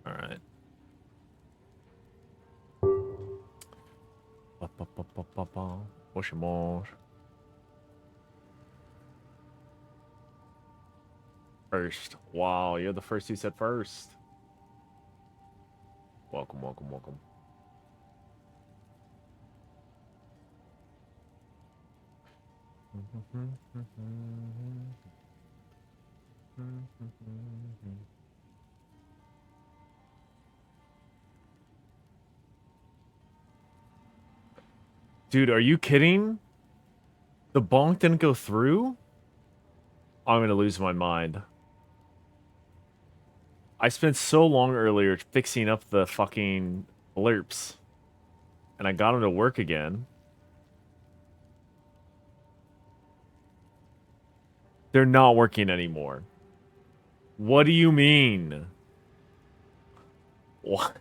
All right. Moshi mosh. First. Wow, you're the first who said first. Welcome, welcome, welcome. Dude, are you kidding? The bonk didn't go through? I'm gonna lose my mind. I spent so long earlier fixing up the fucking blurps. And I got them to work again. They're not working anymore. What do you mean? What?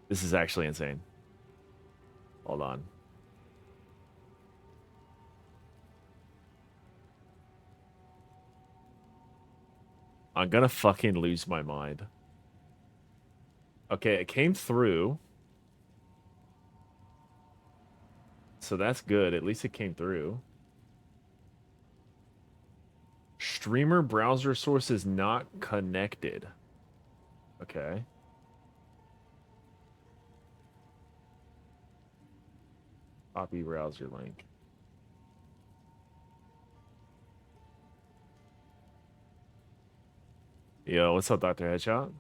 This is actually insane. Hold on. I'm gonna fucking lose my mind. Okay, it came through. So that's good. At least it came through. Streamer browser source is not connected. Okay. Copy browser link. Yo, what's up, Dr. Headshot?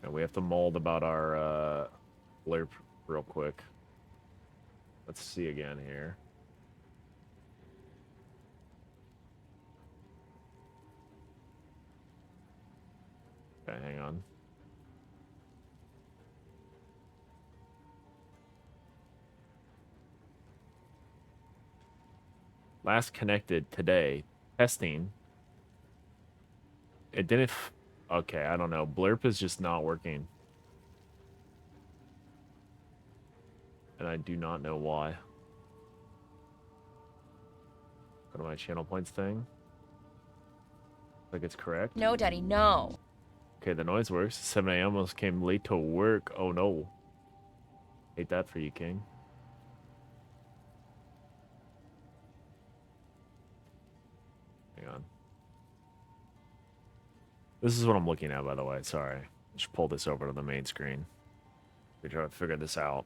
And we have to mold about our blurb real quick. Let's see again here. Okay, hang on. Last connected today. Testing. It didn't... Okay, I don't know. Blurp is just not working. And I do not know why. Go to my channel points thing. Like it's correct. No, Daddy, no. Okay, the noise works. 7 a.m. almost came late to work. Oh no. Hate that for you, King. Hang on. This is what I'm looking at, by the way. Sorry. Just pull this over to the main screen. We try to figure this out.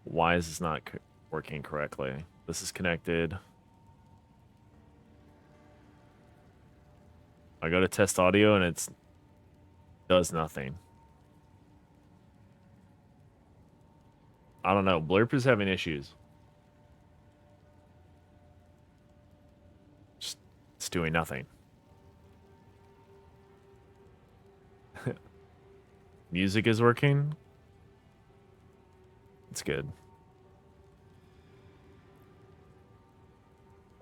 Why is this not working correctly? This is connected. I go to test audio and it does nothing. I don't know. Blurp is having issues. Just, it's doing nothing. Music is working. It's good.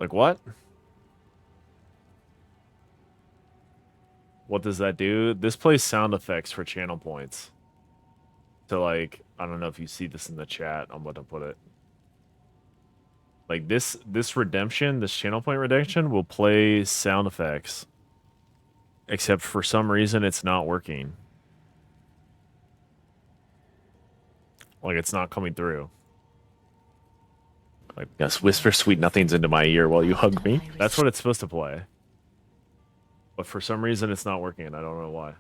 Like what? What does that do? This plays sound effects for channel points. So like, I don't know if you see this in the chat. I'm about to put it. Like this redemption, this channel point redemption will play sound effects. Except for some reason it's not working. Like it's not coming through. Like, yes, whisper sweet nothings into my ear while you hug me. That's what it's supposed to play. But for some reason it's not working. I don't know why.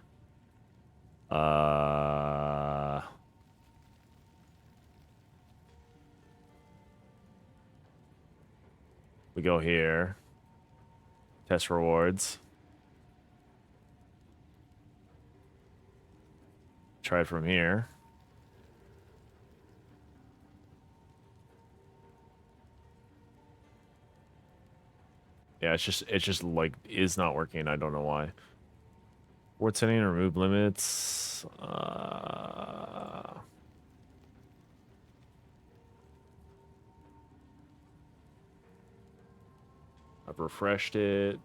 We go here. Test rewards. Try it from here. Yeah, it's just like is not working. I don't know why. Word setting, remove limits. I've refreshed it.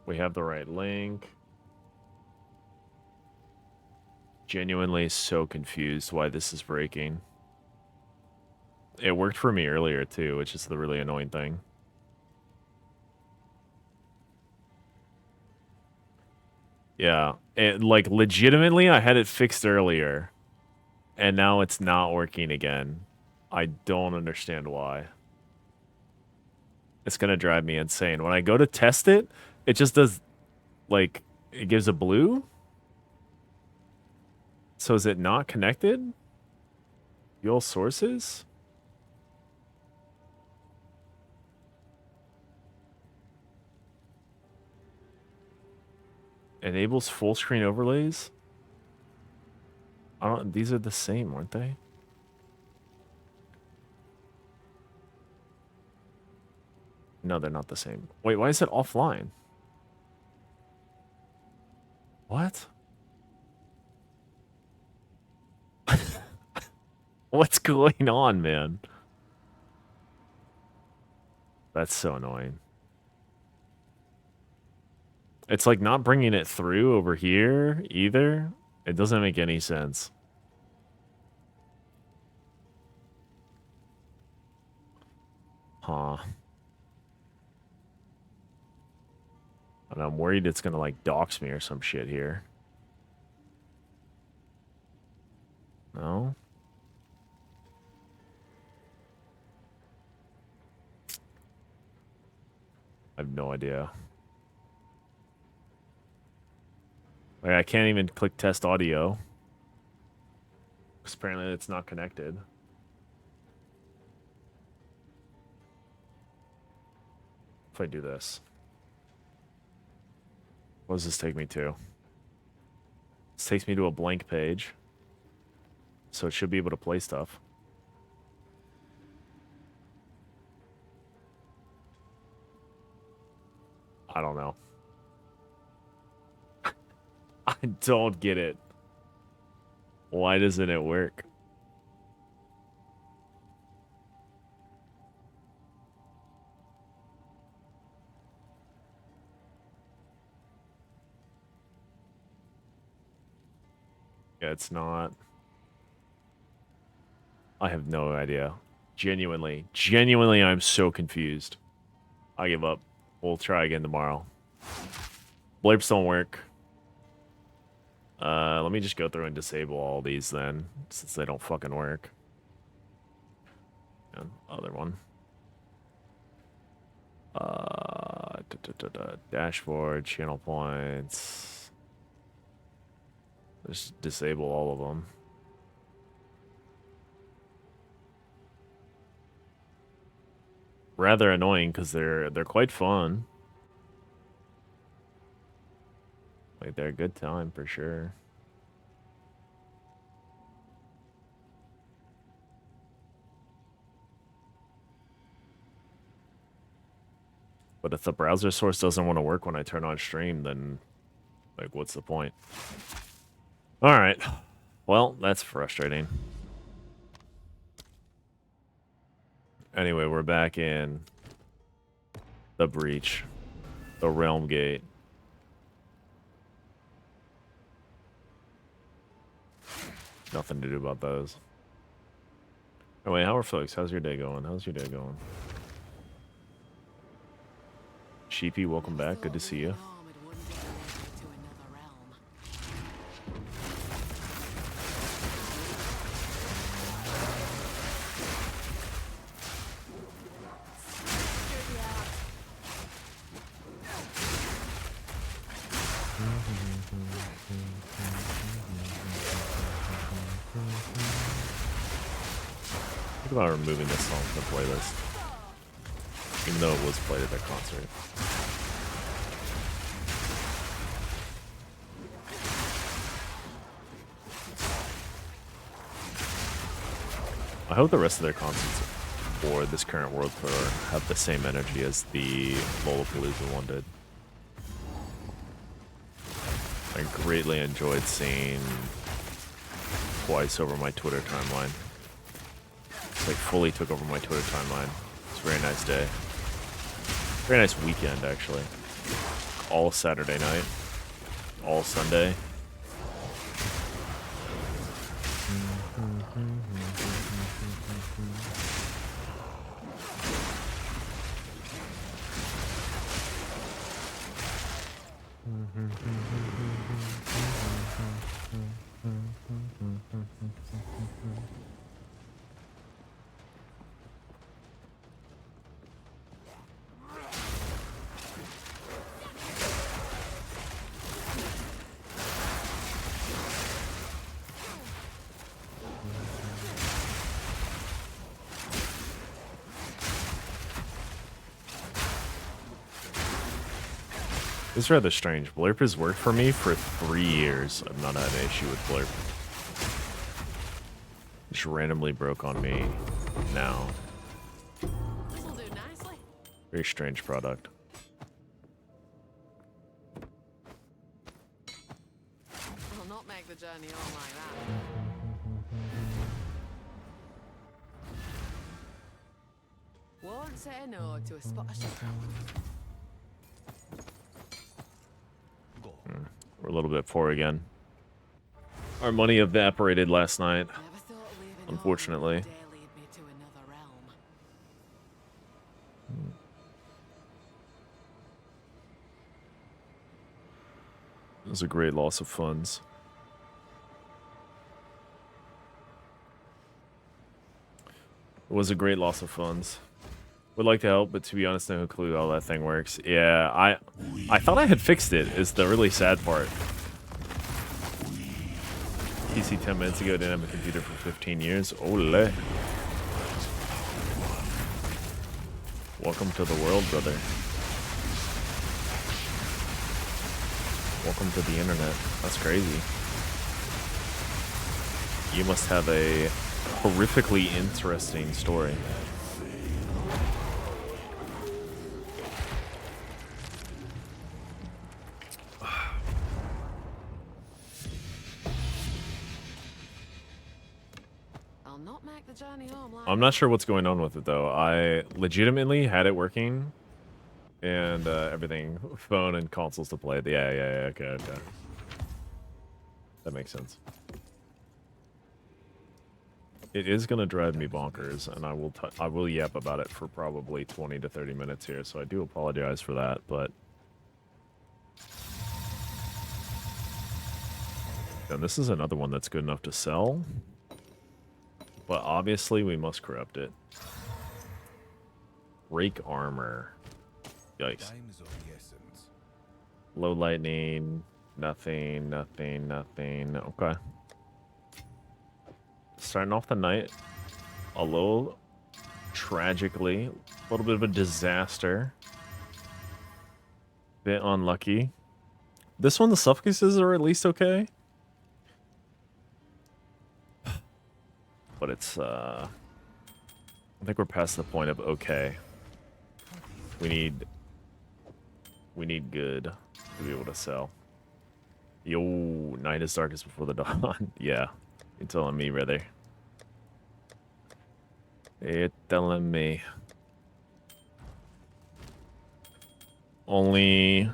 We have the right link. Genuinely so confused why this is breaking. It worked for me earlier too, which is the really annoying thing. Yeah. It, like, legitimately, I had it fixed earlier, and now it's not working again. I don't understand why. It's gonna drive me insane. When I go to test it, it just does, like, it gives a blue? So is it not connected? Fuel sources? Enables full screen overlays? I don't, these are the same, aren't they? No, they're not the same. Wait, why is it offline? What? What's going on, man? That's so annoying. It's like not bringing it through over here either. It doesn't make any sense. Huh. And I'm worried it's gonna like dox me or some shit here. No? I have no idea. Like, I can't even click test audio. Because apparently it's not connected. If I do this. What does this take me to? This takes me to a blank page. So it should be able to play stuff. I don't know. I don't get it. Why doesn't it work? Yeah, it's not. I have no idea. Genuinely, I'm so confused. I give up. We'll try again tomorrow. Blarps don't work. Let me just go through and disable all these then, since they don't fucking work. And other one. Dashboard, channel points. Just disable all of them. Rather annoying because they're quite fun. Like, they're a good time for sure. But if the browser source doesn't want to work when I turn on stream, then, like, what's the point? Alright. Well, that's frustrating. Anyway, we're back in the breach. The realm gate. Nothing to do about those. Oh wait, how are folks? How's your day going? How's your day going? Sheepy, welcome back. Good to see you. Think about removing this song from the playlist. Even though it was played at that concert. I hope the rest of their concerts for this current World Tour have the same energy as the Lollapalooza one did. I greatly enjoyed seeing Twice over my Twitter timeline. Like, fully took over my Twitter timeline. It's a very nice day. Very nice weekend, actually. All Saturday night. All Sunday. It's rather strange. Blurp has worked for me for 3 years. I've not had an issue with Blurp. Just randomly broke on me now. This'll do nicely. Very strange product. I'll not make the journey home like that. Won't say no to a spot of sugar. We're a little bit poor again. Our money evaporated last night, Never thought leaving unfortunately. home would one day lead me to another realm. It was a great loss of funds. It was a great loss of funds. Would like to help, but to be honest, no clue how that thing works. Yeah, I thought I had fixed it, is the really sad part. PC 10 minutes ago, didn't have a computer for 15 years. Ole. Welcome to the world, brother. Welcome to the internet. That's crazy. You must have a horrifically interesting story. I'll not make the journey home like I'm not sure what's going on with it, though. I legitimately had it working and everything. Phone and consoles to play. Yeah, okay. That makes sense. It is going to drive me bonkers, and I will yap about it for probably 20 to 30 minutes here, so I do apologize for that, but... And this is another one that's good enough to sell. But obviously, we must corrupt it. Rake armor. Yikes. Low lightning. Nothing. Okay. Starting off the night a little tragically. A little bit of a disaster. Bit unlucky. This one, the suffixes are at least okay. But it's, I think we're past the point of okay. We need good to be able to sell. Yo, night is darkest before the dawn. Yeah, you're telling me, brother. You're telling me. Only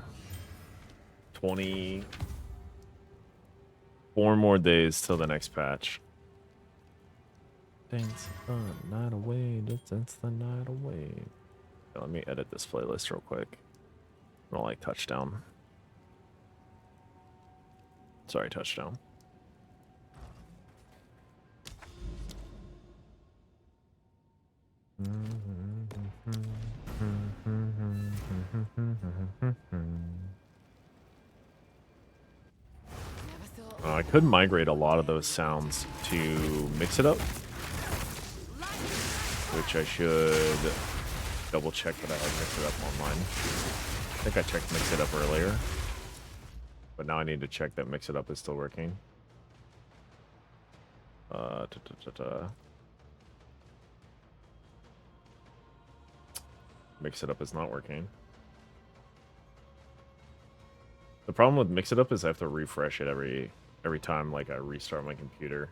24 more days till the next patch. Dance the night away, dance the night away. Let me edit this playlist real quick. I don't like touchdown. Sorry, touchdown. I could migrate a lot of those sounds to mix it up, which I should double check that I had mixed it up online. I think I checked mix it up earlier, but now I need to check that mix it up is still working. Mix it up is not working. The problem with mix it up is I have to refresh it every time like I restart my computer.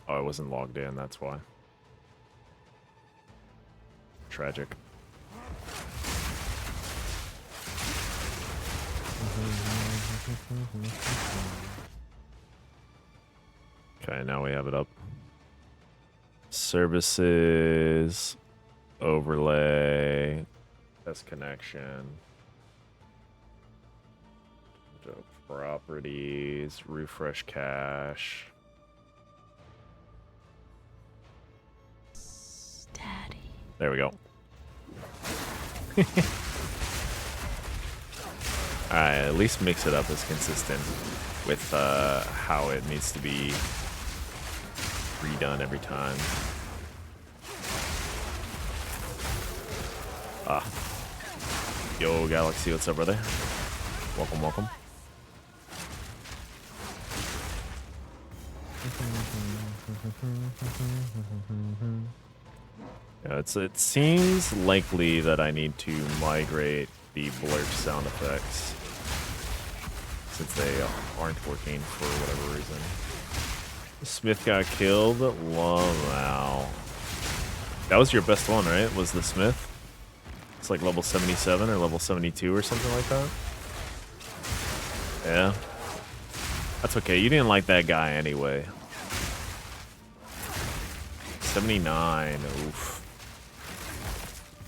Oh, I wasn't logged in, that's why. Tragic. Okay, now we have it up. Services, overlay, test connection, properties, refresh cache. Daddy. There we go. Alright, at least mix it up is consistent with how it needs to be redone every time. Yo, Galaxy, what's up, brother? Welcome, welcome. Yeah, it seems likely that I need to migrate the blurb sound effects since they aren't working for whatever reason. Smith got killed. Wow. That was your best one, right? Was the Smith? It's like level 77 or level 72 or something like that. Yeah. That's okay. You didn't like that guy anyway. 79. Oof.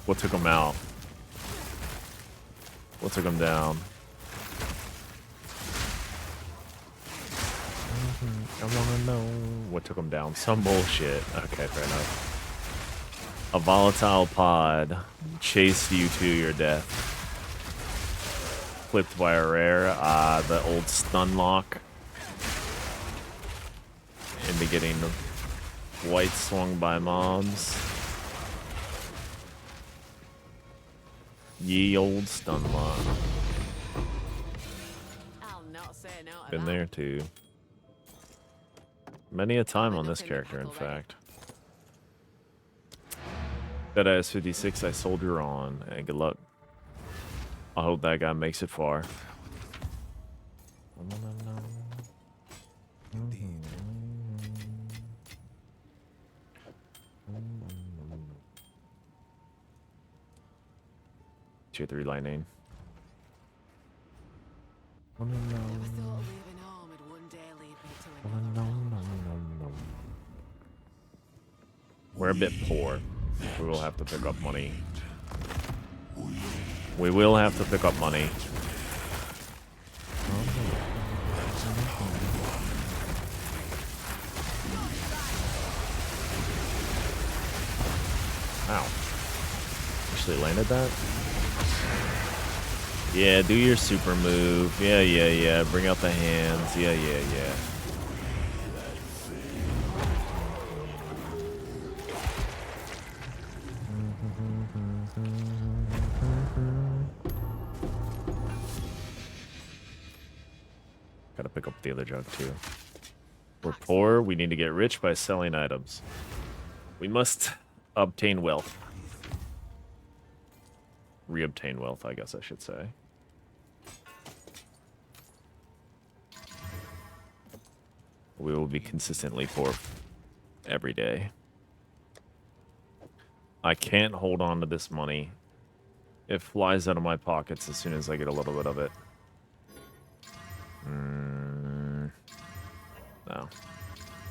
What took him out? What took him down? I wanna know what took him down. Some bullshit. Okay, fair enough. A volatile pod chased you to your death. Flipped by a rare. The old stun lock. Into getting white swung by mobs. Ye old stun lock. I'll not say no to Been that. there too. Many a time on this character, in fact. Deadass 56, I soldier on. And good luck. I hope that guy makes it far. Tier 3 lightning. Never thought leaving home would one day lead me to another realm. We're a bit poor. We will have to pick up money. We will have to pick up money. Ow. Actually landed that? Yeah, do your super move. Yeah, yeah, yeah. Bring out the hands. Yeah, yeah, yeah. Gotta pick up the other junk too. We're poor. We need to get rich by selling items. We must obtain wealth. Reobtain wealth, I guess I should say. We will be consistently poor every day. I can't hold on to this money. It flies out of my pockets as soon as I get a little bit of it. No.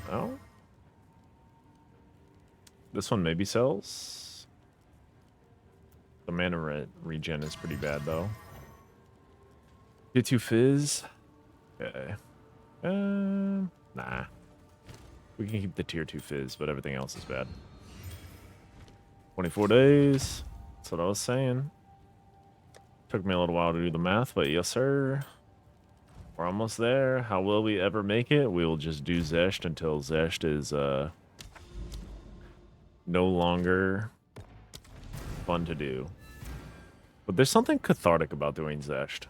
No? This one maybe sells? The mana regen is pretty bad, though. Tier 2 Fizz? Okay. Nah. We can keep the Tier 2 Fizz, but everything else is bad. 24 days. That's what I was saying. Took me a little while to do the math, but yes, sir. We're almost there. How will we ever make it? We will just do Zesht until Zesht is no longer fun to do. But there's something cathartic about doing Zesht.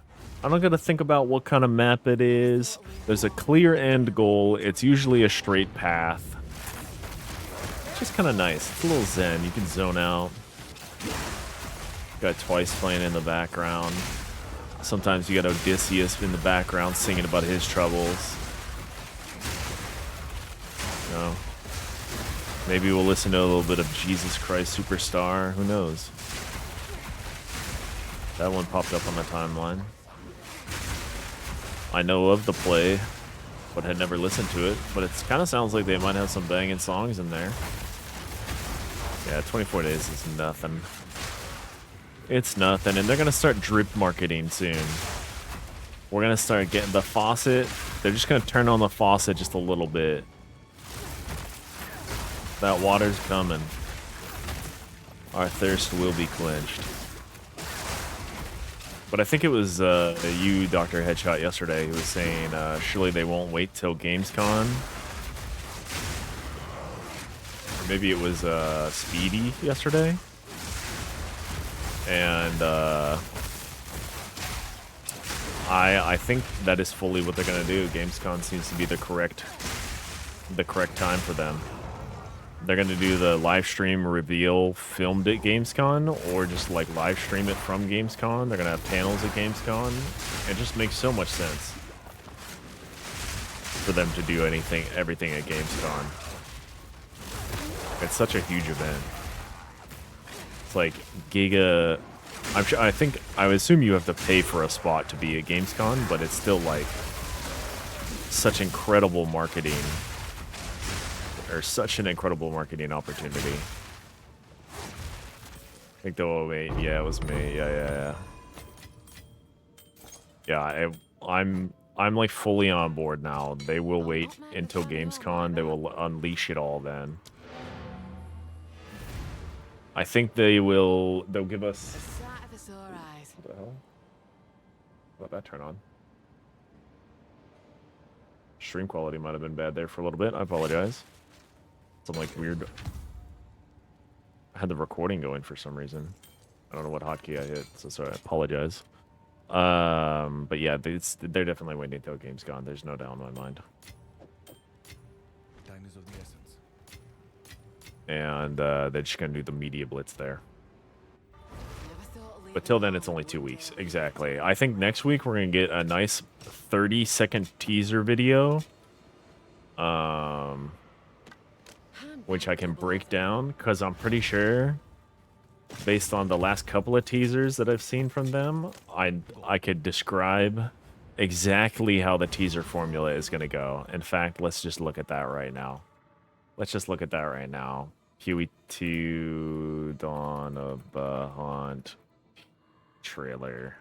I don't gotta think about what kind of map it is. There's a clear end goal. It's usually a straight path. It's just kind of nice. It's a little zen. You can zone out. Got Twice playing in the background. Sometimes you got Odysseus in the background singing about his troubles. You know, maybe we'll listen to a little bit of Jesus Christ Superstar. Who knows? That one popped up on the timeline. I know of the play, but had never listened to it. But it kind of sounds like they might have some banging songs in there. Yeah, 24 days is nothing. It's nothing, and they're gonna start drip marketing soon. We're gonna start getting the faucet. They're just gonna turn on the faucet just a little bit. That water's coming. Our thirst will be quenched. But I think it was you, Dr. Headshot, yesterday who was saying surely they won't wait till Gamescom. Or maybe it was Speedy yesterday. And I think that is fully what they're gonna do. Gamescom seems to be the correct time for them. They're gonna do the live stream reveal filmed at Gamescom, or just like live stream it from Gamescom. They're gonna have panels at Gamescom. It just makes so much sense for them to do everything at Gamescom. It's such a huge event. It's like Giga. I assume you have to pay for a spot to be at Gamescom, but it's still like such incredible marketing, or such an incredible marketing opportunity. I think yeah, it was me. Yeah. I'm like fully on board now. They will wait until Gamescom. They will unleash it all then. I think they'll give us. What the hell? Let that turn on. Stream quality might have been bad there for a little bit. I apologize. Some like weird. I had the recording going for some reason. I don't know what hotkey I hit, so sorry. I apologize. But yeah, they're definitely waiting until game's gone. There's no doubt in my mind. Time is of the essence. And they're just gonna do the media blitz there. But till then, it's only 2 weeks. Exactly. I think next week we're gonna get a nice 30-second teaser video, which I can break down, because I'm pretty sure, based on the last couple of teasers that I've seen from them, I could describe exactly how the teaser formula is gonna go. In fact, let's just look at that right now. Huey 2 Dawn of the Hunt trailer.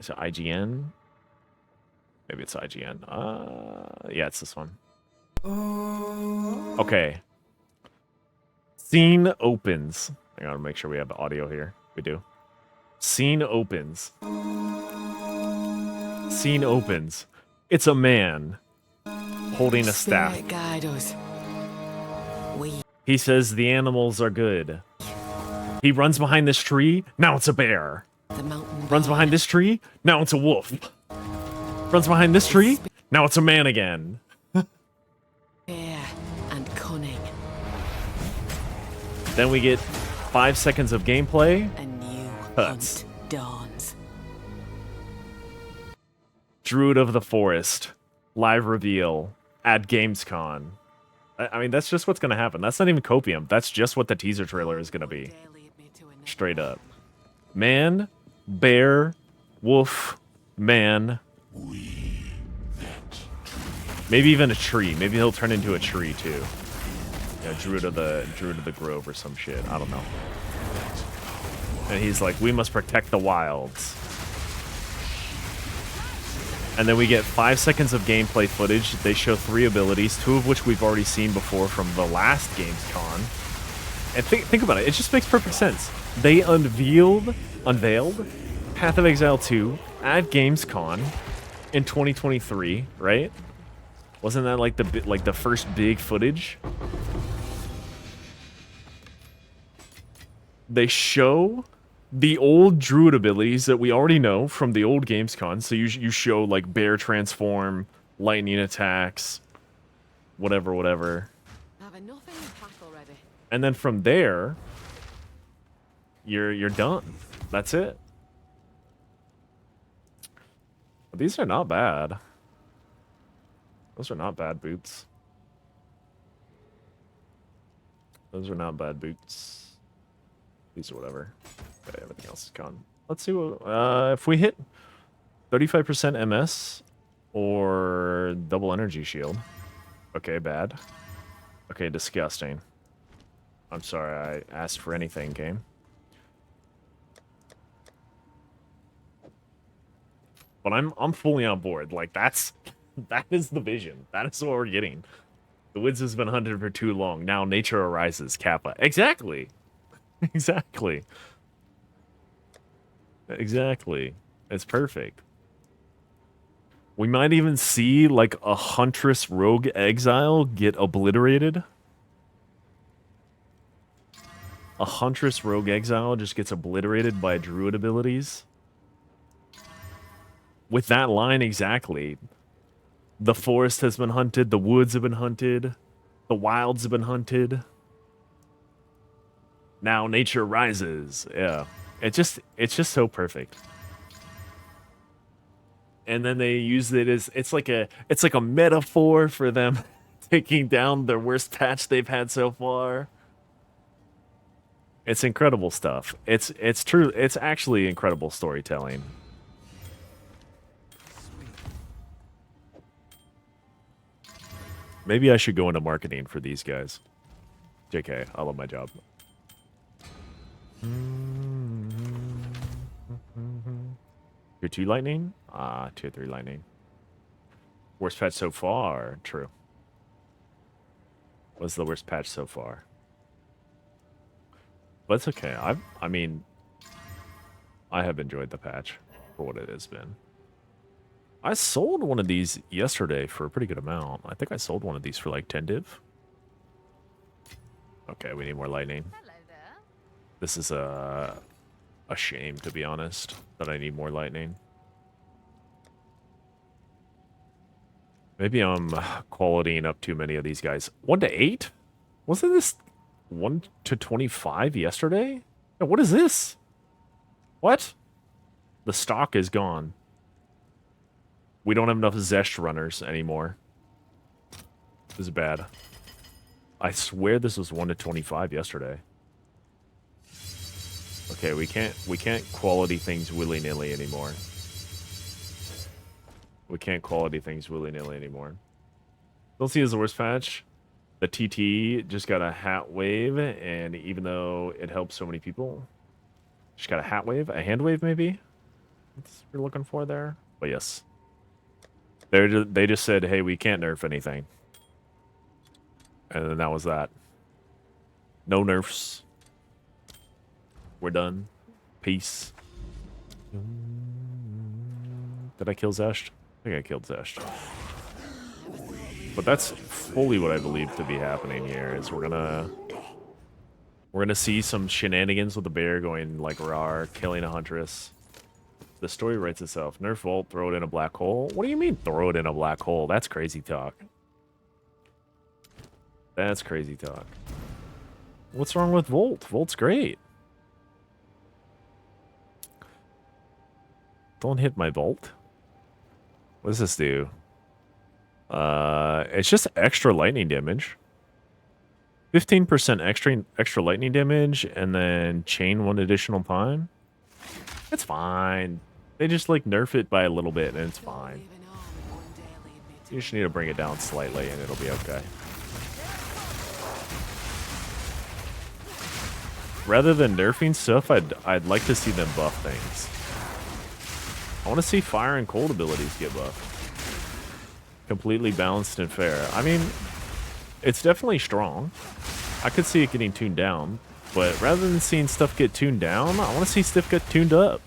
Is it IGN? Maybe it's IGN. Yeah, it's this one. Okay. Scene opens. I gotta make sure we have the audio here. We do. Scene opens. It's a man holding a staff. He says the animals are good. He runs behind this tree. Now it's a bear. Runs behind this tree. Now it's a wolf. Runs behind this tree. Now it's a man again. Fear and cunning. Then we get 5 seconds of gameplay. A new Cuts. hunt dawns. Druid of the Forest. Live reveal at Gamescom. I mean, that's just what's going to happen. That's not even copium. That's just what the teaser trailer is going to be. Straight up. Man, bear, wolf, man. Maybe even a tree. Maybe he'll turn into a tree too. Yeah, Druid of the Grove or some shit. I don't know. And he's like, we must protect the wilds. And then we get 5 seconds of gameplay footage. They show 3 abilities, 2 of which we've already seen before from the last Gamescom. And think about it. It just makes perfect sense. They unveiled Path of Exile 2 at Gamescom in 2023, right? Wasn't that like the first big footage? They show the old Druid abilities that we already know from the old Gamescom. So you show like bear transform, lightning attacks, whatever. And then from there, you're done. That's it. But these are not bad. Those are not bad boots. These are whatever. Okay, everything else is gone. Let's see what if we hit 35% MS or double energy shield. Okay, bad. Okay, disgusting. I'm sorry I asked for anything, game. But I'm fully on board. Like that is the vision. That is what we're getting. The woods has been hunted for too long. Now nature arises, Kappa. Exactly. Exactly. It's perfect. We might even see like a huntress rogue exile get obliterated. A Huntress Rogue Exile just gets obliterated by Druid abilities. With that line exactly. The forest has been hunted, the woods have been hunted, the wilds have been hunted. Now nature rises. Yeah. It's just so perfect. And then they use it as it's like a metaphor for them taking down their worst patch they've had so far. It's incredible stuff. It's true. It's actually incredible storytelling. Maybe I should go into marketing for these guys. JK, I love my job. Tier 2 lightning? Tier 3 lightning. Worst patch so far? True. What's the worst patch so far? But it's okay. I mean, I have enjoyed the patch for what it has been. I sold one of these yesterday for a pretty good amount. I think I sold one of these for like 10 div. Okay, we need more lightning. Hello there. This is a shame, to be honest, that I need more lightning. Maybe I'm qualitying up too many of these guys. 1 to 8? Wasn't this 1 to 25 yesterday? No, what is this? What? The stock is gone. We don't have enough Zesh runners anymore. This is bad. I swear this was 1 to 25 yesterday. Okay, we can't quality things willy-nilly anymore. We can't quality things willy-nilly anymore. Don't see as the worst patch. The TT just got a hat wave, and even though it helps so many people, just got a hat wave, a hand wave maybe. That's what you're looking for there. But yes, they just said, hey, we can't nerf anything, and then that was that. No nerfs. We're done. Peace. Did I kill Zesht? I think I killed Zesht. But that's fully what I believe to be happening here. Is we're gonna see some shenanigans with the bear going like rar, killing a huntress. The story writes itself. Nerf Volt, throw it in a black hole. What do you mean throw it in a black hole? That's crazy talk. That's crazy talk. What's wrong with Volt? Volt's great. Don't hit my Volt. What does this do? It's just extra lightning damage. 15% extra lightning damage, and then chain 1 additional time. It's fine. They just like nerf it by a little bit, and it's fine. You just need to bring it down slightly, and it'll be okay. Rather than nerfing stuff, I'd like to see them buff things. I want to see fire and cold abilities get buffed. Completely balanced and fair. I mean, it's definitely strong. I could see it getting tuned down, but rather than seeing stuff get tuned down, I want to see stuff get tuned up.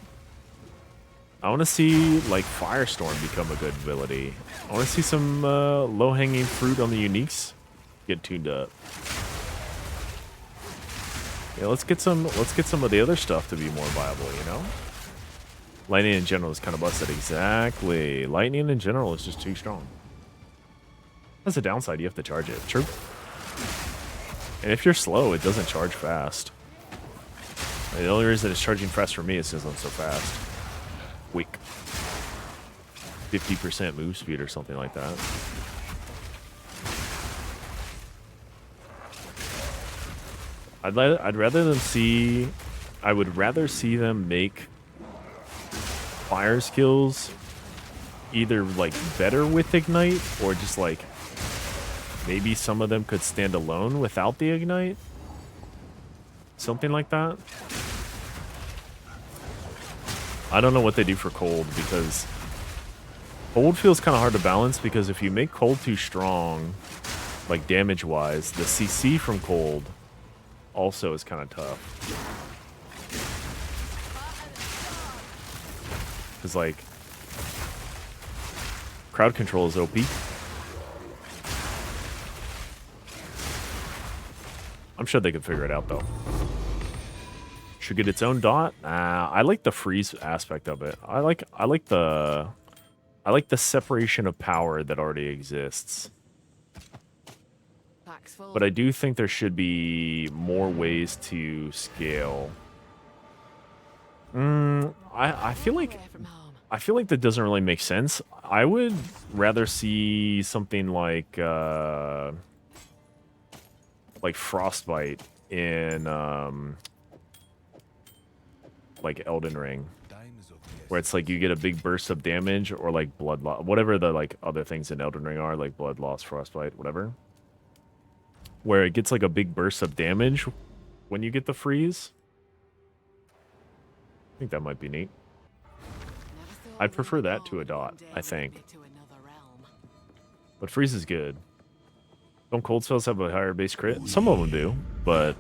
I want to see, like, Firestorm become a good ability. I want to see some low-hanging fruit on the uniques get tuned up. Yeah, let's get some of the other stuff to be more viable, you know? Lightning in general is kind of busted. Exactly. Lightning in general is just too strong. That's a downside. You have to charge it. True. And if you're slow, it doesn't charge fast. The only reason it's charging fast for me is because I'm so fast. Quick. 50% move speed or something like that. I'd rather them see... I would rather see them make fire skills either like better with Ignite or just like maybe some of them could stand alone without the Ignite. Something like that. I don't know what they do for cold, because cold feels kind of hard to balance, because if you make cold too strong, like damage wise, the CC from cold also is kind of tough. Because, like, crowd control is OP. I'm sure they could figure it out, though. Should get its own dot. I like the freeze aspect of it. I like the separation of power that already exists. Pack's full. But I do think there should be more ways to scale. I feel like Away from home. that doesn't really make sense. I would rather see something like frostbite in like Elden Ring, where it's like you get a big burst of damage, or like blood loss, whatever the like other things in Elden Ring are, like blood loss, frostbite, whatever, where it gets like a big burst of damage when you get the freeze. I think that might be neat. Never thought I'd prefer leaving that to home a would dot, one day I lead think. me to another realm. But freeze is good. Don't cold spells have a higher base crit? Some of them do, but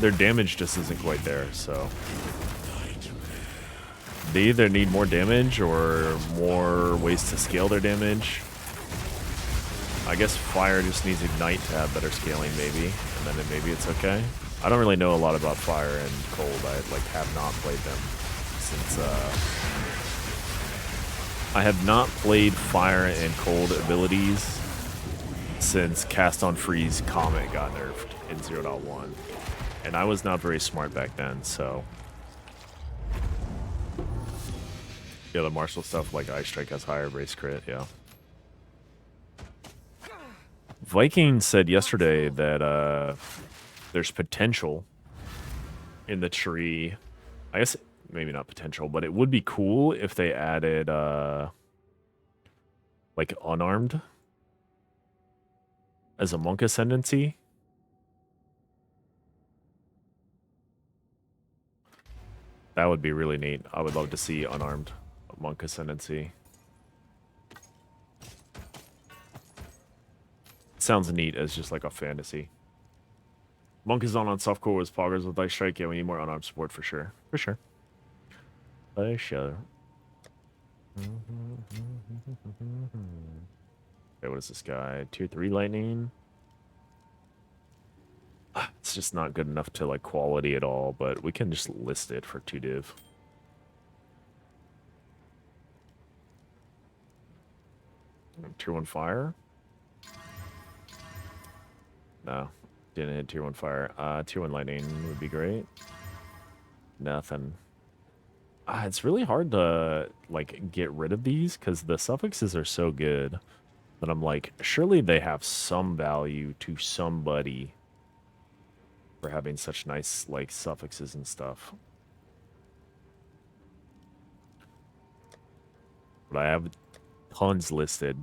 their damage just isn't quite there, so they either need more damage or more ways to scale their damage. I guess fire just needs ignite to have better scaling, maybe, and then maybe it's okay. I don't really know a lot about fire and cold. I have not played them since I have not played fire and cold abilities since Cast on Freeze Comet got nerfed in 0.1. And I was not very smart back then, so yeah, the martial stuff like Ice Strike has higher base crit, yeah. Viking said yesterday that there's potential in the tree. I guess maybe not potential, but it would be cool if they added like unarmed as a monk ascendancy. That would be really neat. I would love to see unarmed monk ascendancy. Sounds neat as just like a fantasy. Monk is on softcore with poggers with Ice Strike. Yeah, we need more unarmed support for sure. For sure. For sure. Okay, what is this guy? Tier 3 lightning? It's just not good enough to like quality at all, but we can just list it for 2 div. Tier 1 fire? No, didn't hit tier 1 fire. Tier 1 lightning would be great. Nothing. It's really hard to like get rid of these because the suffixes are so good that I'm like, surely they have some value to somebody for having such nice like suffixes and stuff. But I have tons listed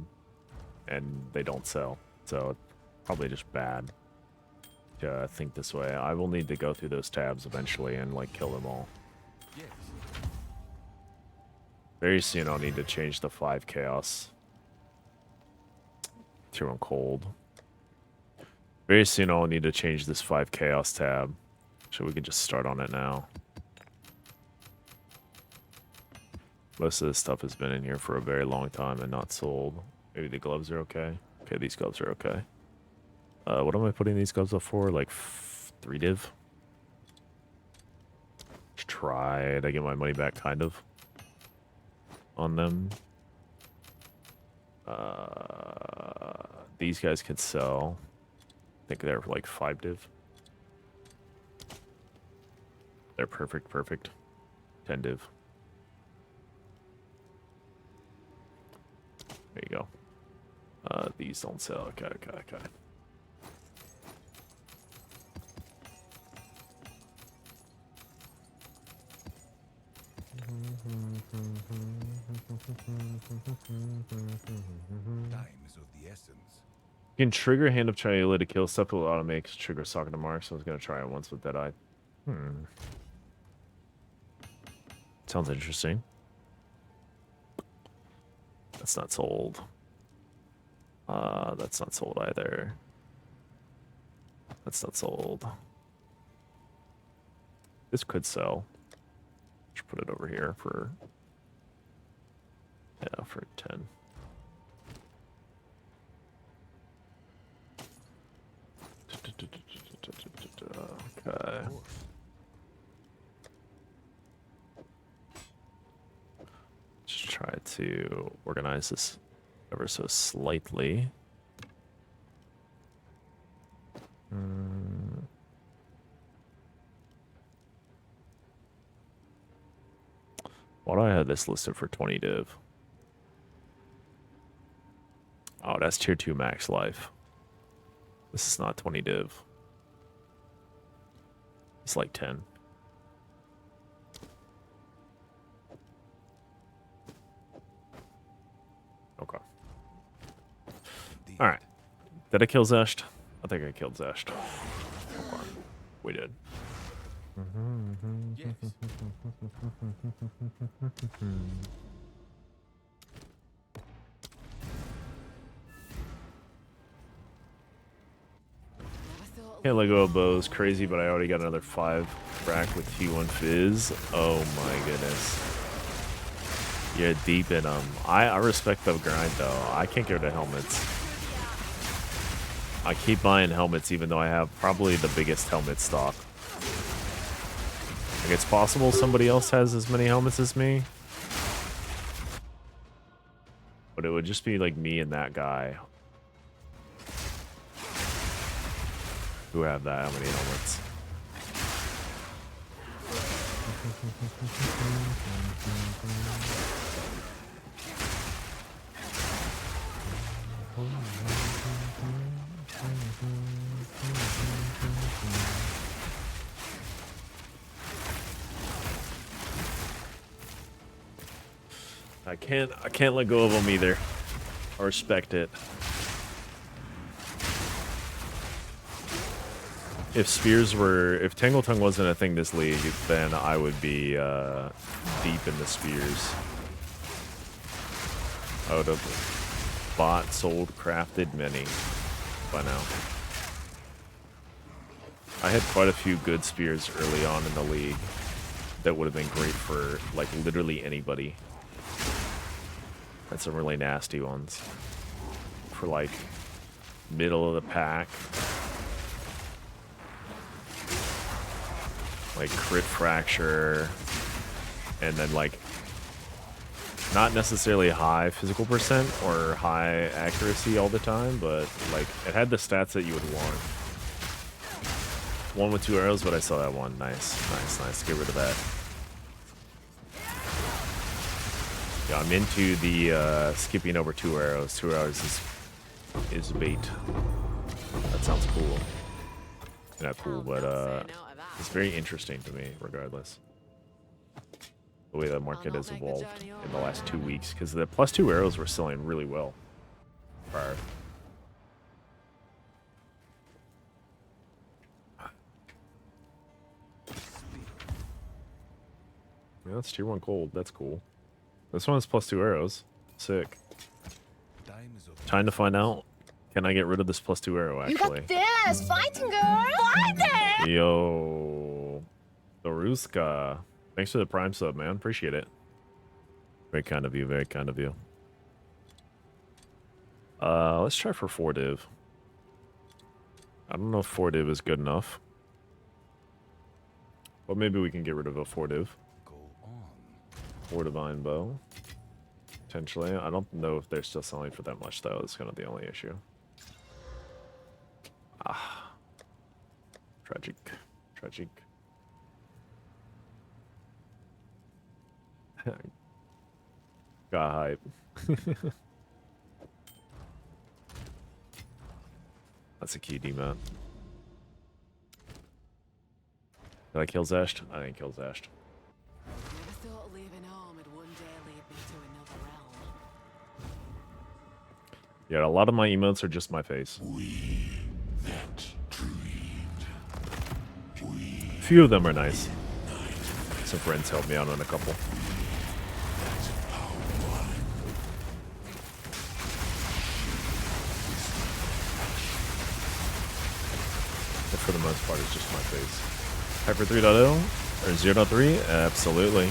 and they don't sell, so it's probably just bad to think this way. I will need to go through those tabs eventually and like kill them all. Very soon I'll need to change the 5 chaos to on cold. Very soon I'll need to change this 5 chaos tab, so we can just start on it now. Most of this stuff has been in here for a very long time and not sold. Maybe the gloves are okay. Okay, these gloves are okay. What am I putting these gloves up for? Like 3 div? Just try to get my money back, kind of, on them. These guys could sell. I think they're like 5 div. They're perfect. 10 div. There you go. These don't sell. Okay. Time is of the essence. You can trigger Hand of Cholula to kill stuff. Will automate trigger Socket to Mark, so I was gonna try it once with Deadeye. Sounds interesting. That's not sold. That's not sold either. That's not sold. This could sell. Just put it over here for, yeah, for 10. Okay. to organize this ever so slightly. Why do I have this listed for 20 div? Oh, that's tier 2 max life. This is not 20 div. It's like 10. Okay. Alright. Did I kill Zesht? I think I killed Zesht. Okay. We did. Yes. Can't let go of bows. Crazy, but I already got another 5 rack with T1 Fizz. Oh my goodness. You're deep in them. I respect the grind though. I can't get rid of helmets. I keep buying helmets even though I have probably the biggest helmet stock. Like, it's possible somebody else has as many helmets as me. But it would just be like me and that guy who have that many helmets. I can't let go of them either. I respect it. If Tangle Tongue wasn't a thing this league, then I would be deep in the spears. I would have bought, sold, crafted many by now. I had quite a few good spears early on in the league that would have been great for like literally anybody. Had some really nasty ones for like middle of the pack. Like crit fracture, and then like not necessarily high physical percent or high accuracy all the time, but like it had the stats that you would want. 1 with 2 arrows, but I saw that one. Nice. Get rid of that. Yeah, I'm into the skipping over 2 arrows. 2 arrows is bait. That sounds cool. Not cool, but it's very interesting to me, regardless. The way the market has evolved in the last 2 weeks, because the +2 arrows were selling really well prior. Yeah, that's tier 1 gold. That's cool. This one has +2 arrows. Sick. Time to find out. Can I get rid of this +2 arrow, actually? You got this! Fighting girl! Fighting! Yo. Doruska. Thanks for the Prime sub, man. Appreciate it. Very kind of you. Very kind of you. Let's try for 4 div. I don't know if 4 div is good enough. But maybe we can get rid of a 4 div. 4 divine bow. Potentially. I don't know if they're still selling for that much, though. That's kind of the only issue. Ah. Tragic. Got hype. That's a key D-mount. Did I kill Zesht? I didn't kill Zesht. Never thought leaving home would one day lead me to another realm. Yeah, a lot of my emotes are just my face. A few of them are nice. Some friends helped me out on a couple. But for the most part, it's just my face. Hyper 3.0 or 0.3? Absolutely.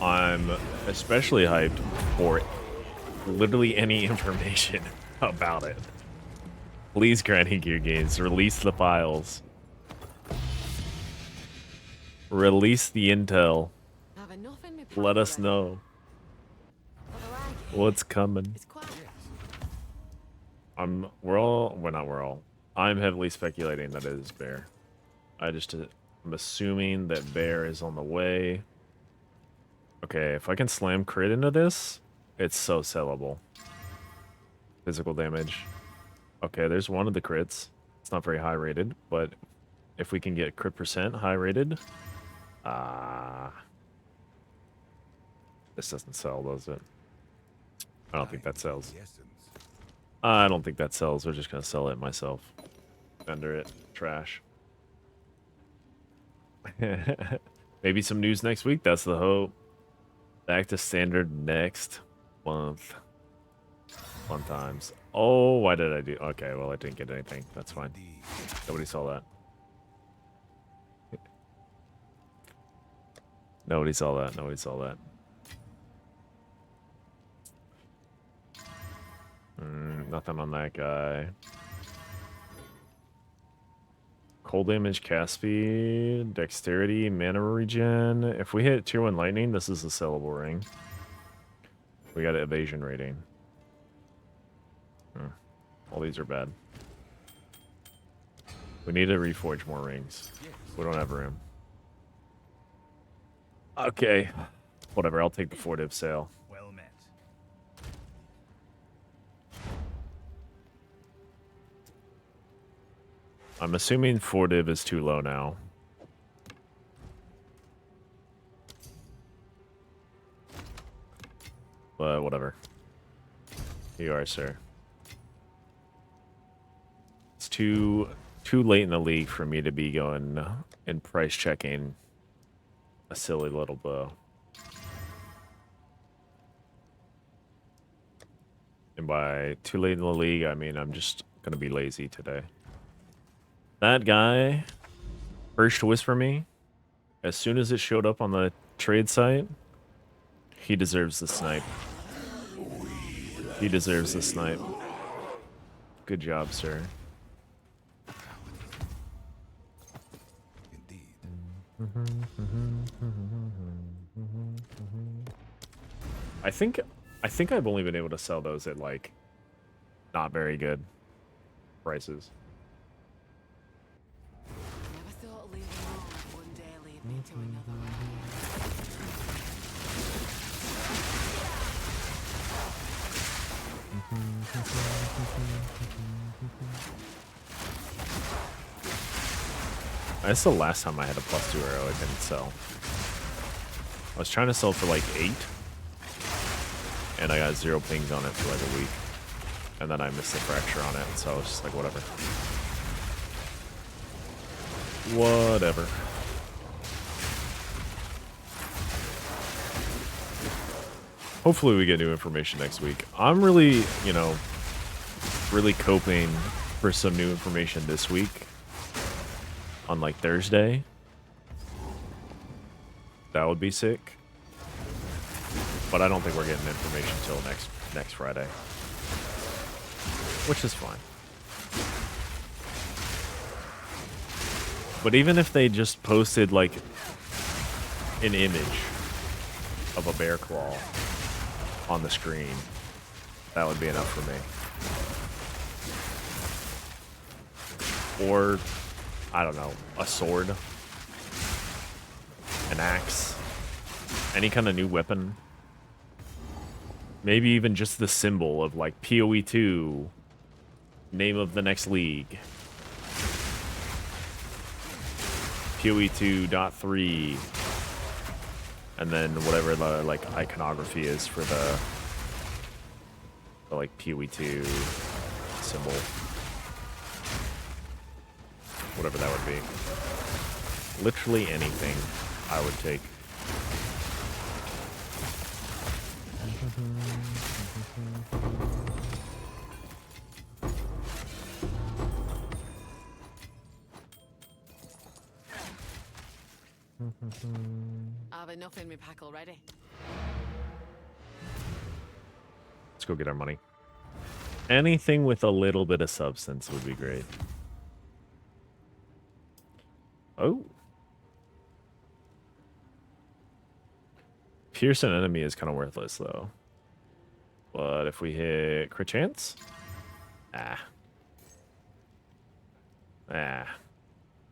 I'm especially hyped for literally any information about it. Please, Granny Gear Games, release the files. Release the intel. Have enough in me Let us properly. know. What's coming? It's quiet. We're all. I'm heavily speculating that it is bear. I'm assuming that bear is on the way. Okay, if I can slam crit into this, it's so sellable. Physical damage. Okay, there's one of the crits. It's not very high rated, but if we can get crit percent high rated, this doesn't sell, does it? I don't think that sells. The essence. I don't think that sells. We're just gonna sell it myself. Vendor it. Trash. Maybe some news next week. That's the hope. Back to standard next month. Fun times. Oh, why did I do? Okay, well, I didn't get anything. That's fine. Indeed. Nobody saw that. Nobody saw that. Nobody saw that. Nothing on that guy. Cold damage, cast speed, dexterity, mana regen. If we hit tier 1 lightning, this is a sellable ring. We got an evasion rating. All these are bad. We need to reforge more rings. We don't have room. Okay. Whatever, I'll take the 4-div sale. Well met. I'm assuming 4-div is too low now. But whatever. Here you are, sir. It's too late in the league for me to be going and price checking a silly little bow. And by too late in the league, I mean I'm just gonna be lazy today. That guy first whisper me as soon as it showed up on the trade site. He deserves the snipe. He deserves the snipe. Good job, sir. Indeed. I think I've only been able to sell those at like not very good prices. Never thought leaving home would one day lead me to another realm. That's the last time I had a +2 arrow I didn't sell. I was trying to sell for like 8, and I got 0 pings on it for like a week, and then I missed the fracture on it, so I was just like, whatever. Whatever. Hopefully we get new information next week. I'm really, really coping for some new information this week. On like Thursday. That would be sick. But I don't think we're getting information till next Friday. Which is fine. But even if they just posted like an image of a bear claw on the screen, that would be enough for me. Or I don't know, a sword, an axe, any kind of new weapon. Maybe even just the symbol of like PoE2, name of the next league. PoE2.3, and then whatever the like iconography is for the like PoE2 symbol. Whatever that would be. Literally anything I would take. I have enough in my pack already. Let's go get our money. Anything with a little bit of substance would be great. Oh. Pierce an enemy is kind of worthless, though. But if we hit crit chance,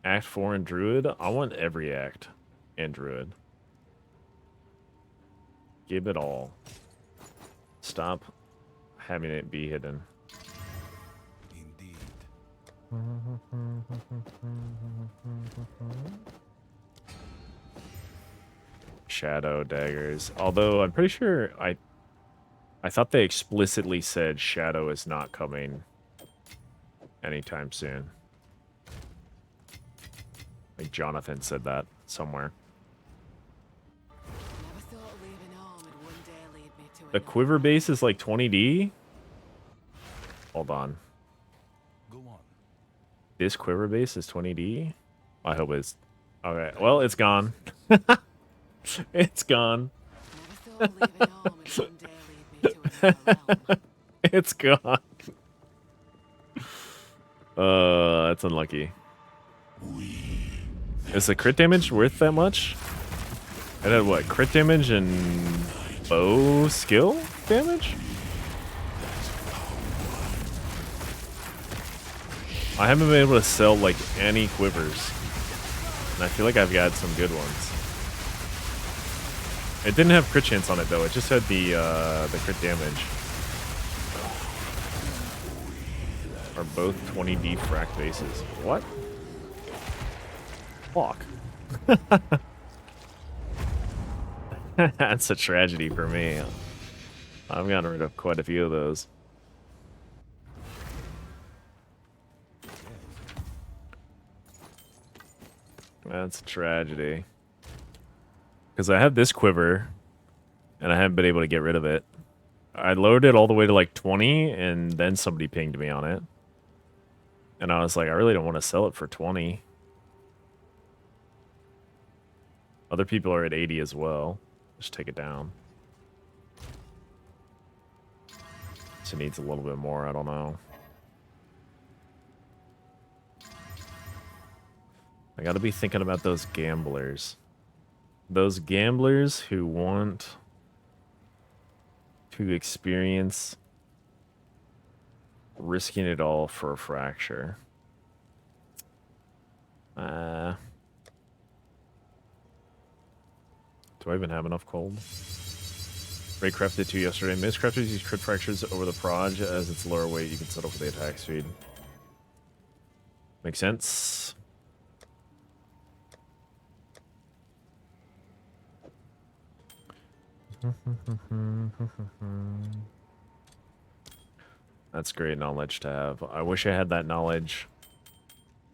Act 4 and Druid. I want every act and Druid. Give it all. Stop having it be hidden. Indeed. Shadow daggers. Although I'm pretty sure I thought they explicitly said Shadow is not coming anytime soon. Like Jonathan said that somewhere. Never thought leaving home would one day lead me to The another quiver realm. base is like 20D. Hold on. Go on. This quiver base is 20D? I hope it's... Okay, well, it's gone. It's gone. Never thought leaving home would one day lead me to another realm. It's gone. That's unlucky. Is the crit damage worth that much? It had what? Crit damage and bow skill damage? I haven't been able to sell like any quivers. And I feel like I've got some good ones. It didn't have crit chance on it though, it just had the crit damage. Are both 20D frac bases. What? Fuck. That's a tragedy for me. I've gotten rid of quite a few of those. That's a tragedy. Because I have this quiver, and I haven't been able to get rid of it. I lowered it all the way to like 20, and then somebody pinged me on it. And I was like, I really don't want to sell it for 20. Other people are at 80 as well. Just take it down. So it needs a little bit more, I don't know. I gotta be thinking about those gamblers. Those gamblers who want to experience risking it all for a fracture. Do I even have enough cold? Ray crafted 2 yesterday. Miscrafted use crit fractures over the proj as it's lower weight. You can settle for the attack speed. Makes sense. That's great knowledge to have. I wish I had that knowledge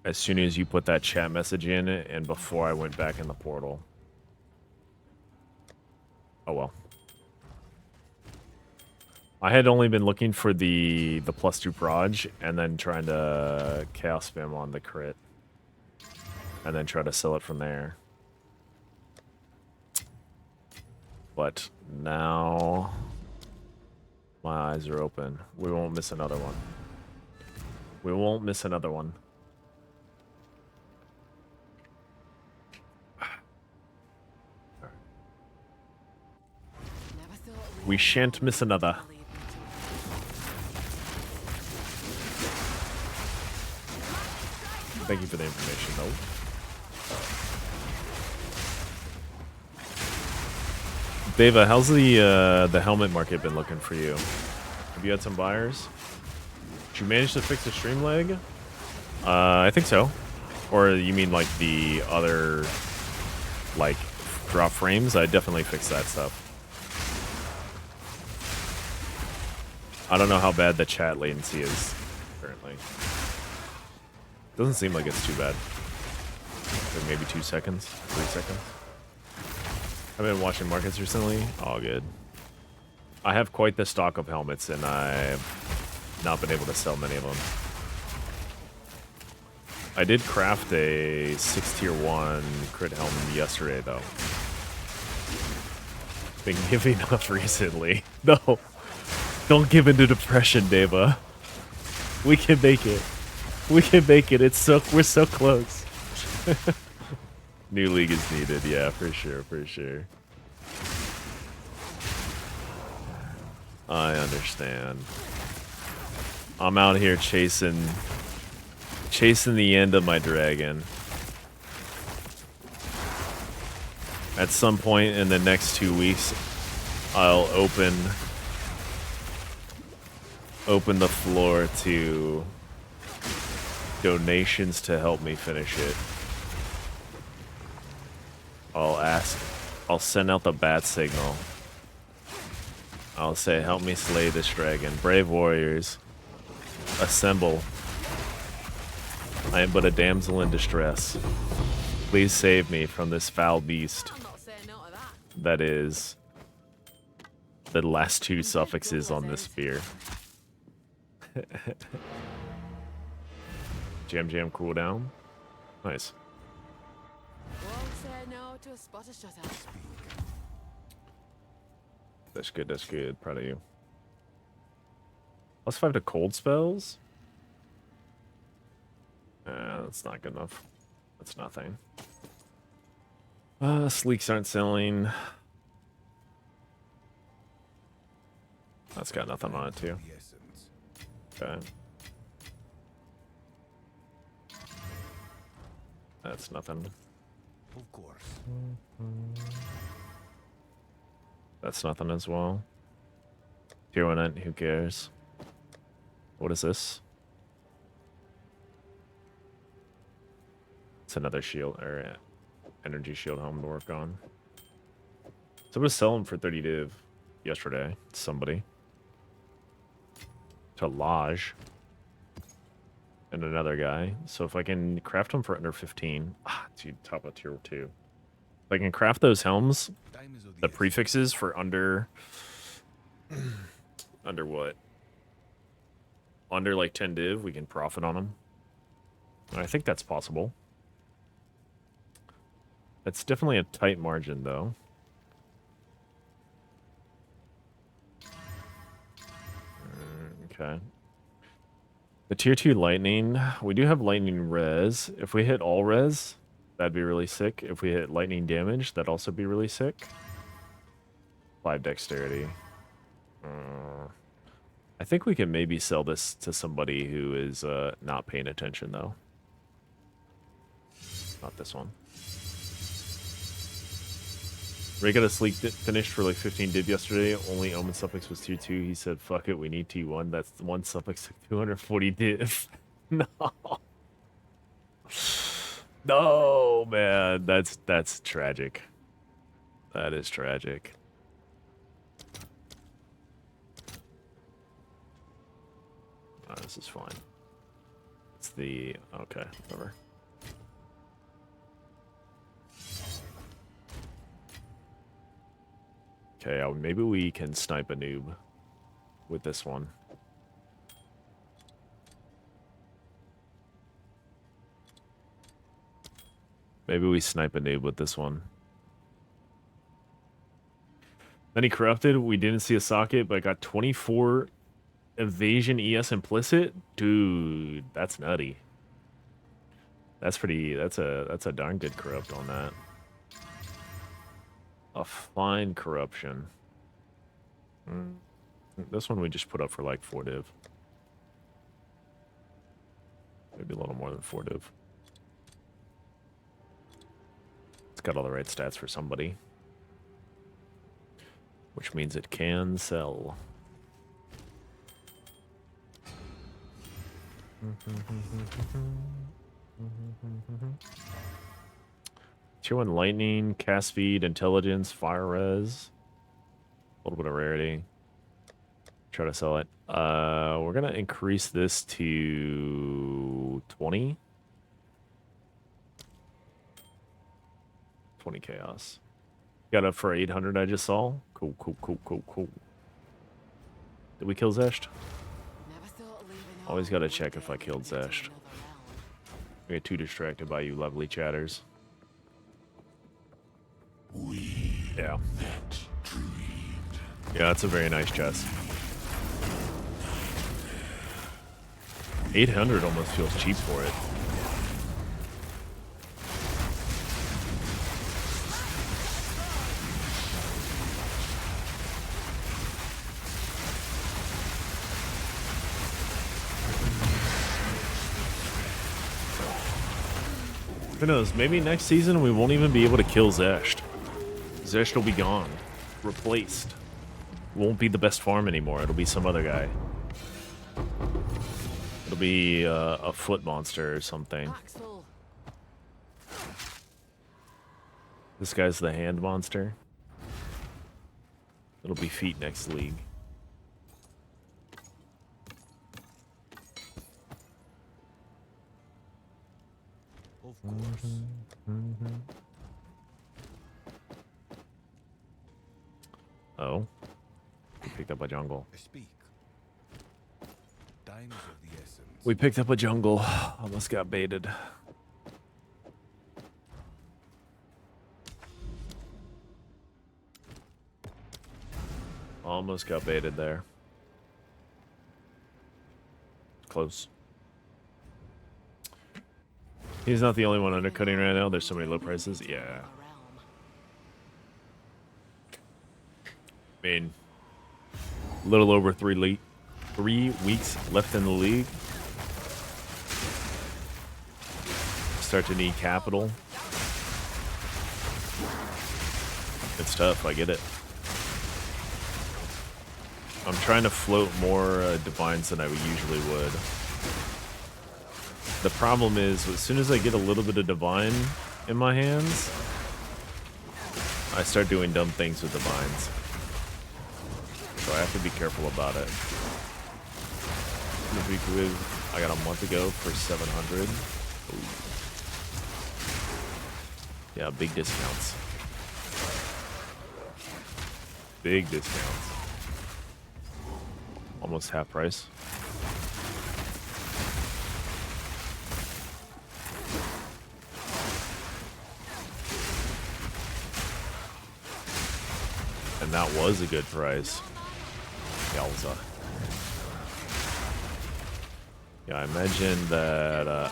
as soon as you put that chat message in and before I went back in the portal. Oh well. I had only been looking for the +2 proj and then trying to chaos spam on the crit. And then try to sell it from there. But now my eyes are open. We won't miss another one. We won't miss another one. Never thought We leaving shan't home miss would one another. day lead me to Thank you for the information, though. Deva, how's the helmet market been looking for you? Have you had some buyers? Did you manage to fix the stream lag? I think so. Or you mean like the other, like, drop frames? I definitely fixed that stuff. I don't know how bad the chat latency is currently. Doesn't seem like it's too bad. Like maybe 2 seconds, 3 seconds. I've been watching markets recently. All good. I have quite the stock of helmets, and I've not been able to sell many of them. I did craft a 6 tier 1 crit helmet yesterday, though. Been giving up recently. No. Don't give into depression, Deva. We can make it. We can make it. We're so close. New league is needed, yeah, for sure, for sure. I understand. I'm out here chasing the end of my dragon. At some point in the next 2 weeks, I'll open the floor to donations to help me finish it. I'll send out the bat signal. I'll say, help me slay this dragon. Brave warriors, assemble. I am but a damsel in distress. Please save me from this foul beast. I'm not saying no to that. That is the last 2 suffixes on this spear. Jam cooldown. Nice. Won't say no to a spotter shutter. That's good, that's good. Proud of you. +5 to cold spells? That's not good enough. That's nothing. Sleeks aren't selling. That's got nothing on it too. The essence. Okay. That's nothing. Of course. That's nothing as well. Tier 1, who cares? What is this? It's another shield, or energy shield helm to work on. Somebody was selling for 30 div yesterday. Somebody. To Lodge. And another guy. So if I can craft them for under 15. Dude, top of tier 2. If I can craft those helms, Time is of the the essence. prefixes for under what? Under like 10 div, we can profit on them. And I think that's possible. It's definitely a tight margin though. Okay. The tier 2 lightning, we do have lightning res. If we hit all res, that'd be really sick. If we hit lightning damage, that'd also be really sick. 5 dexterity. I think we can maybe sell this to somebody who is not paying attention though. Not this one. Ray got a sleek finished for like 15 div yesterday. Only Omen suffix was tier 2. He said, fuck it, we need T1. That's one suffix, 240 div. No. No, man. That's tragic. That is tragic. Oh, this is fine. It's the... Okay, whatever. Okay, maybe we can snipe a noob with this one. Maybe we snipe a noob with this one. Then he corrupted. We didn't see a socket, but got 24 evasion ES implicit. Dude, that's nutty. That's pretty. That's a darn good corrupt on that. A fine corruption. This one we just put up for like 4 div. Maybe a little more than 4 div. It's got all the right stats for somebody. Which means it can sell. Tier 1 lightning, cast speed, intelligence, fire res. A little bit of rarity. Try to sell it. We're gonna increase this to 20. 20 chaos. Got up for 800 I just saw. Cool. Did we kill Zesht? Always gotta check if I killed Zesht. I get too distracted by you lovely chatters. Yeah. Yeah, that's a very nice chest. 800 almost feels cheap for it. Who knows? Maybe next season we won't even be able to kill Zesht. Zesht will be gone. Replaced. Won't be the best farm anymore. It'll be some other guy. It'll be a foot monster or something. Pack's full. This guy's the hand monster. It'll be feet next league. Of course. Oh. We picked up a jungle. Speak. Time is of the essence. We picked up a jungle. Almost got baited. Almost got baited there. Close. He's not the only one undercutting right now. There's so many low prices. Yeah. A realm. I mean, a little over 3 weeks left in the league. Start to need capital. It's tough, I get it. I'm trying to float more divines than I usually would. The problem is, as soon as I get a little bit of divine in my hands, I start doing dumb things with divines. So I have to be careful about it. I got a month ago for 700. Ooh. Yeah, big discounts. Big discounts. Almost half price. And that was a good price. Yowza. Yeah, I imagine that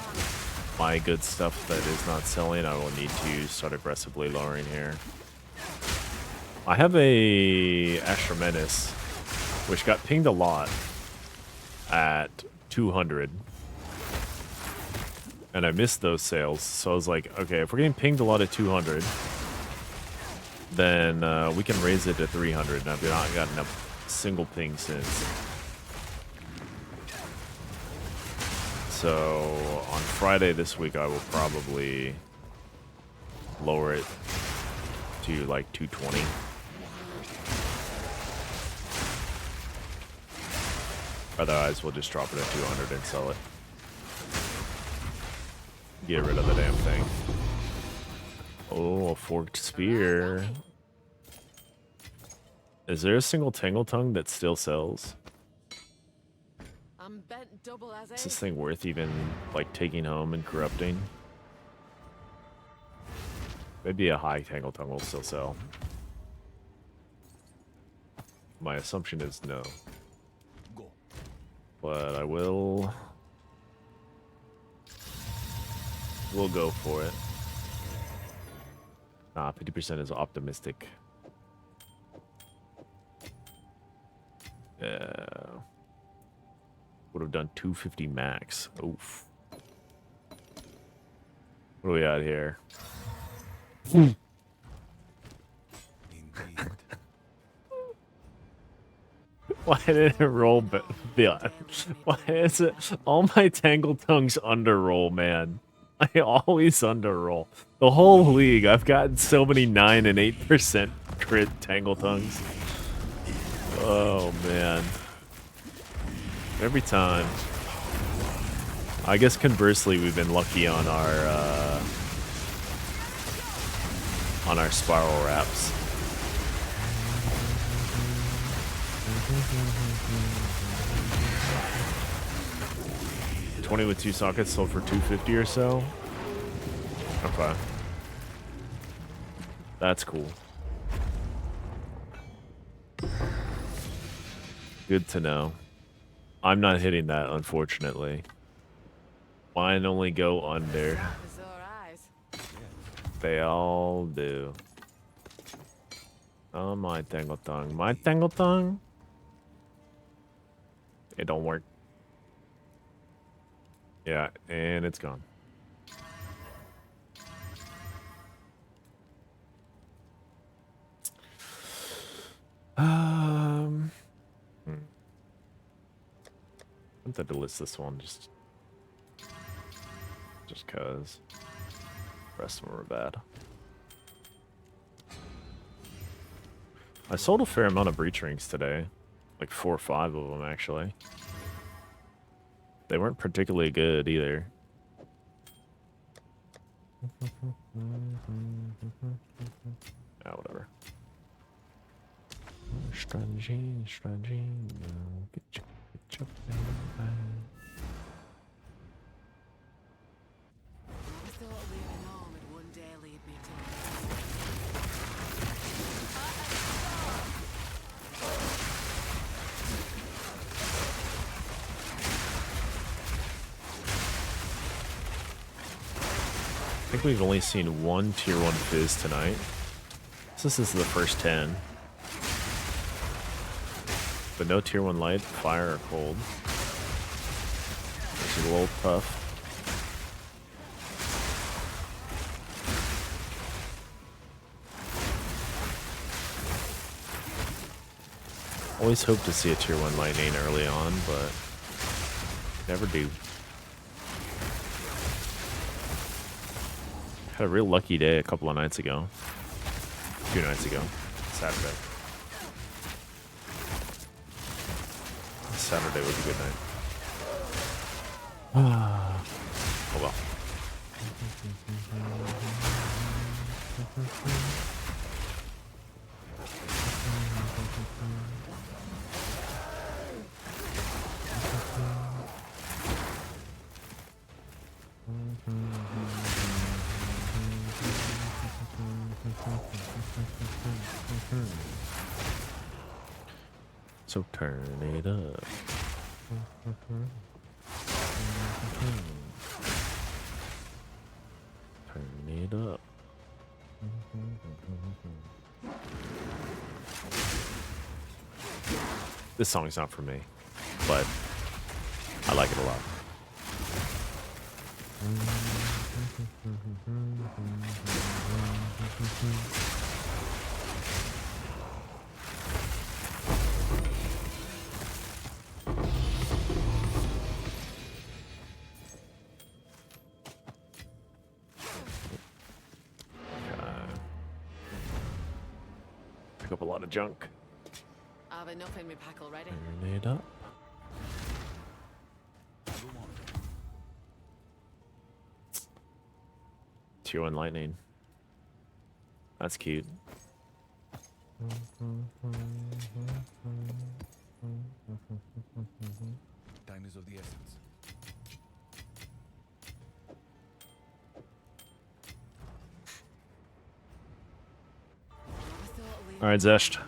my good stuff that is not selling, I will need to start aggressively lowering here. I have a Astra Menace, which got pinged a lot at 200. And I missed those sales, so I was like, okay, if we're getting pinged a lot at 200, then we can raise it to 300, and I've not gotten a single ping since. So on Friday this week, I will probably lower it to like 220. Otherwise, we'll just drop it at 200 and sell it. Get rid of the damn thing. Oh, a forked spear. Is there a single Tangle Tongue that still sells? I'm bent double as Is this thing worth even, like, taking home and corrupting? Maybe a high Tangle Tongue will still sell. My assumption is no. Go. But I will... We'll go for it. Nah, 50% is optimistic. Would have done 250 max. Oof. What do we got here? Indeed. Why did it roll beyond? Why is it all my Tangle Tongues underroll, man? I always underroll. The whole league, I've gotten so many 9 and 8% crit Tangle Tongues. Oh man. Every time. I guess conversely, we've been lucky on our spiral wraps. 20 with 2 sockets sold for 250 or so. Okay. That's cool. Good to know. I'm not hitting that, unfortunately. Mine only go under. sore eyes. They all do. Oh, my Tangle Tongue. My Tangle Tongue? It don't work. Yeah, and it's gone. Um, I'm tempted to list this one just cause the rest of them were bad. I sold a fair amount of breach rings today, like 4 or 5 of them actually. They weren't particularly good either. Ah, whatever. Strategy. Get you Never thought leaving home would one day lead me to I think we've only seen one tier 1 fizz tonight. This is the first 10. But no tier 1 light, fire, or cold. Which is a little tough. Always hope to see a tier 1 lightning early on, but never do. Had a real lucky day a couple of nights ago. 2 nights ago. Saturday. Saturday was a good night. Oh well. So turn it up. Turn it up. This song's not for me, but I like it a lot. Pick up a lot of junk. I've enough in my pack already. Turn it up. Tier 1 lightning. That's cute. Time is of the essence. All right, Zesht.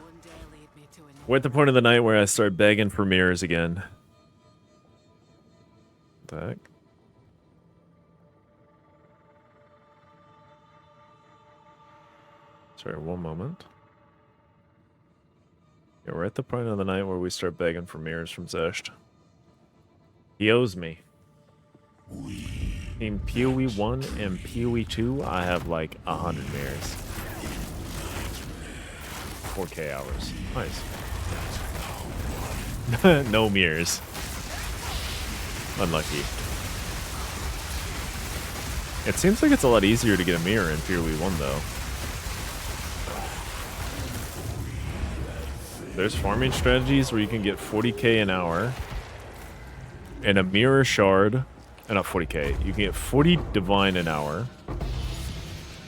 We're at the point of the night where I start begging for mirrors again. What the heck? Sorry, one moment. Yeah, we're at the point of the night where we start begging for mirrors from Zesht. He owes me. In PoE 1 and PoE 2, I have like 100 mirrors. 4K hours. Nice. No mirrors. Unlucky. It seems like it's a lot easier to get a mirror in PoE 1 though. There's farming strategies where you can get 40k an hour and a mirror shard. Not 40k. You can get 40 divine an hour.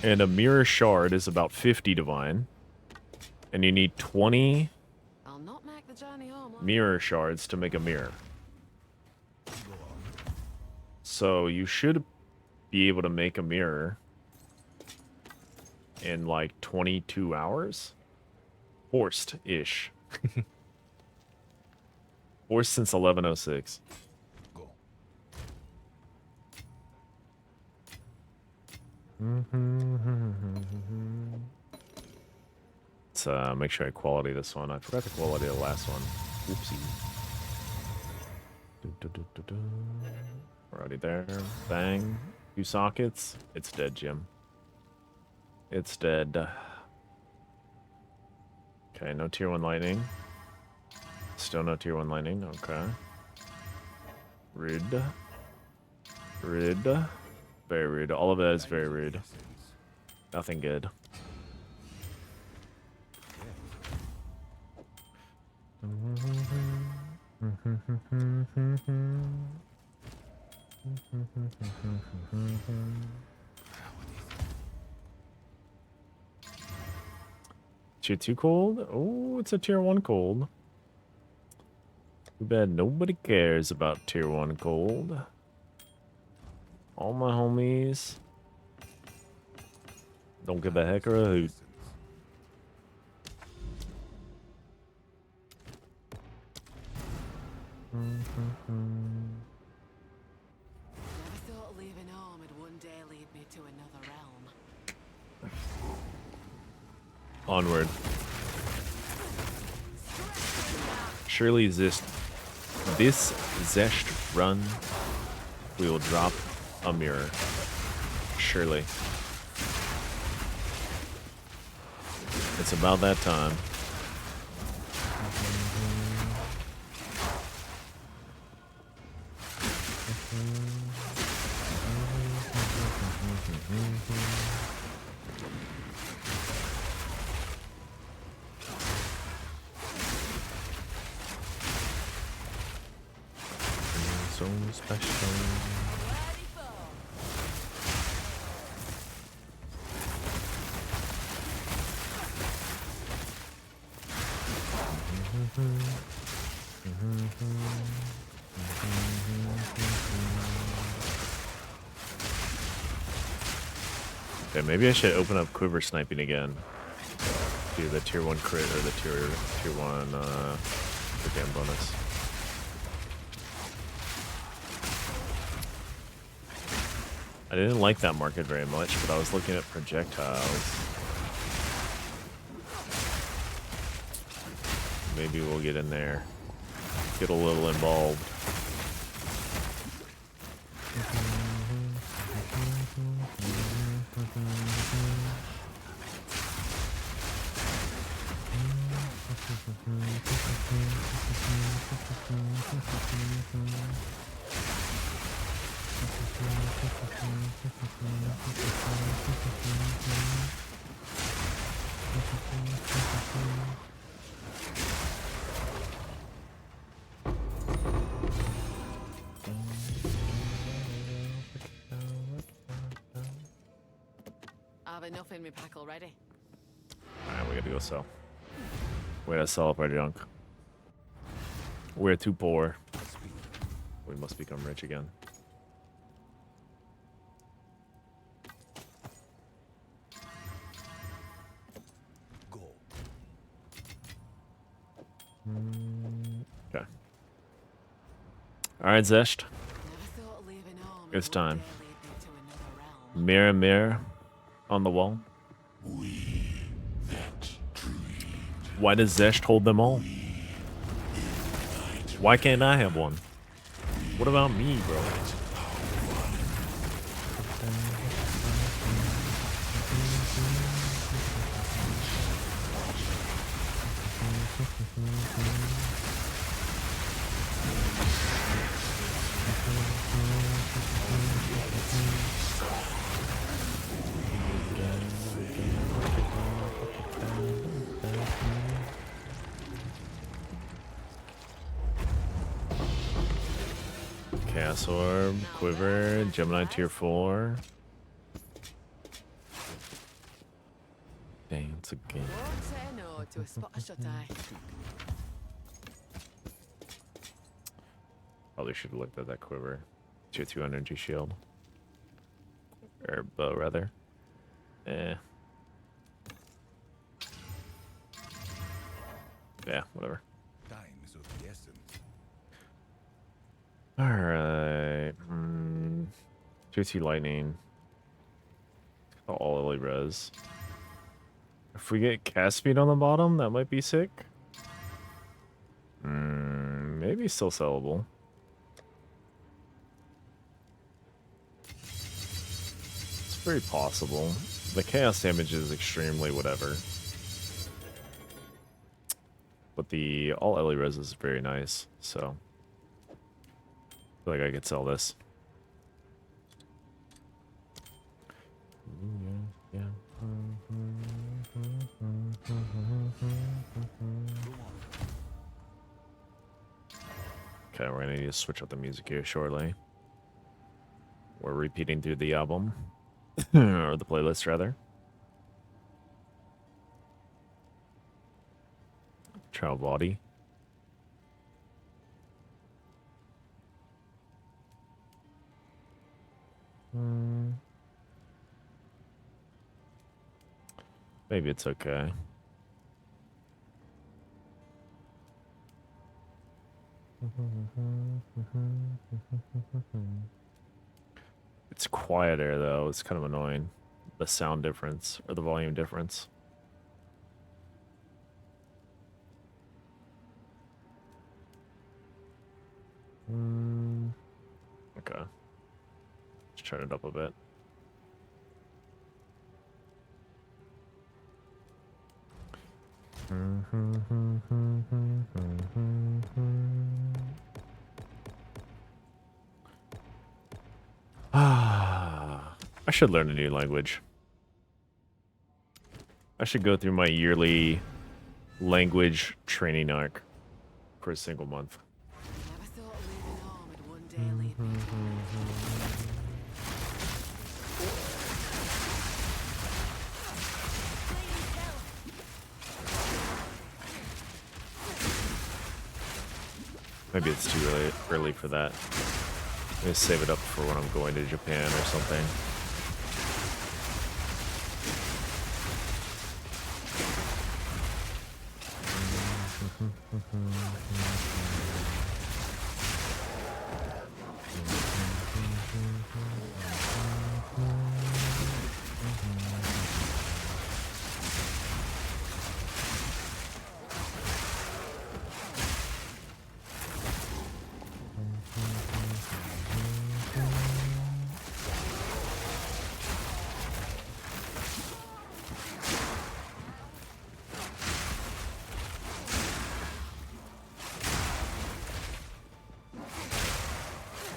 And a mirror shard is about 50 divine. And you need 20 I'll not make the journey home. mirror shards to make a mirror. So you should be able to make a mirror in like 22 hours. Forced-ish. Forced since 1106. Go. Let's make sure I quality this one. I forgot to quality the last one. Oopsie. We're already there. Bang. 2 sockets. It's dead, Jim. It's dead. Okay, no tier 1 lightning. Still no tier 1 lightning. Okay. Rude. Rude. Very rude. All of that is very rude. Nothing good. Tier 2 cold? Oh, it's a tier 1 cold. Too bad nobody cares about tier 1 cold. All my homies don't give a heck or a hoot. Never thought leaving home would one day lead me to another realm. Onward. Surely this Zest run, we will drop a mirror. Surely. It's about that time. So special. Okay, maybe I should open up quiver sniping again. Do the tier 1 crit or the tier 1 the damn bonus. I didn't like that market very much, but I was looking at projectiles. Maybe we'll get in there. Get a little involved. I've enough in my pack already. Alright, we gotta go sell. We gotta sell up our junk. We're too poor. We must become rich again. Go. Okay. Alright, Zest. Never thought leaving home It's would one time. day lead me to another realm. Mirror, mirror on the wall. Why does Zest hold them all? Why can't I have one? What about me, bro? Chaos Orb, Quiver, Gemini tier 4. Dance again. Won't say no to a spot of shut eye. Probably should have looked at that Quiver. Tier 2 energy shield. Or bow, rather. Eh. Yeah, whatever. Time is of the essence. Alright. Tier 2 lightning. All early res. If we get cast speed on the bottom, that might be sick. Maybe still sellable. It's very possible. The chaos damage is extremely whatever. But the all Ellie res is very nice, so I feel like I could sell this. Yeah. Okay, we're gonna need to switch up the music here shortly. We're repeating through the album, or the playlist rather. Child body. Maybe it's okay. It's quieter though. It's kind of annoying. The sound difference or the volume difference. Okay. Let's turn it up a bit. I should learn a new language. I should go through my yearly language training arc for a single month. Never thought leaving home would one day lead me to Maybe it's too early for that. Maybe save it up for when I'm going to Japan or something.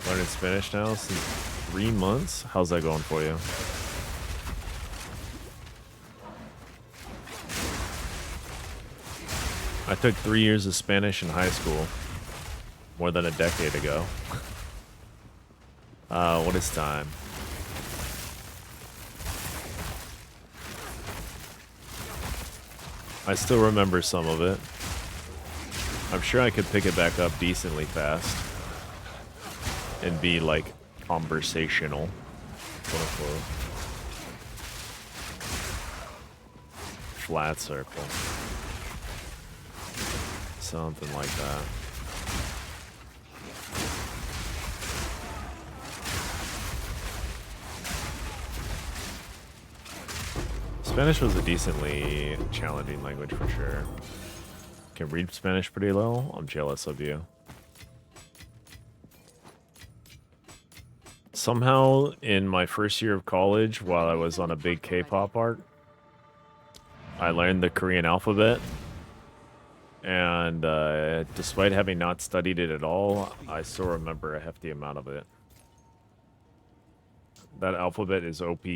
Learning Spanish now since 3 months? How's that going for you? I took 3 years of Spanish in high school, more than a decade ago. What is time? I still remember some of it. I'm sure I could pick it back up decently fast. And be, like, conversational. Quote unquote. Flat circle. Something like that. Spanish was a decently challenging language for sure. Can read Spanish pretty well. I'm jealous of you. Somehow, in my first year of college, while I was on a big K-pop arc, I learned the Korean alphabet. And despite having not studied it at all, I still remember a hefty amount of it. That alphabet is OP.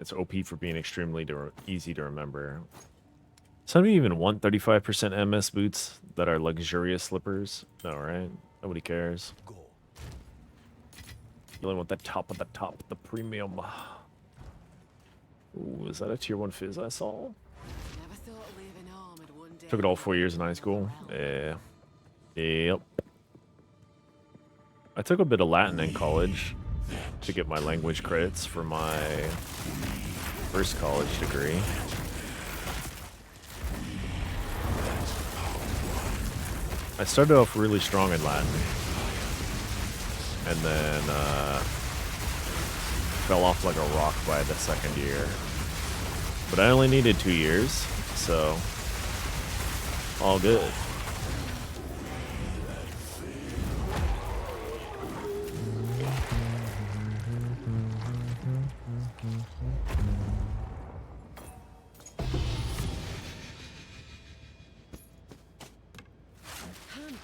It's OP for being extremely easy to remember. Somebody even want 35% MS boots that are luxurious slippers? No, right? Nobody cares. Go. You only want the top of the top, the premium. Ooh, is that a tier 1 fizz I saw? never thought leaving home would one day Took it all lead 4 me years to in high school. another realm. Yeah. Yep. I took a bit of Latin in college to get my language credits for my first college degree. I started off really strong in Latin, and then fell off like a rock by the second year. But I only needed 2 years, so all good.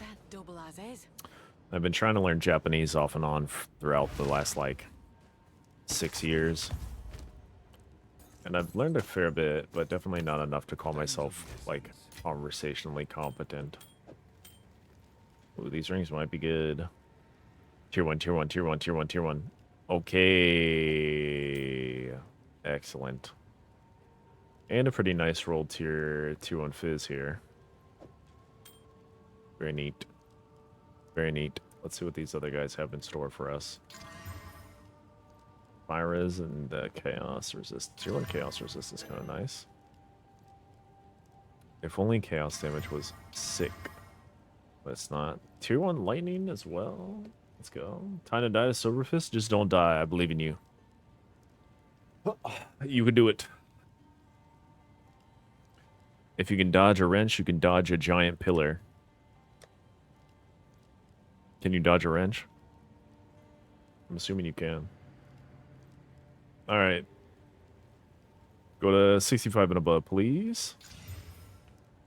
That double as is. I've been trying to learn Japanese off and on throughout the last, like, 6 years. And I've learned a fair bit, but definitely not enough to call myself, like, conversationally competent. Ooh, these rings might be good. Tier 1, tier 1, tier 1, tier 1, tier 1. Okay. Excellent. And a pretty nice roll tier 1 fizz here. Very neat. Very neat. Let's see what these other guys have in store for us. Myra's and Chaos Resist. Tier 1 Chaos Resist is kind of nice. If only Chaos damage was sick. But it's not. Tier 1 Lightning as well. Let's go. Time to die to Silverfist. Just don't die. I believe in you. You can do it. If you can dodge a wrench, you can dodge a giant pillar. Can you dodge a wrench? I'm assuming you can. Alright. Go to 65 and above, please.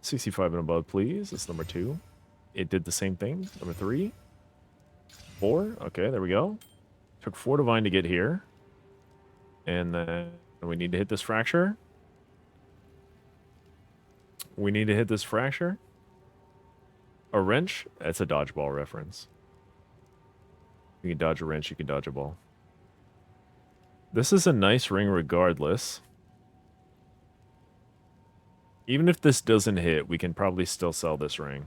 65 and above, please. That's number 2. It did the same thing. Number 3. 4. Okay, there we go. Took 4 divine to get here. And then we need to hit this fracture. We need to hit this fracture. A wrench? That's a dodgeball reference. You can dodge a wrench, you can dodge a ball. This is a nice ring regardless. Even if this doesn't hit, we can probably still sell this ring.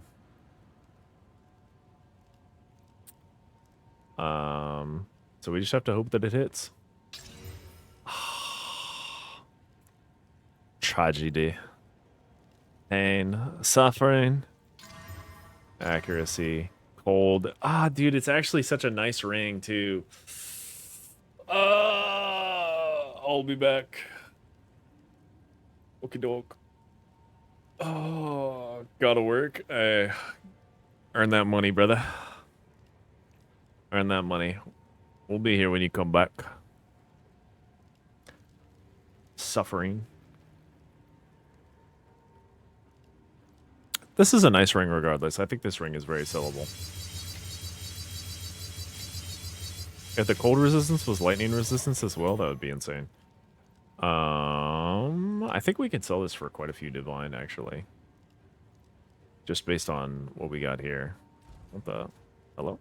So we just have to hope that it hits. Tragedy. Pain. Suffering. Accuracy. Cold. Ah, dude, it's actually such a nice ring, too. I'll be back. Okie doke. Oh, gotta work. Earn that money, brother. Earn that money. We'll be here when you come back. Suffering. This is a nice ring regardless. I think this ring is very sellable. If the cold resistance was lightning resistance as well, that would be insane. I think we can sell this for quite a few divine, actually. Just based on what we got here. What the? Hello?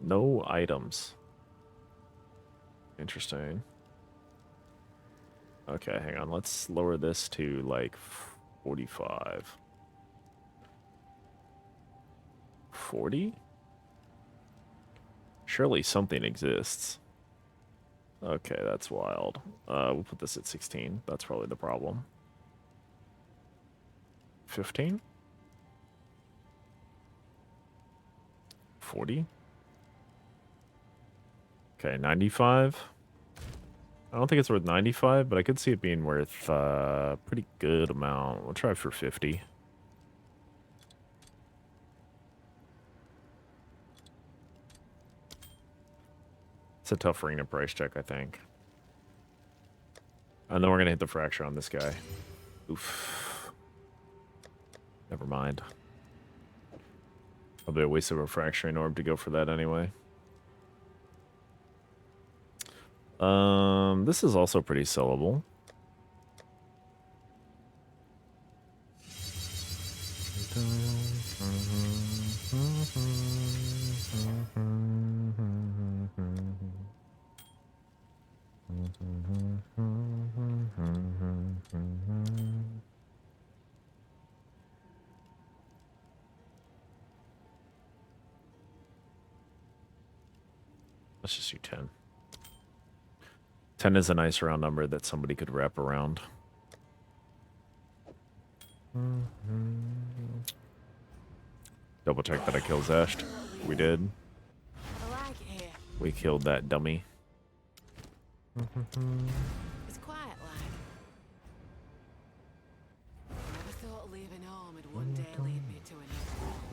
No items. Interesting. Okay, hang on. Let's lower this to, like, 45. 40? Surely something exists. Okay, that's wild. We'll put this at 16. That's probably the problem. 15? 40? Okay, 95. I don't think it's worth 95, but I could see it being worth a pretty good amount. We'll try for 50. It's a tough ring to price check, I think. I know we're going to hit the fracture on this guy. Oof. Never mind. Probably a waste of a fracturing orb to go for that anyway. This is also pretty sellable. Let's just do 10. 10 is a nice round number that somebody could wrap around. Double check that I killed Zesht. We did. I like it here. We killed that dummy. It's quiet like. Never thought leaving home would one day lead me to another realm.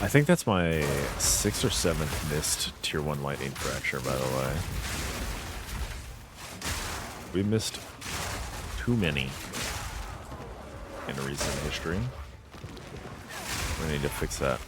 I think that's my 6th or 7th missed tier 1 lightning fracture, by the way. We missed too many in recent history. We need to fix that.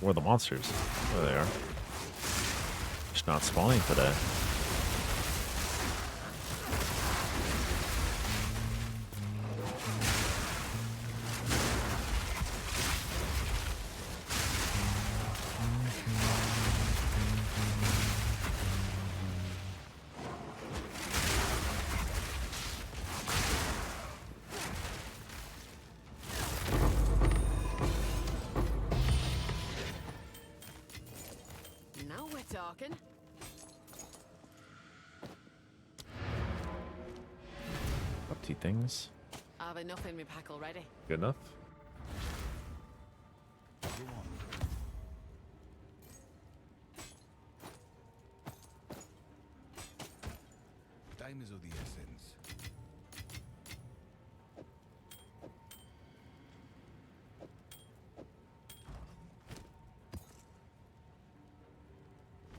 Where are the monsters? There they are. Just not spawning today. Now we're talking. Empty things. I've enough in my pack already. Good enough. Go on. Time is of the essence.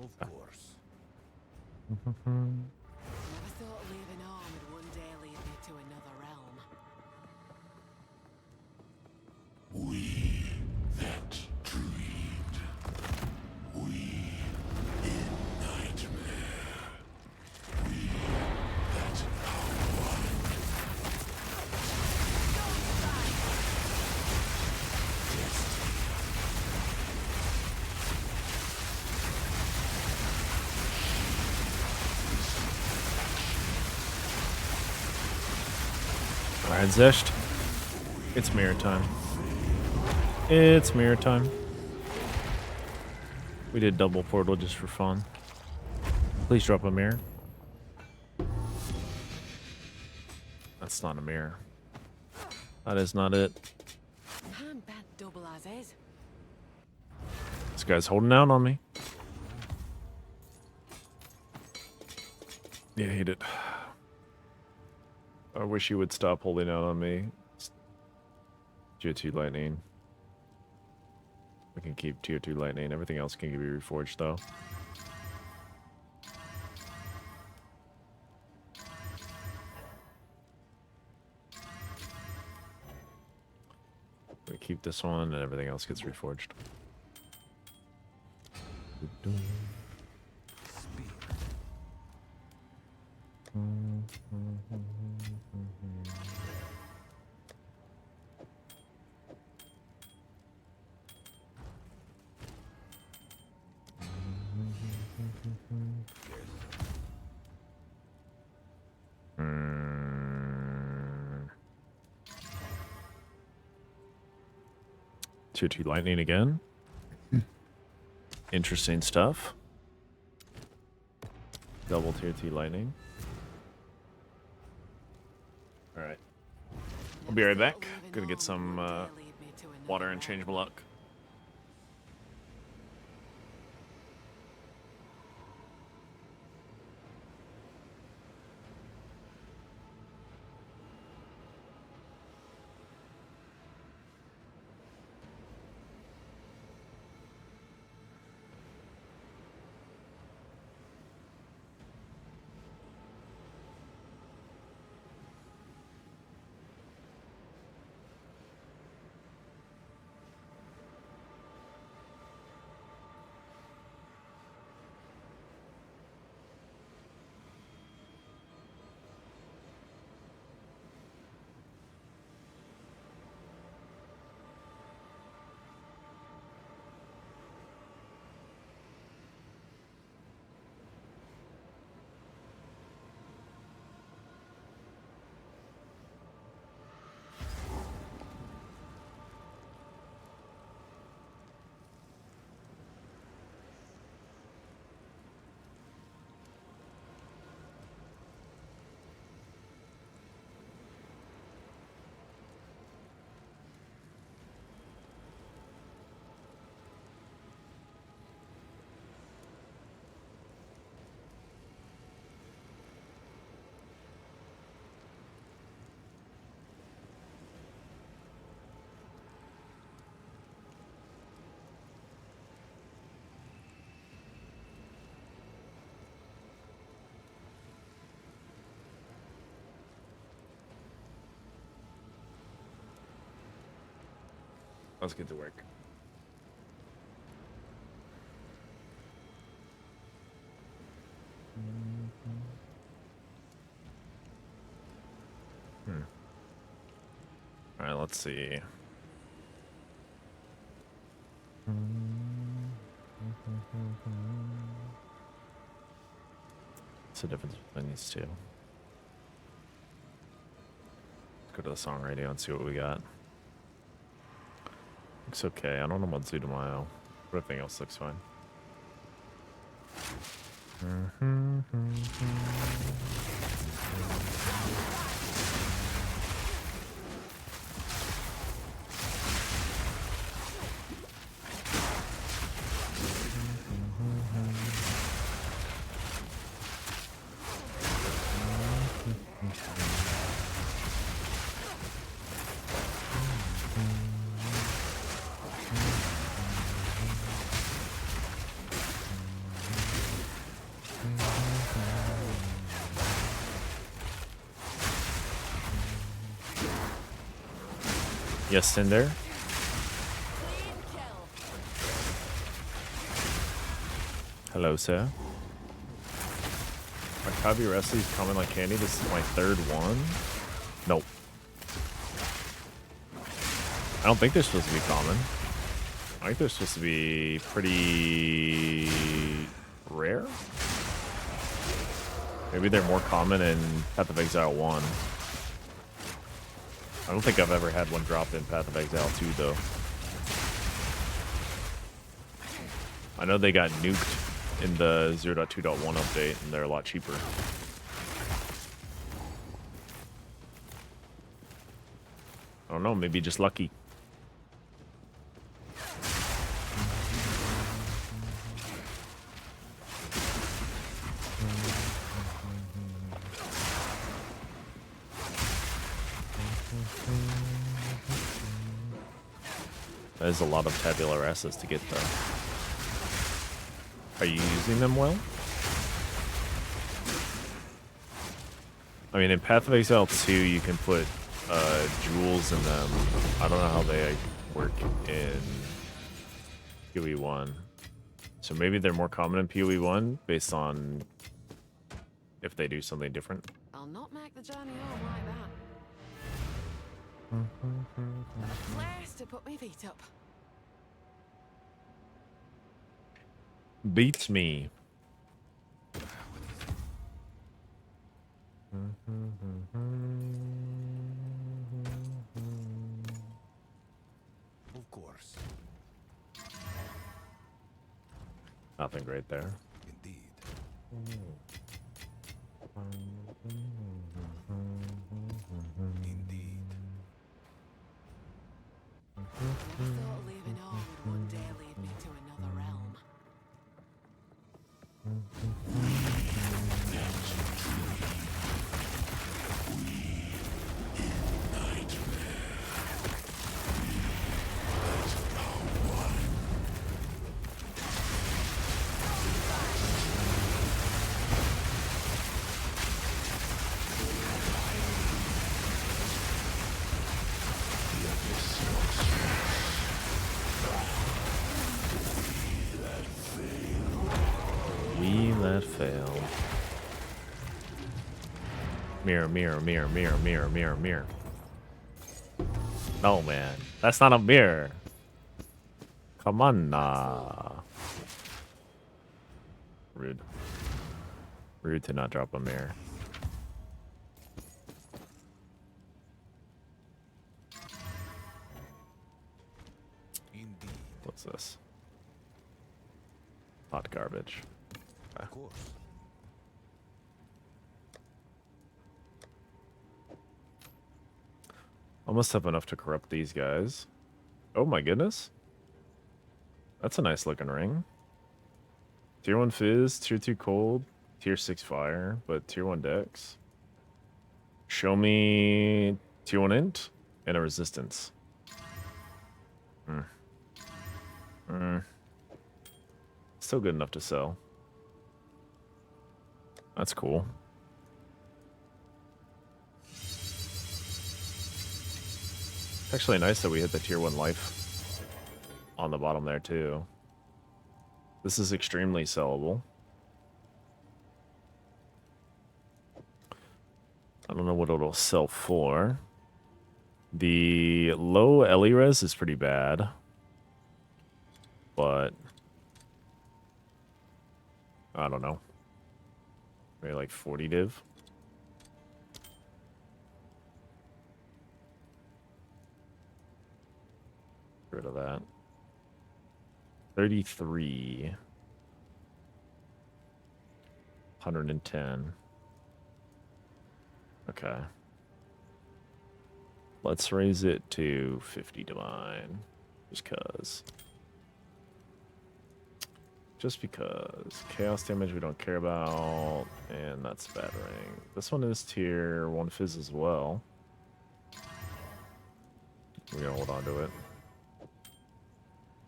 Of course. Never thought leaving home would one day lead me to another realm. We that dreamed. We in nightmare. We that are one. Alright, Zesht. It's mirror time. It's mirror time. We did double portal just for fun. Please drop a mirror. That's not a mirror. That is not it. I'm bad double as is. This guy's holding out on me. Yeah, he did. I wish he would stop holding out on me. Tier 2 lightning. We can keep tier 2 lightning. Everything else can be reforged though. We keep this one and everything else gets reforged. Tier 2 lightning again. Interesting stuff. Double tier 2 lightning. Alright. I'll be right back. Gonna get some water and change my luck. Let's get to work. All right, let's see. What's the difference between these two? Let's go to the song radio and see what we got. Looks okay. I don't know about Zudomayo. Everything else looks fine. Yes, Cinder. Clean kill. Hello, sir. Maccabi Wrestling's coming like candy. This is my third one. Nope. I don't think they're supposed to be common. I think they're supposed to be pretty rare. Maybe they're more common in Path of Exile 1. I don't think I've ever had one drop in Path of Exile 2, though. I know they got nuked in the 0.2.1 update, and they're a lot cheaper. I don't know, maybe just lucky. That is a lot of tabular assets to get, though. Are you using them well? I mean, in Path of Exile 2, you can put jewels in them. I don't know how they work in PoE 1. So maybe they're more common in PoE 1 based on if they do something different. I'll not make the journey home like that. A place to put my feet up. Beats me. Of course. Nothing great there. Indeed. Indeed. Never thought leaving home would one day lead me to another realm. We let fail. Mirror, mirror, mirror, mirror, mirror, mirror, mirror. No, man. That's not a mirror. Come on, nah. Rude. Rude to not drop a mirror. Indeed. What's this? Hot garbage. Of course. Almost have enough to corrupt these guys. Oh my goodness. That's a nice looking ring. Tier 1 Fizz, Tier 2 Cold, Tier 6 Fire, but Tier 1 Dex. Show me Tier 1 Int and a Resistance. Still good enough to sell. That's cool. It's actually nice that we hit the Tier 1 life. on the bottom there too. This is extremely sellable. I don't know what it'll sell for. The low LE res is pretty bad, but I don't know. Maybe like 40 div. Get rid of that. 33. 110. Okay. Let's raise it to 50 divine. Just cause. Just because. Chaos damage we don't care about. And that's battering. This one is tier 1 fizz as well. We're gonna hold on to it.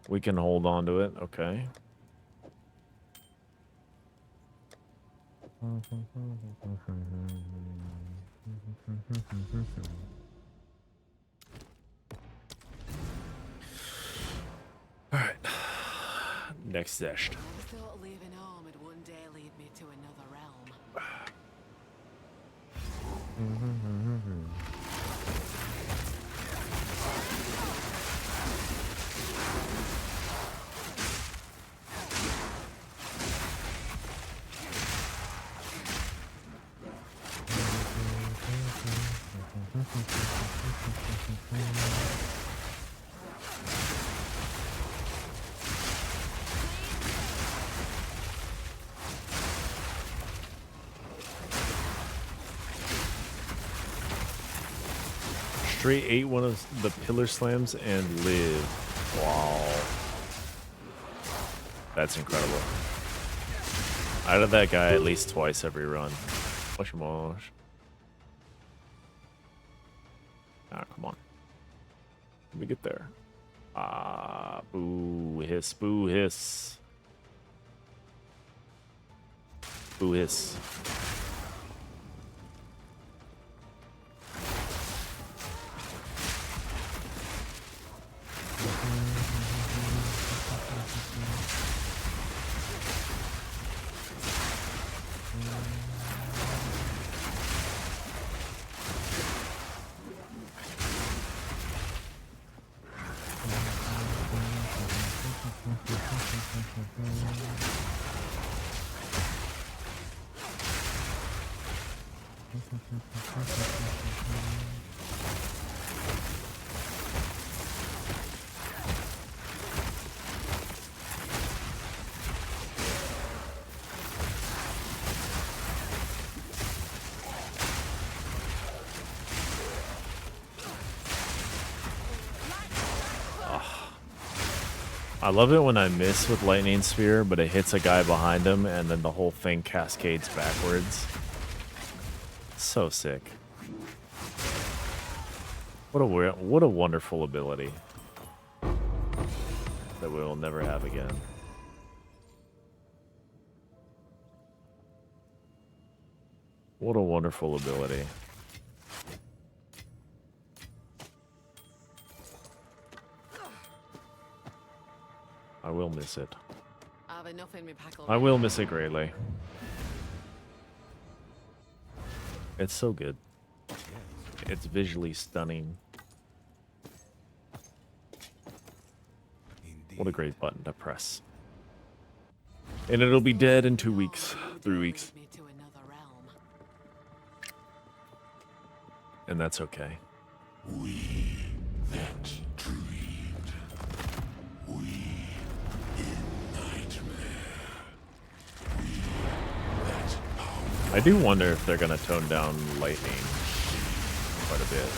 We can hold on to it, okay. Alright. Next zest. Never thought leaving home would one day lead me to another realm. Straight ate one of the pillar slams and lived. Wow. That's incredible. Out of that guy at least twice every run. Mush mosh. Ah, come on. Let me get there. Ah, boo hiss, boo hiss. Boo hiss. I love it when I miss with Lightning Sphere, but it hits a guy behind him, and then the whole thing cascades backwards. So sick. What a wonderful ability that we will never have again. What a wonderful ability. I will miss it. I've enough in me pack I will miss it greatly. It's so good. It's visually stunning. What a great button to press. And it'll be dead in 2 weeks, 3 weeks. Me to another realm. And that's okay. We that dreamed. We in nightmare. We that power. I do wonder if they're gonna tone down lightning quite a bit.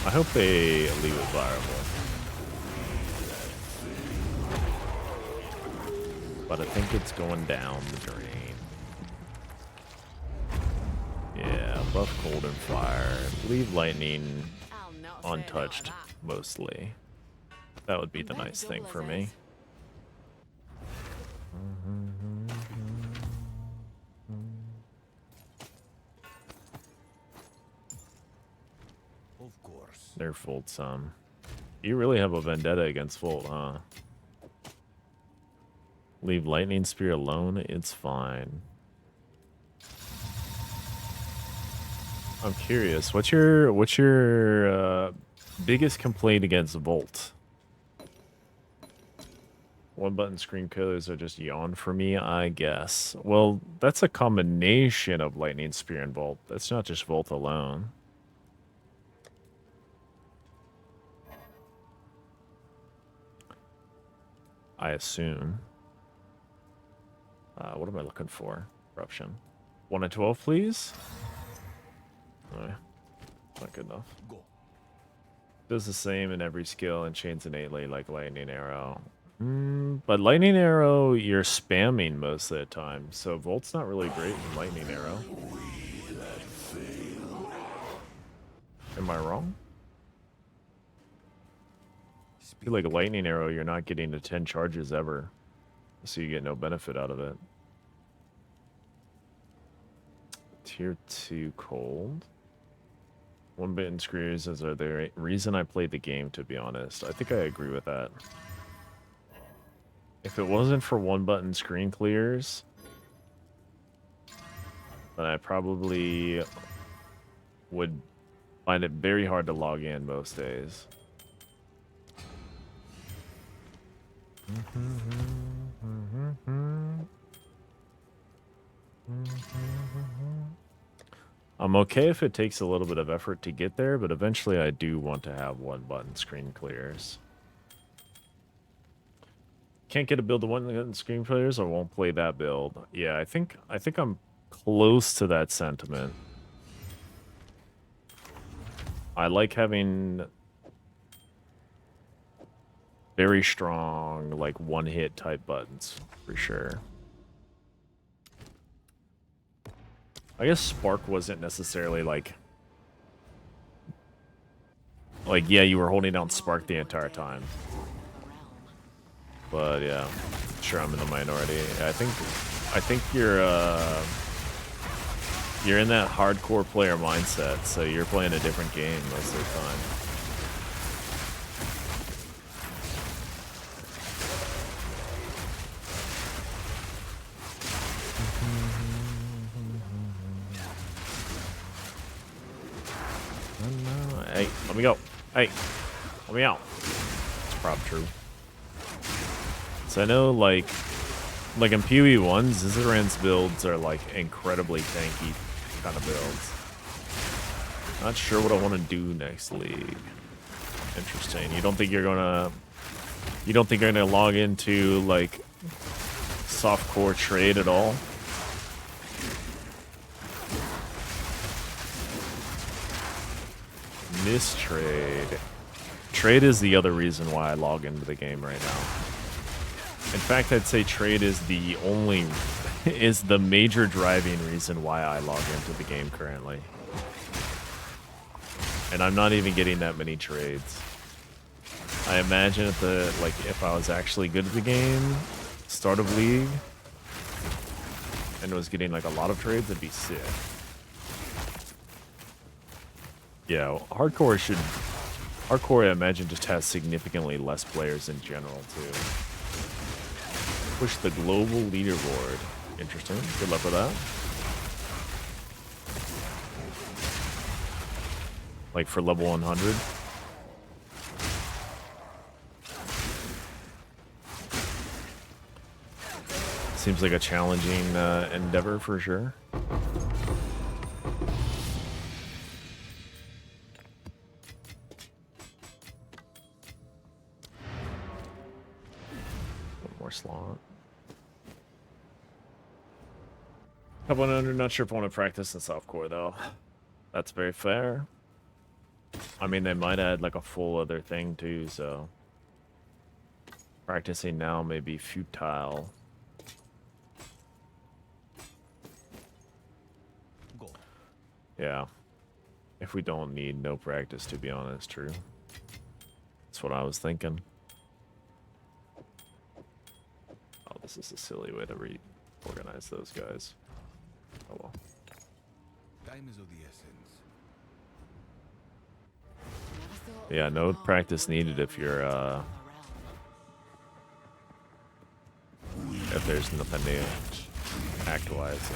I hope they leave it viable. But I think it's going down the drain. Yeah, buff cold and fire. Leave lightning I'll not say no to untouched, that. mostly. That would be the Better nice thing double for as me. is. Of course. Nerf Volt some. You really have a vendetta against Volt, huh? Leave Lightning Spear alone, it's fine. I'm curious, what's your biggest complaint against Volt? One button screen killers are just yawn for me, I guess. Well, that's a combination of Lightning Spear and Volt. That's not just Volt alone. I assume. What am I looking for? Corruption. 1 and 12, please? Alright. Not good enough. Go. Does the same in every skill and chains innately like Lightning Arrow. But Lightning Arrow, you're spamming most of the time, so Volt's not really great in Lightning Arrow. Am I wrong? I feel like a Lightning Arrow, you're not getting to 10 charges ever, so you get no benefit out of it. Tier 2 cold. 1 bit and screws is the reason I played the game, to be honest. I think I agree with that. If it wasn't for 1 button screen clears, then I probably would find it very hard to log in most days. I'm okay if it takes a little bit of effort to get there, but eventually I do want to have 1 button screen clears. Can't get a build to 1 button screen clears, or won't play that build. Yeah, I think I'm close to that sentiment. I like having very strong, like, one-hit type buttons, for sure. I guess Spark wasn't necessarily, like, yeah, you were holding down Spark the entire time. But, yeah, sure, I'm in the minority. I think you're in that hardcore player mindset, so you're playing a different game most of the time. Hey, let me go. Hey, let me out. It's probably true. So I know, like in PoE1, Zizzaran's builds are, like, incredibly tanky kind of builds. Not sure what I want to do next league. Interesting. You don't think you're gonna log into, like, softcore trade at all? Mistrade. Trade is the other reason why I log into the game right now. In fact, I'd say trade is the major driving reason why I log into the game currently. And I'm not even getting that many trades. I imagine if I was actually good at the game, start of league, and was getting, like, a lot of trades, it'd be sick. Yeah, hardcore I imagine just has significantly less players in general too. Push the global leaderboard. Interesting. Good luck with that. Like for level 100. Seems like a challenging endeavor for sure. One more slot. Couple 100, not sure if I want to practice in softcore though. That's very fair. I mean, they might add like a full other thing too, so practicing now may be futile. Go. Yeah. If we don't need no practice, to be honest, true. That's what I was thinking. Oh, this is a silly way to reorganize those guys. Oh well. Time is of the essence. Yeah, no practice needed if you're if there's nothing new act-wise.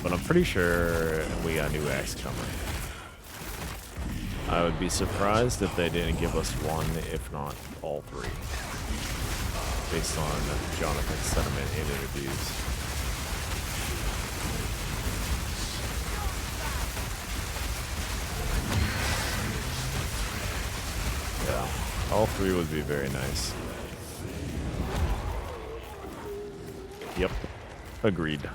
But I'm pretty sure we got new acts coming. I would be surprised if they didn't give us one, if not all three, based on Jonathan's sentiment in interviews. Yeah, all three would be very nice. Yep, agreed.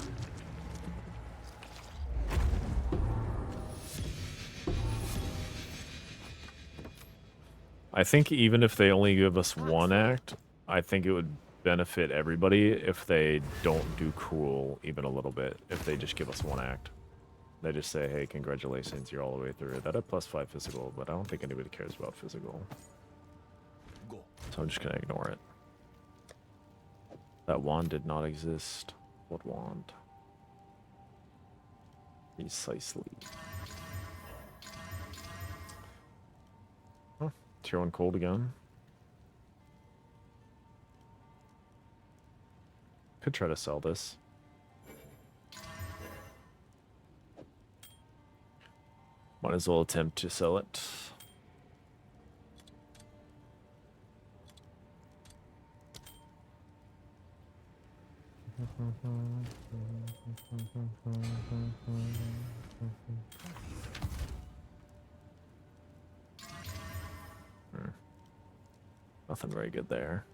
I think even if they only give us one act, I think it would benefit everybody if they don't do cruel even a little bit, if they just give us one act. They just say, hey, congratulations, you're all the way through. That had +5 physical, but I don't think anybody cares about physical. Go. So I'm just gonna ignore it. That wand did not exist. What wand? Precisely. Huh. Tier 1 cold again. Could try to sell this. Might as well attempt to sell it. Nothing very good there.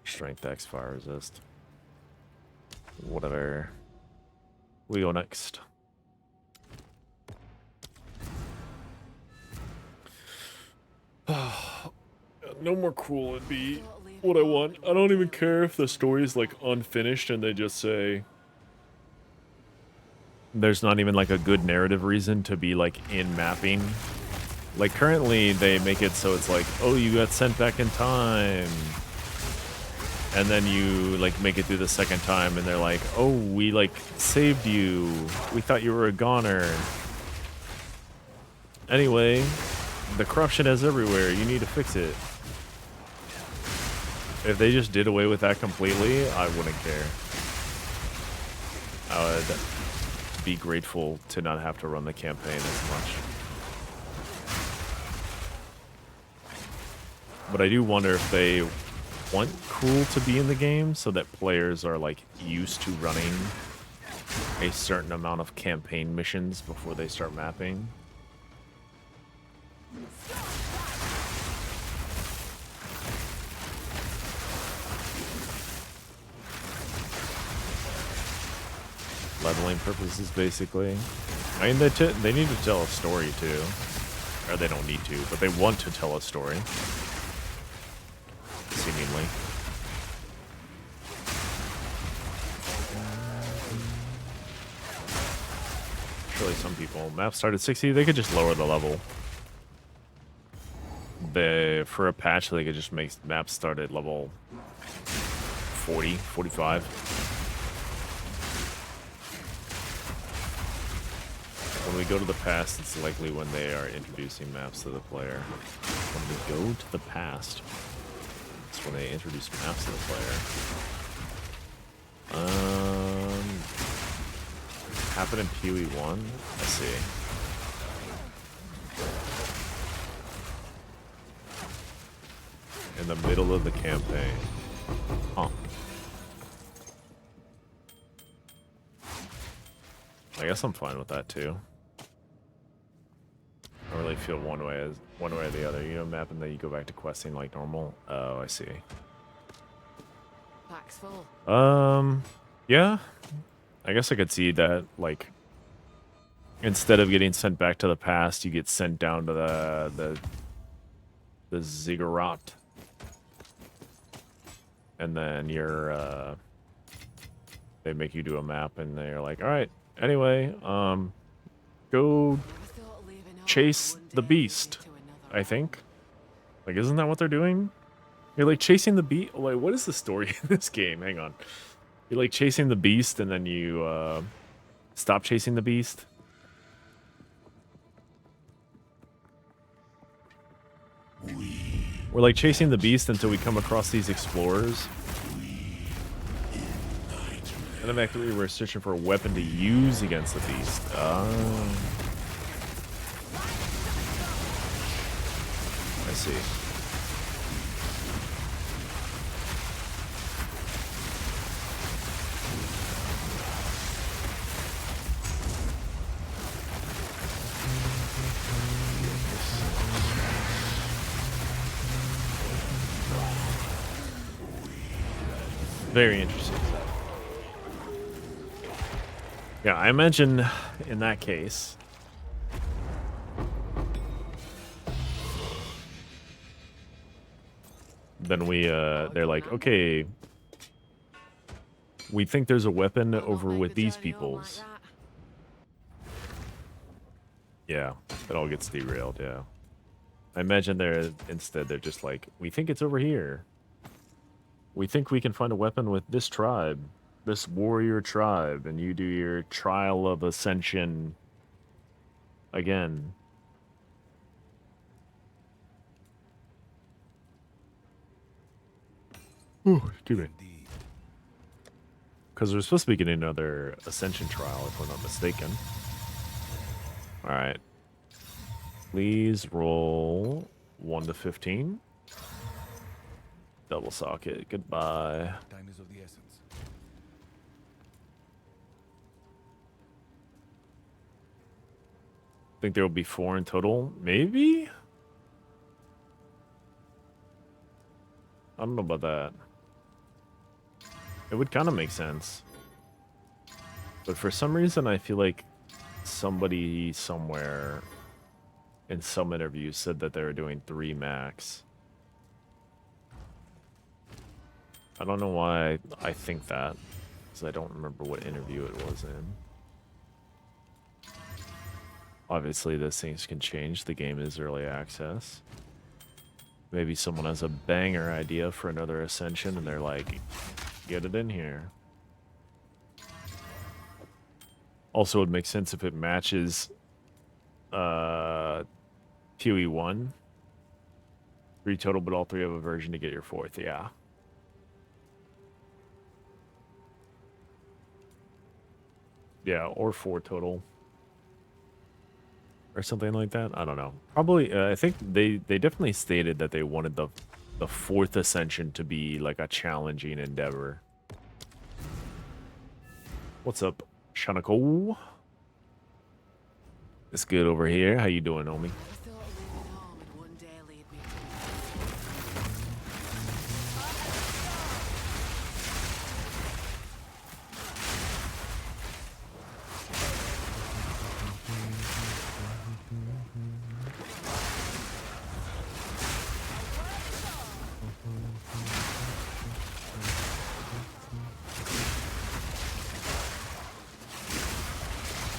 Strength X, fire resist. Whatever. We go next. No more cool would be what I want. I don't even care if the story's like unfinished and they just say there's not even like a good narrative reason to be like in mapping. Like currently they make it so it's like, oh, you got sent back in time. And then you like make it through the second time and they're like, oh, we like saved you. We thought you were a goner. Anyway, the corruption is everywhere. You need to fix it. If they just did away with that completely, I wouldn't care. I would be grateful to not have to run the campaign as much. But I do wonder if they want cool to be in the game so that players are like used to running a certain amount of campaign missions before they start mapping. Leveling purposes, basically. I mean, they need to tell a story too, or they don't need to, but they want to tell a story. Seemingly. Surely some people. Map started 60, they could just lower the level. For a patch, they could just make maps start at level 40, 45. When we go to the past, it's likely when they are introducing maps to the player. When we go to the past, it's when they introduce maps to the player. Happened in PoE 1? I see. In the middle of the campaign. Huh. I guess I'm fine with that too. I don't really feel one way or the other. You know, map and then you go back to questing like normal. Oh, I see. Pack's full. Yeah. I guess I could see that, like, instead of getting sent back to the past, you get sent down to the ziggurat. And then you're they make you do a map and they're like, all right, anyway, go chase the beast, I think. Like, isn't that what they're doing? You're like chasing the beast. Wait, what is the story in this game? Hang on. You're like chasing the beast and then you stop chasing the beast. We're like chasing the beast until we come across these explorers. And then after we're searching for a weapon to use against the beast. Oh. I see. Very interesting. Yeah, I imagine in that case. Then they're like, okay, we think there's a weapon over with these peoples. Yeah, it all gets derailed, yeah. I imagine they're just like, we think it's over here. We think we can find a weapon with this tribe, this warrior tribe, and you do your trial of ascension again. Ooh, excuse me. Because we're supposed to be getting another ascension trial, if we're not mistaken. Alright. Please roll 1 to 15. Double socket. Goodbye. Time is of the essence. Think there will be 4 in total? Maybe? I don't know about that. It would kind of make sense. But for some reason, I feel like somebody somewhere in some interview said that they were doing 3 max. I don't know why I think that, because I don't remember what interview it was in. Obviously, those things can change. The game is early access. Maybe someone has a banger idea for another Ascension, and they're like, get it in here. Also, it would make sense if it matches PoE1. 3 total, but all 3 have a version to get your 4th, yeah. Yeah, or 4 total. Or something like that. I don't know. Probably, I think they definitely stated that they wanted the 4th Ascension to be like a challenging endeavor. What's up, Shanako? It's good over here. How you doing, homie?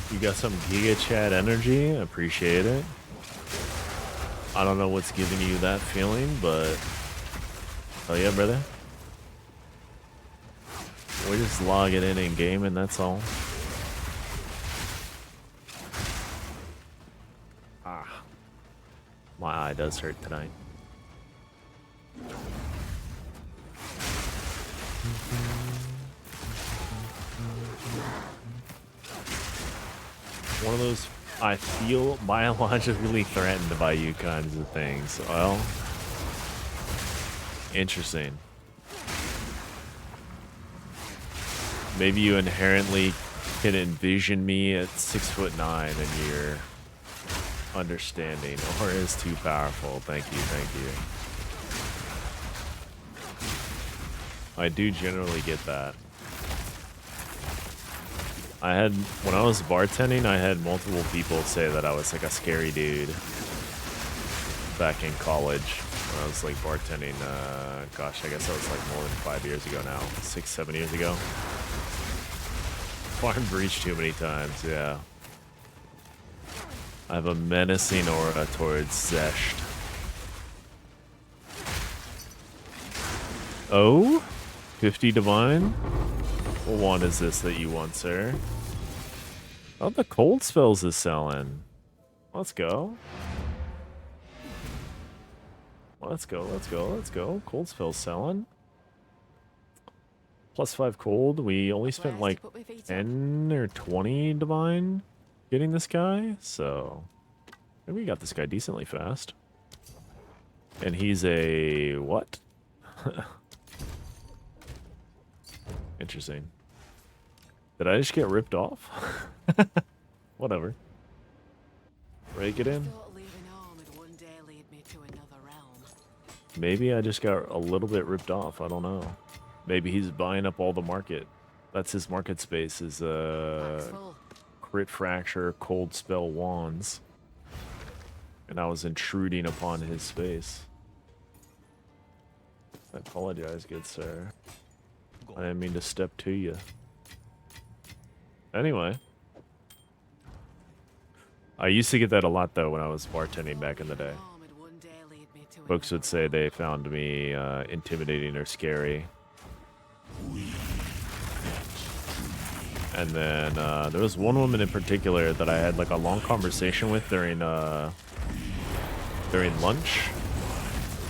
You got some Giga Chat energy. Appreciate it. I don't know what's giving you that feeling, but oh yeah, brother. We're just logging in game, and that's all. Ah, my eye does hurt tonight. One of those, I feel biologically threatened by you kinds of things. Well, interesting. Maybe you inherently can envision me at 6'9" and your understanding, or is too powerful. Thank you, thank you. I do generally get that. When I was bartending, I had multiple people say that I was like a scary dude back in college. When I was like bartending, gosh, I guess that was like more than 5 years ago now, 6, 7 years ago. Farmed Breach too many times, yeah. I have a menacing aura towards Zesht. Oh, 50 divine. What wand is this that you want, sir? Oh, the cold spells is selling. Let's go. Let's go, let's go, let's go. Cold spell's selling. +5 cold. We only spent like 10 or 20 divine getting this guy, so maybe we got this guy decently fast. And he's a what? Interesting. Did I just get ripped off? Whatever. Break it in. Thought leaving home would one day lead me to another realm. Maybe I just got a little bit ripped off. I don't know. Maybe he's buying up all the market. That's his market space, is Back's full. crit fracture, cold spell wands. And I was intruding upon his space. I apologize, good sir. I didn't mean to step to you. Anyway. I used to get that a lot, though, when I was bartending back in the day. Home would one day lead me to Folks would another say they found me intimidating or scary. And then there was one woman in particular that I had like a long conversation with during lunch.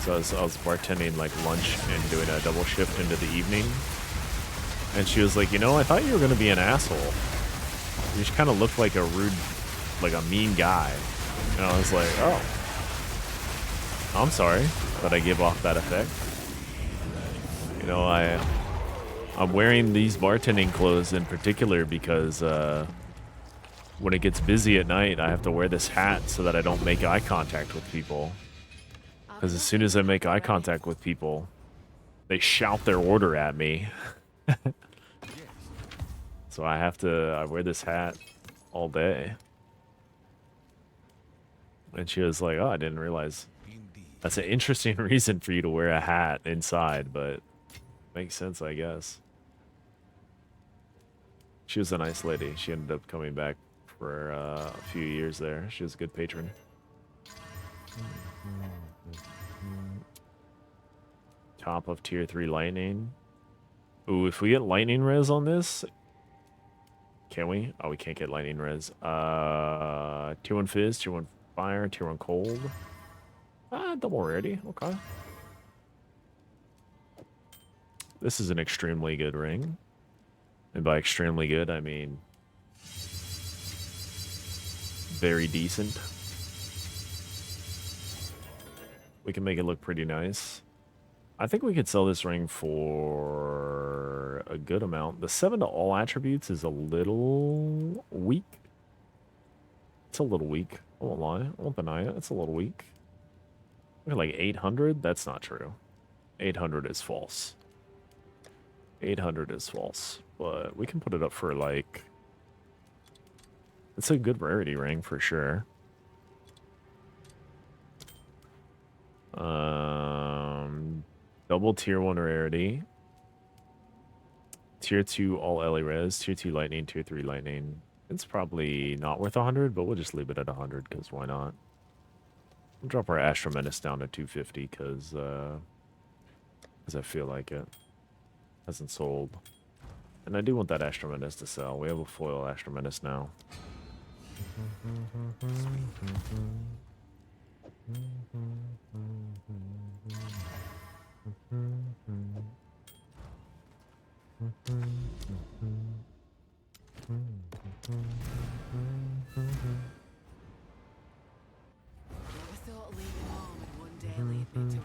So I was bartending like lunch and doing a double shift into the evening. And she was like, you know, I thought you were going to be an asshole. You just kind of looked like a rude, like a mean guy. And I was like, oh. I'm sorry that I give off that effect. You know, I'm wearing these bartending clothes in particular because when it gets busy at night, I have to wear this hat so that I don't make eye contact with people. Because as soon as I make eye contact with people, they shout their order at me. So I wear this hat all day. And she was like, oh, I didn't realize. That's an interesting reason for you to wear a hat inside, but makes sense, I guess. She was a nice lady. She ended up coming back for a few years there. She was a good patron. Top of tier 3 lightning. Ooh, if we get lightning res on this, can we? Oh, we can't get lightning res. Tier 1 fizz, tier 1 fire, tier 1 cold. Double rarity. Okay. This is an extremely good ring. And by extremely good, I mean very decent. We can make it look pretty nice. I think we could sell this ring for a good amount. The 7 to all attributes is a little weak. It's a little weak. I won't lie. I won't deny it. It's a little weak. Look at like 800. That's not true. 800 is false. 800 is false. But we can put it up for like... It's a good rarity ring for sure. Double tier 1 rarity. Tier 2 all LA res. Tier 2 lightning. Tier 3 lightning. It's probably not worth 100, but we'll just leave it at 100 because why not? We'll drop our Astro Menace down to 250 because I feel like it. Hasn't sold. And I do want that Astro Menace to sell. We have a foil Astro Menace now. Never thought leaving home would one day lead me to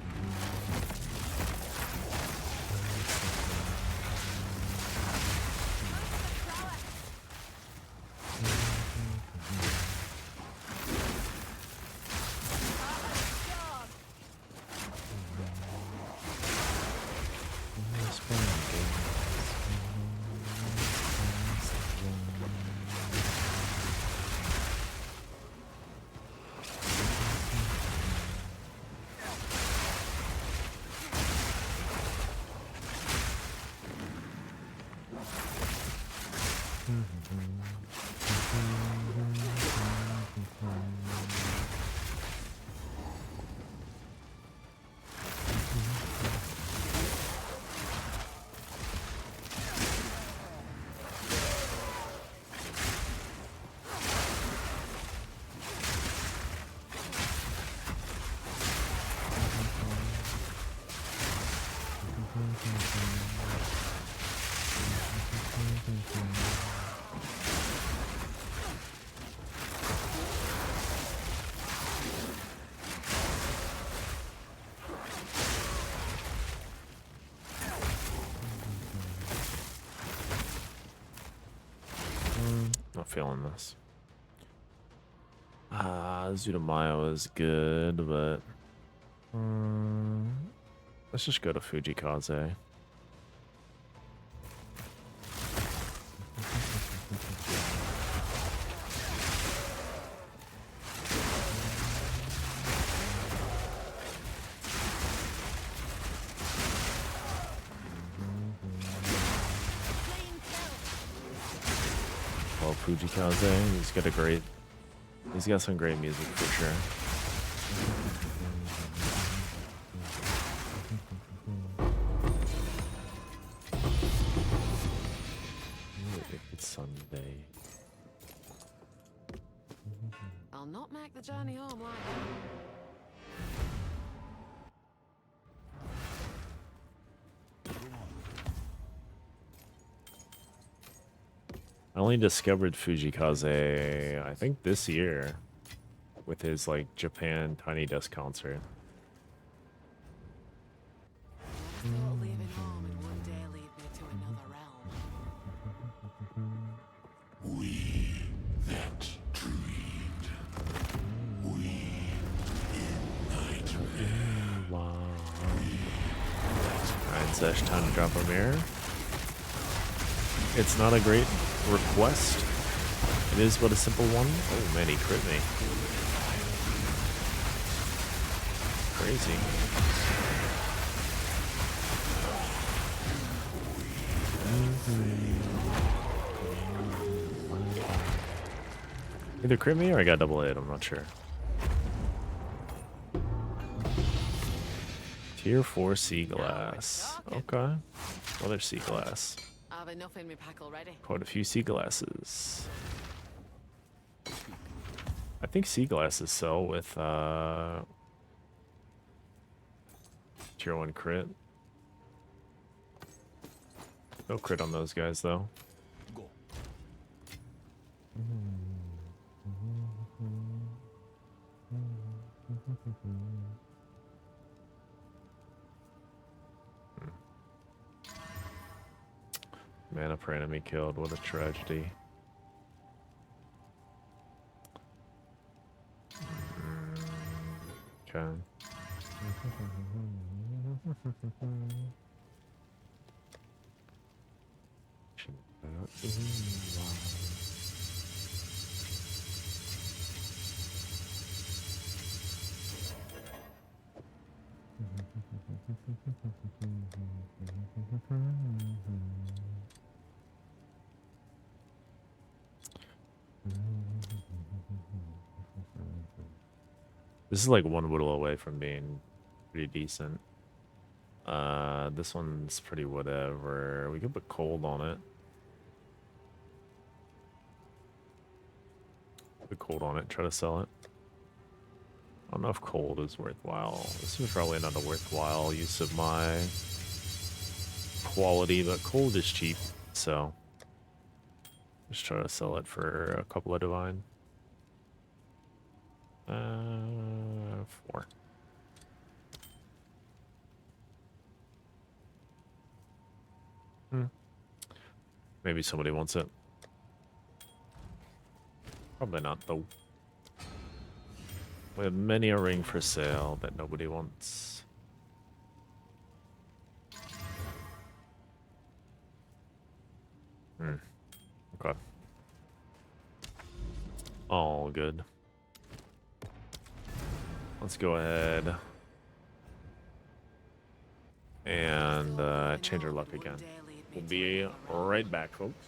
not feeling this. Zutomayo is good, but let's just go to Fujikaze. Well, Fujikaze, he's got some great music for sure. It's Sunday. I'll not make the journey home like I only discovered Fujikaze, I think this year, with his like Japan Tiny Desk concert. Never thought leaving home would one day lead me to another realm. We that dreamed. We in nightmare. Wow. Alright, Sesh, time to drop a mirror. It's not a great request. It is but a simple one. Oh man, he crit me. Crazy. Either crit me or I got double hit, I'm not sure. Tier 4 sea glass. Okay. Another sea glass. I have enough in my pack already. Quite a few sea glasses. I think sea glasses sell with tier 1 crit. No crit on those guys though. Go. Mana per enemy killed, what a tragedy. Okay. This is like one whittle away from being pretty decent. This one's pretty whatever. We could put cold on it. Put cold on it, try to sell it. I don't know if cold is worthwhile. This is probably not a worthwhile use of my quality, but cold is cheap, so just try to sell it for a couple of divine. 4. Maybe somebody wants it. Probably not, though. We have many a ring for sale that nobody wants. Okay. All good. Let's go ahead and change our luck again. We'll be right back, folks.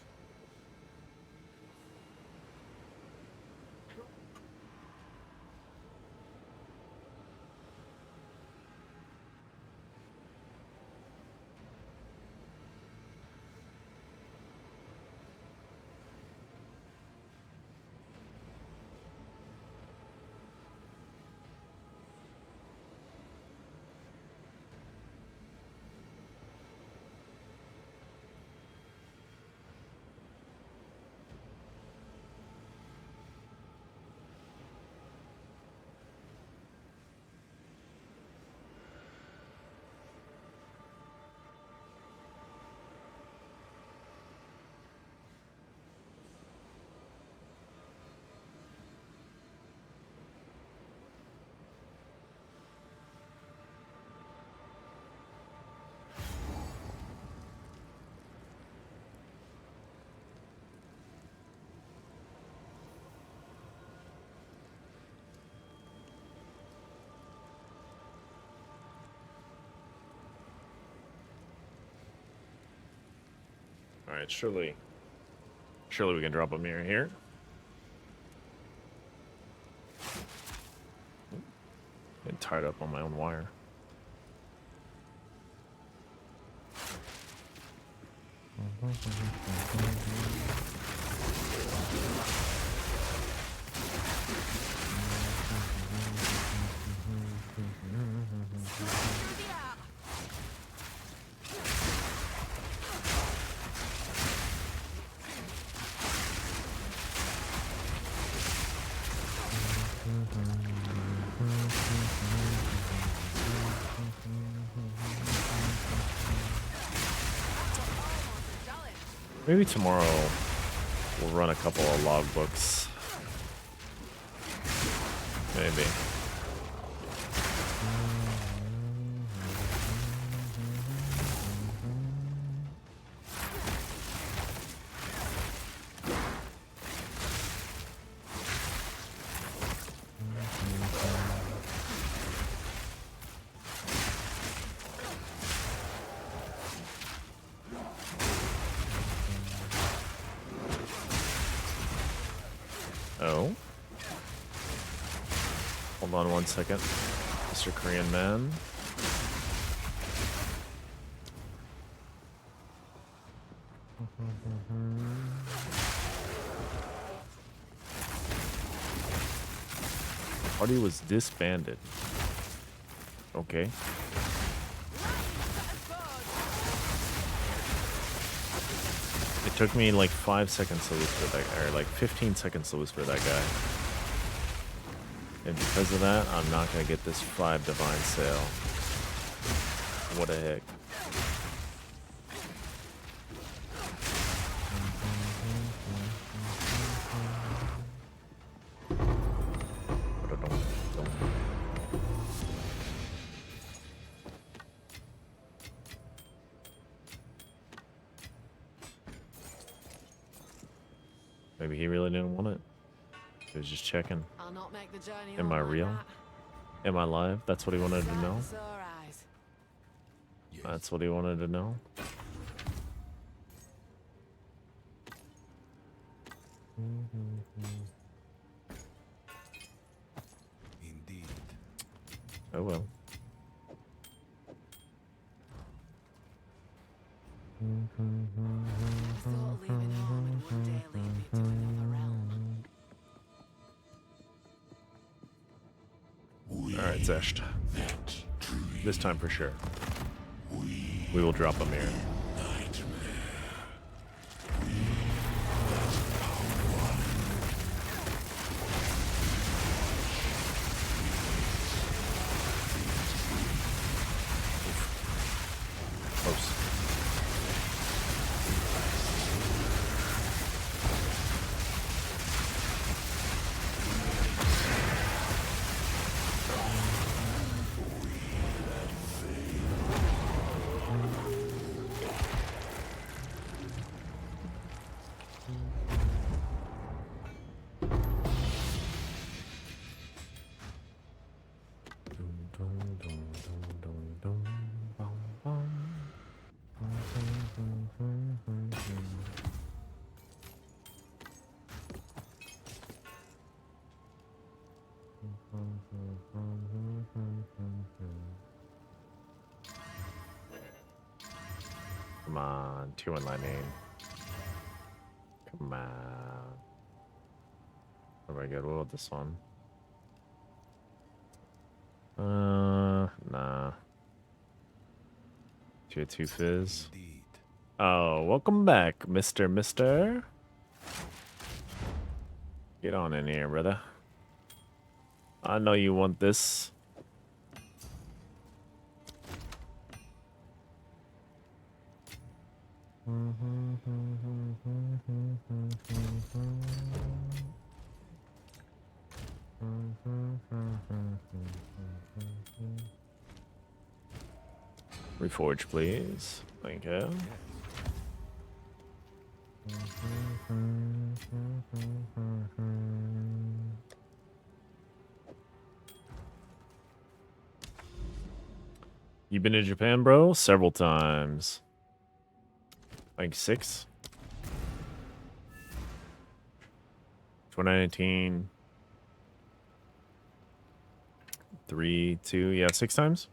Alright, surely we can drop a mirror here. Getting tied up on my own wire. Maybe tomorrow we'll run a couple of logbooks. Maybe. Oh. Hold on 1 second, Mr. Korean man. Party was disbanded. Okay. It took me like 5 seconds to whisper that guy, or like 15 seconds to whisper that guy. And because of that, I'm not gonna get this 5 divine sale. What the heck. Maybe he really didn't want it. He was just checking. I'll not make the journey Am home I like real? that. Am I live? That's what he wanted to know? Sore eyes. That's what he wanted to know? Indeed. Oh well. I thought leaving home would one day lead me to another realm. Alright, Zesht. This time for sure. We will drop a mirror. Close. Come on, 2 in lightning. Come on. Oh my god, what about this one? Nah. Tier 2 fizz. Indeed. Oh, welcome back, Mister. Get on in here, brother. I know you want this. Reforge, please. Thank you. You been to Japan, bro? Several times. Like 6? 2019. 3, 2, yeah, 6 times.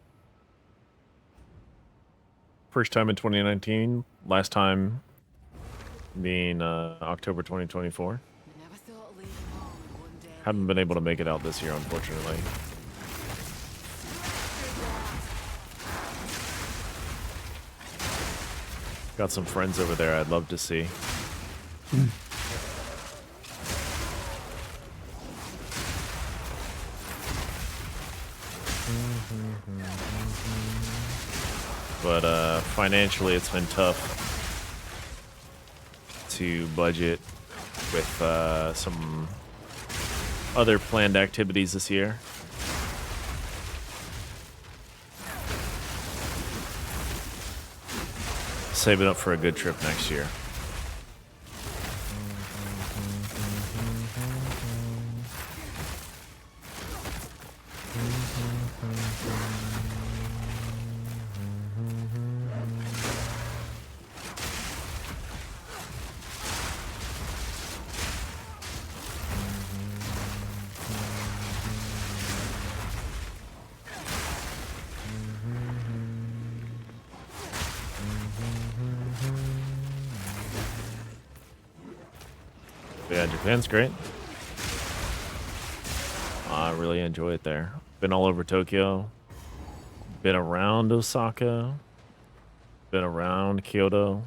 First time in 2019. Last time being October 2024. Never thought of leaving home and one day Haven't been able to make it out this year, unfortunately. Got some friends over there I'd love to see. But financially it's been tough to budget with some other planned activities this year. Save it up for a good trip next year. Yeah, Japan's great. I really enjoy it there. Been all over Tokyo. Been around Osaka. Been around Kyoto.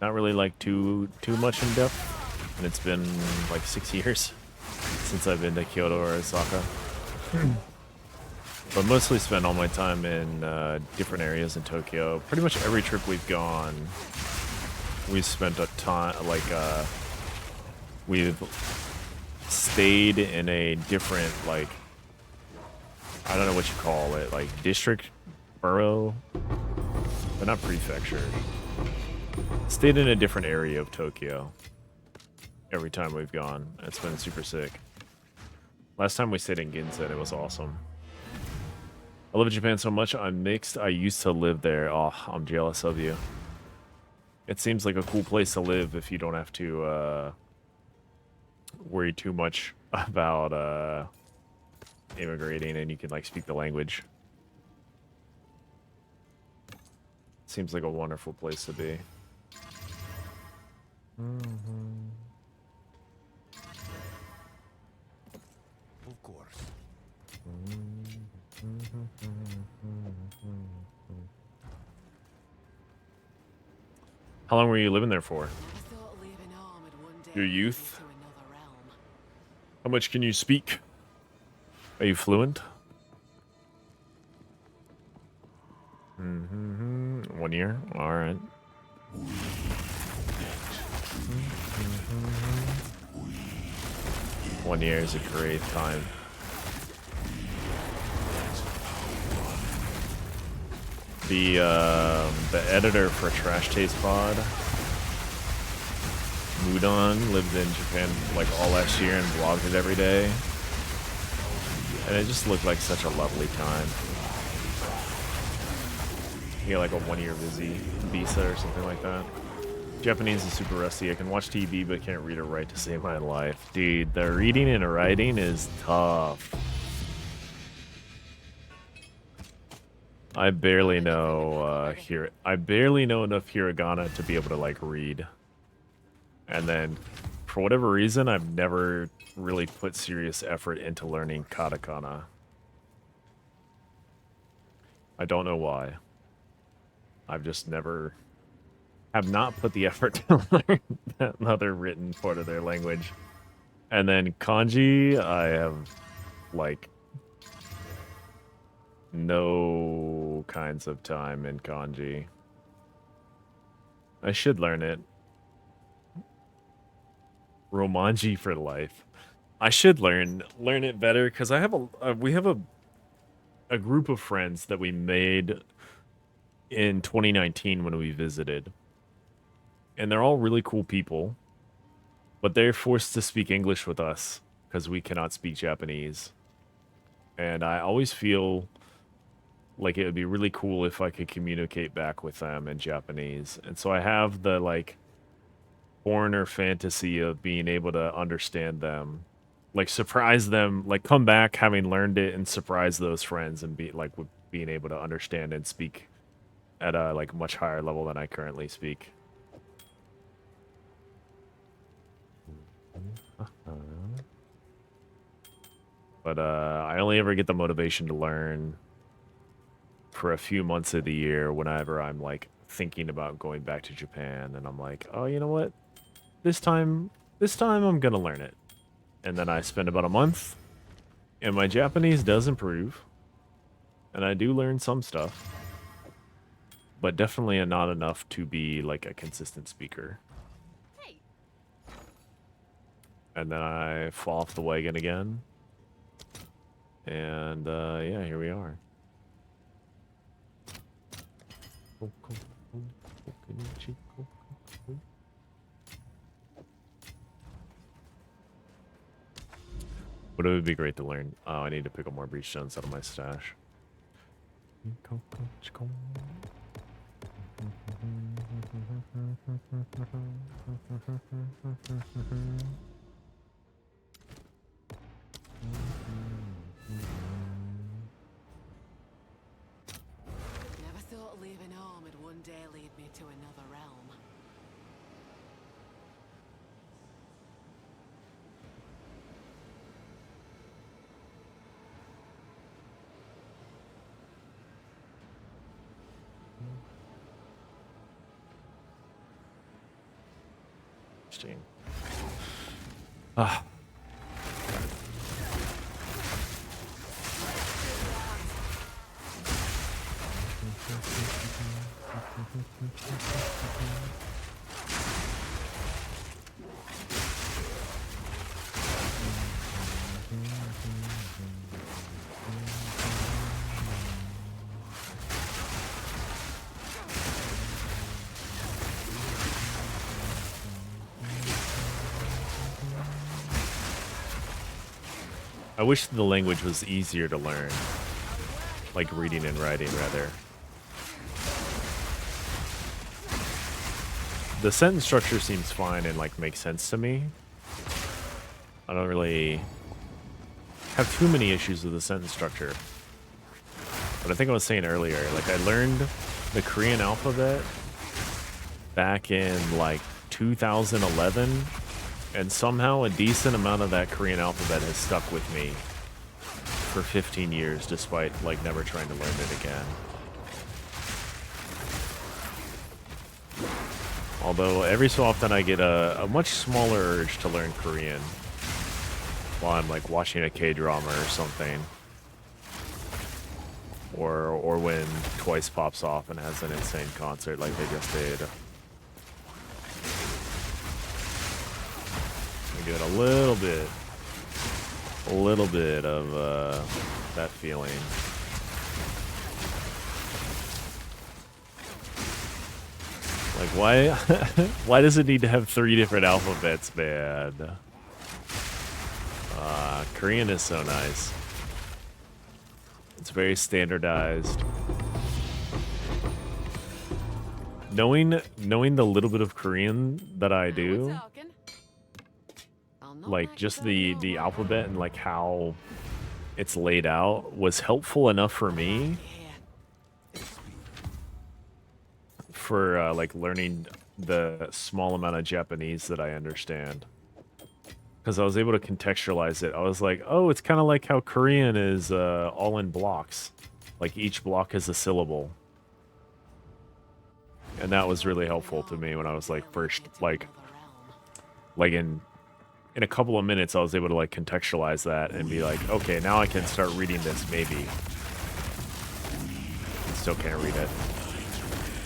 Not really like too much in depth. And it's been like 6 years since I've been to Kyoto or Osaka. But mostly spent all my time in different areas in Tokyo. Pretty much every trip we've gone, we've spent a ton, we've stayed in a different, like, I don't know what you call it, like district, borough, but not prefecture. Stayed in a different area of Tokyo every time we've gone. It's been super sick. Last time we stayed in Ginza, it was awesome. I love Japan so much. I'm mixed. I used to live there. Oh, I'm jealous of you. It seems like a cool place to live if you don't have to worry too much about immigrating and you can like speak the language. Seems like a wonderful place to be. Of course. How long were you living there for? never thought of leaving home and one day Your lead me youth? to another realm. How much can you speak? Are you fluent? 1 year? Alright. One year is a great time. The editor for Trash Taste Pod, Mudon, lived in Japan like all last year and vlogged it every day. And it just looked like such a lovely time. He had like a 1 year visa or something like that. Japanese is super rusty. I can watch TV but can't read or write to save my life. Dude, the reading and writing is tough. I barely know I barely know enough hiragana to be able to like read. And then for whatever reason, I've never really put serious effort into learning katakana. I don't know why. I've just have not put the effort to learn that other written part of their language. And then kanji, I have like no kinds of time in kanji. I should learn it. Romanji for life. I should learn it better because I have we have a group of friends that we made in 2019 when we visited. And they're all really cool people, but they're forced to speak English with us because we cannot speak Japanese. And I always feel like it would be really cool if I could communicate back with them in Japanese. And so I have the like foreigner fantasy of being able to understand them, like surprise them, like come back having learned it and surprise those friends and be like with being able to understand and speak at a like much higher level than I currently speak. But I only ever get the motivation to learn for a few months of the year whenever I'm like thinking about going back to Japan and I'm like, oh, you know what? This time I'm gonna learn it. And then I spend about a month and my Japanese does improve. And I do learn some stuff. But definitely not enough to be like a consistent speaker. And then I fall off the wagon again. And yeah, here we are. But it would be great to learn. Oh, I need to pick up more breach stones out of my stash. Never thought leaving home would one day lead me to another realm. Interesting. Ah. I wish the language was easier to learn. Like reading and writing, rather. The sentence structure seems fine and like makes sense to me. I don't really have too many issues with the sentence structure. But I think I was saying earlier, like I learned the Korean alphabet back in like 2011, and somehow a decent amount of that Korean alphabet has stuck with me for 15 years, despite like never trying to learn it again. Although every so often I get a much smaller urge to learn Korean while I'm like watching a K-drama or something. Or when Twice pops off and has an insane concert like they just did. We get a little bit of that feeling. Like why does it need to have 3 different alphabets, man? Korean is so nice. It's very standardized. Knowing the little bit of Korean that I do, like just the alphabet and like how it's laid out was helpful enough for me for like learning the small amount of Japanese that I understand. Because I was able to contextualize it. I was like, oh, it's kind of like how Korean is all in blocks. Like each block has a syllable. And that was really helpful to me when I was like first, like in a couple of minutes, I was able to like contextualize that and be like, okay, now I can start reading this maybe. Still can't read it.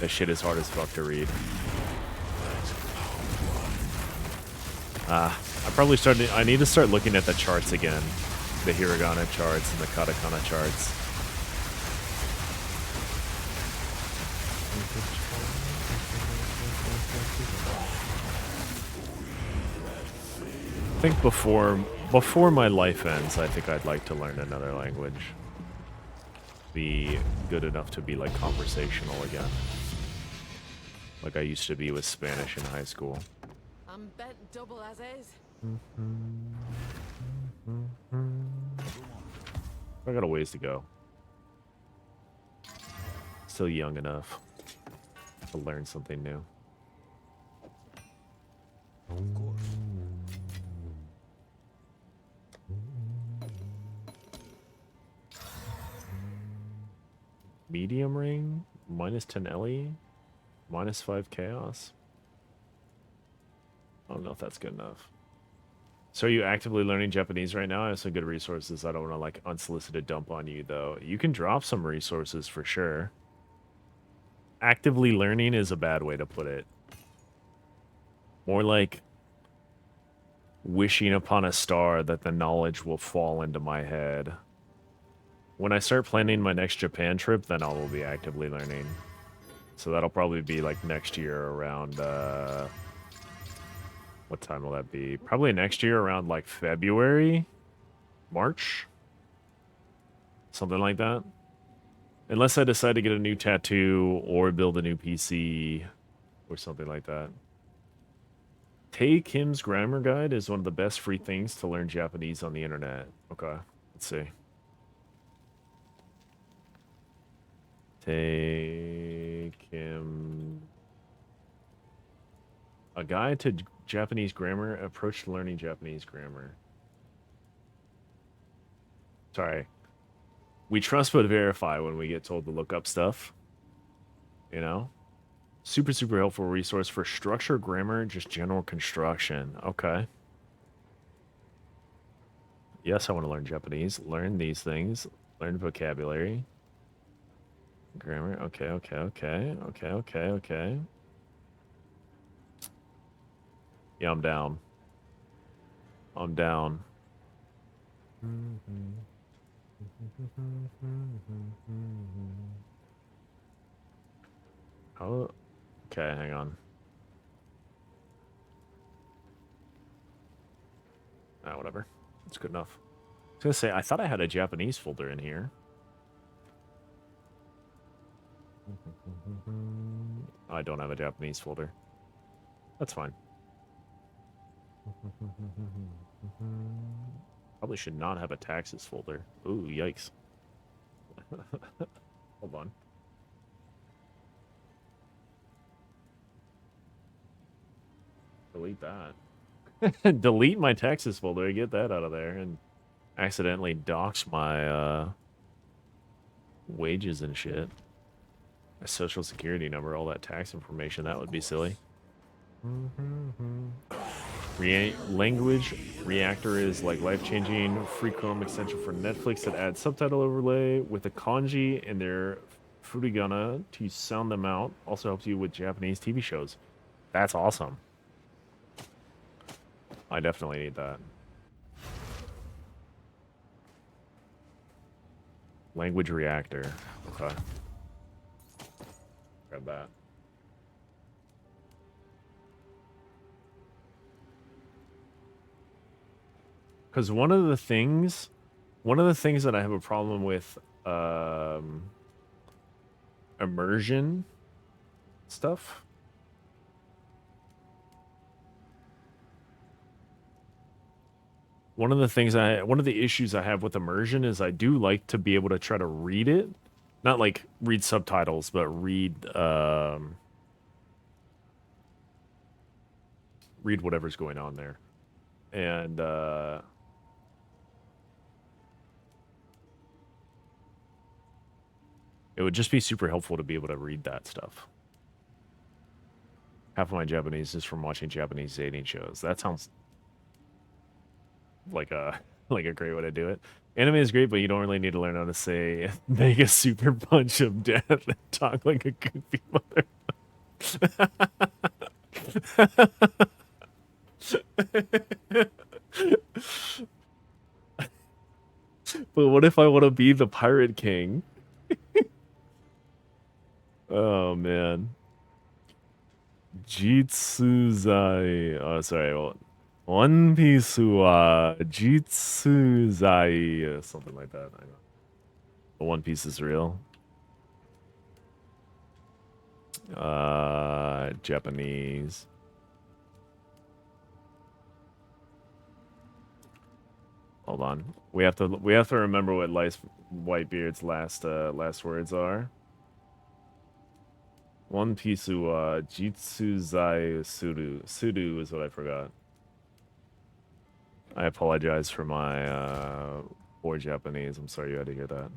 That shit is hard as fuck to read. I need to start looking at the charts again. The hiragana charts and the katakana charts. I think before my life ends, I think I'd like to learn another language. Be good enough to be like conversational again. Like I used to be with Spanish in high school. I'm bent double as is. I got a ways to go. Still young enough to learn something new. Of course. Medium ring, minus 10 LE, minus 5 chaos. I don't know if that's good enough. So are you actively learning Japanese right now? I have some good resources. I don't want to like unsolicited dump on you though. You can drop some resources for sure. Actively learning is a bad way to put it. More like wishing upon a star that the knowledge will fall into my head. When I start planning my next Japan trip, then I will be actively learning. So that'll probably be like next year around, what time will that be? Probably next year around like February, March, something like that. Unless I decide to get a new tattoo or build a new PC or something like that. Tay Kim's Grammar Guide is one of the best free things to learn Japanese on the internet. Okay, let's see. Take him. A guide to Japanese grammar, approach to learning Japanese grammar. Sorry. We trust but verify when we get told to look up stuff. You know? Super, super helpful resource for structure, grammar, just general construction. Okay. Yes, I want to learn Japanese. Learn these things. Learn vocabulary. Grammar. Okay, okay, okay. Okay, okay, okay. Yeah, I'm down. I'm down. Oh, okay, hang on. Ah, whatever. It's good enough. I was gonna say, I thought I had a Japanese folder in here. I don't have a Japanese folder. That's fine. Probably should not have a taxes folder. Ooh, yikes. Hold on. Delete that. Delete my taxes folder. Get that out of there and accidentally dox my wages and shit. My social security number, all that tax information. That would be silly. Language Reactor is like life-changing free Chrome extension for Netflix that adds subtitle overlay with the kanji and their furigana to sound them out. Also helps you with Japanese TV shows. That's awesome. I definitely need that. Language Reactor. Okay. Grab that. Because one of the things that I have a problem with immersion stuff. One of the issues I have with immersion is I do like to be able to try to read it. Not like read subtitles, but read whatever's going on there. And it would just be super helpful to be able to read that stuff. Half of my Japanese is from watching Japanese dating shows. That sounds like a great way to do it. Anime is great, but you don't really need to learn how to say mega super punch of death and talk like a goofy mother. But what if I want to be the Pirate King? Oh man. Jitsuzai. Oh, sorry. Well, One Piece wa Jitsuzai. Something like that. I know. The One Piece is real. Japanese. Hold on. We have to remember what Whitebeard's last words are. One pisu wa jitsu zai suru. Suru is what I forgot. I apologize for my poor Japanese. I'm sorry you had to hear that.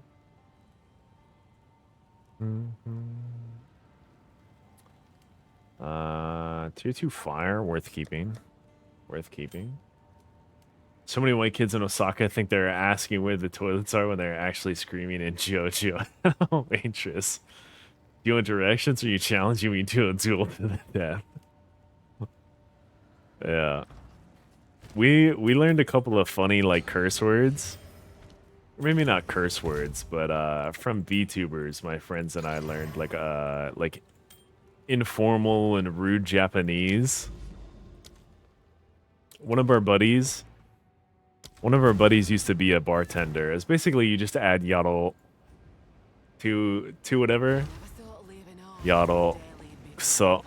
Tier 2 fire, worth keeping. Worth keeping. So many white kids in Osaka think they're asking where the toilets are when they're actually screaming in JoJo. Waitress. Do you want directions or are you challenging me to a duel to the death? Yeah. We learned a couple of funny like curse words. Maybe not curse words, but from VTubers, my friends and I learned like informal and rude Japanese. One of our buddies used to be a bartender. It's basically you just add yaro to whatever. Yaro. So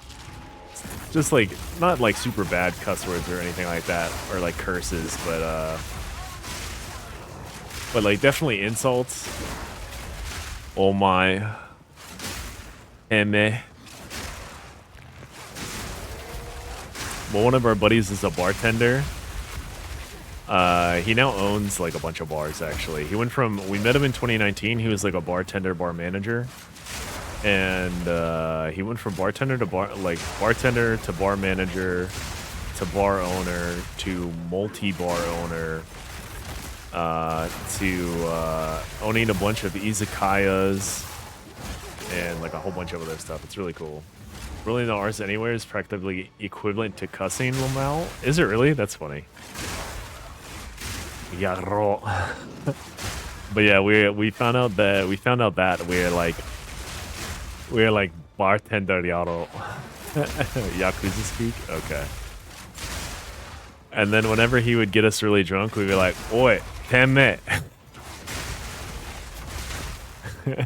just like not like super bad cuss words or anything like that, or like curses, but like definitely insults. Oh my. Eme. Well, one of our buddies is a bartender. He now owns like a bunch of bars actually. We met him in 2019. He was like a bartender, bar manager. And he went from bartender to bar manager to bar owner to multi-bar owner to owning a bunch of izakayas and like a whole bunch of other stuff. It's really cool. Rolling the R's anywhere is practically equivalent to cussing, Lamau. Is it really? That's funny. Yaro. But yeah, we found out that we're like bartender yaro. Yakuza speak? Okay. And then whenever he would get us really drunk, we'd be like, oi, temme.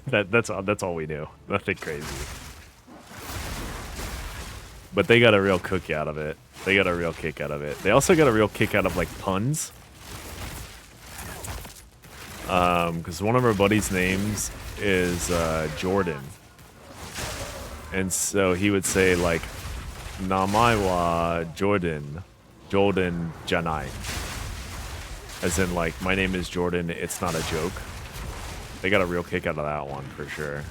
That's all we knew. Nothing crazy. But they got a real kick out of it. They also got a real kick out of like puns. Because one of our buddies' names is Jordan. And so he would say like, Namai wa Jordan janai. As in like, my name is Jordan, it's not a joke. They got a real kick out of that one for sure.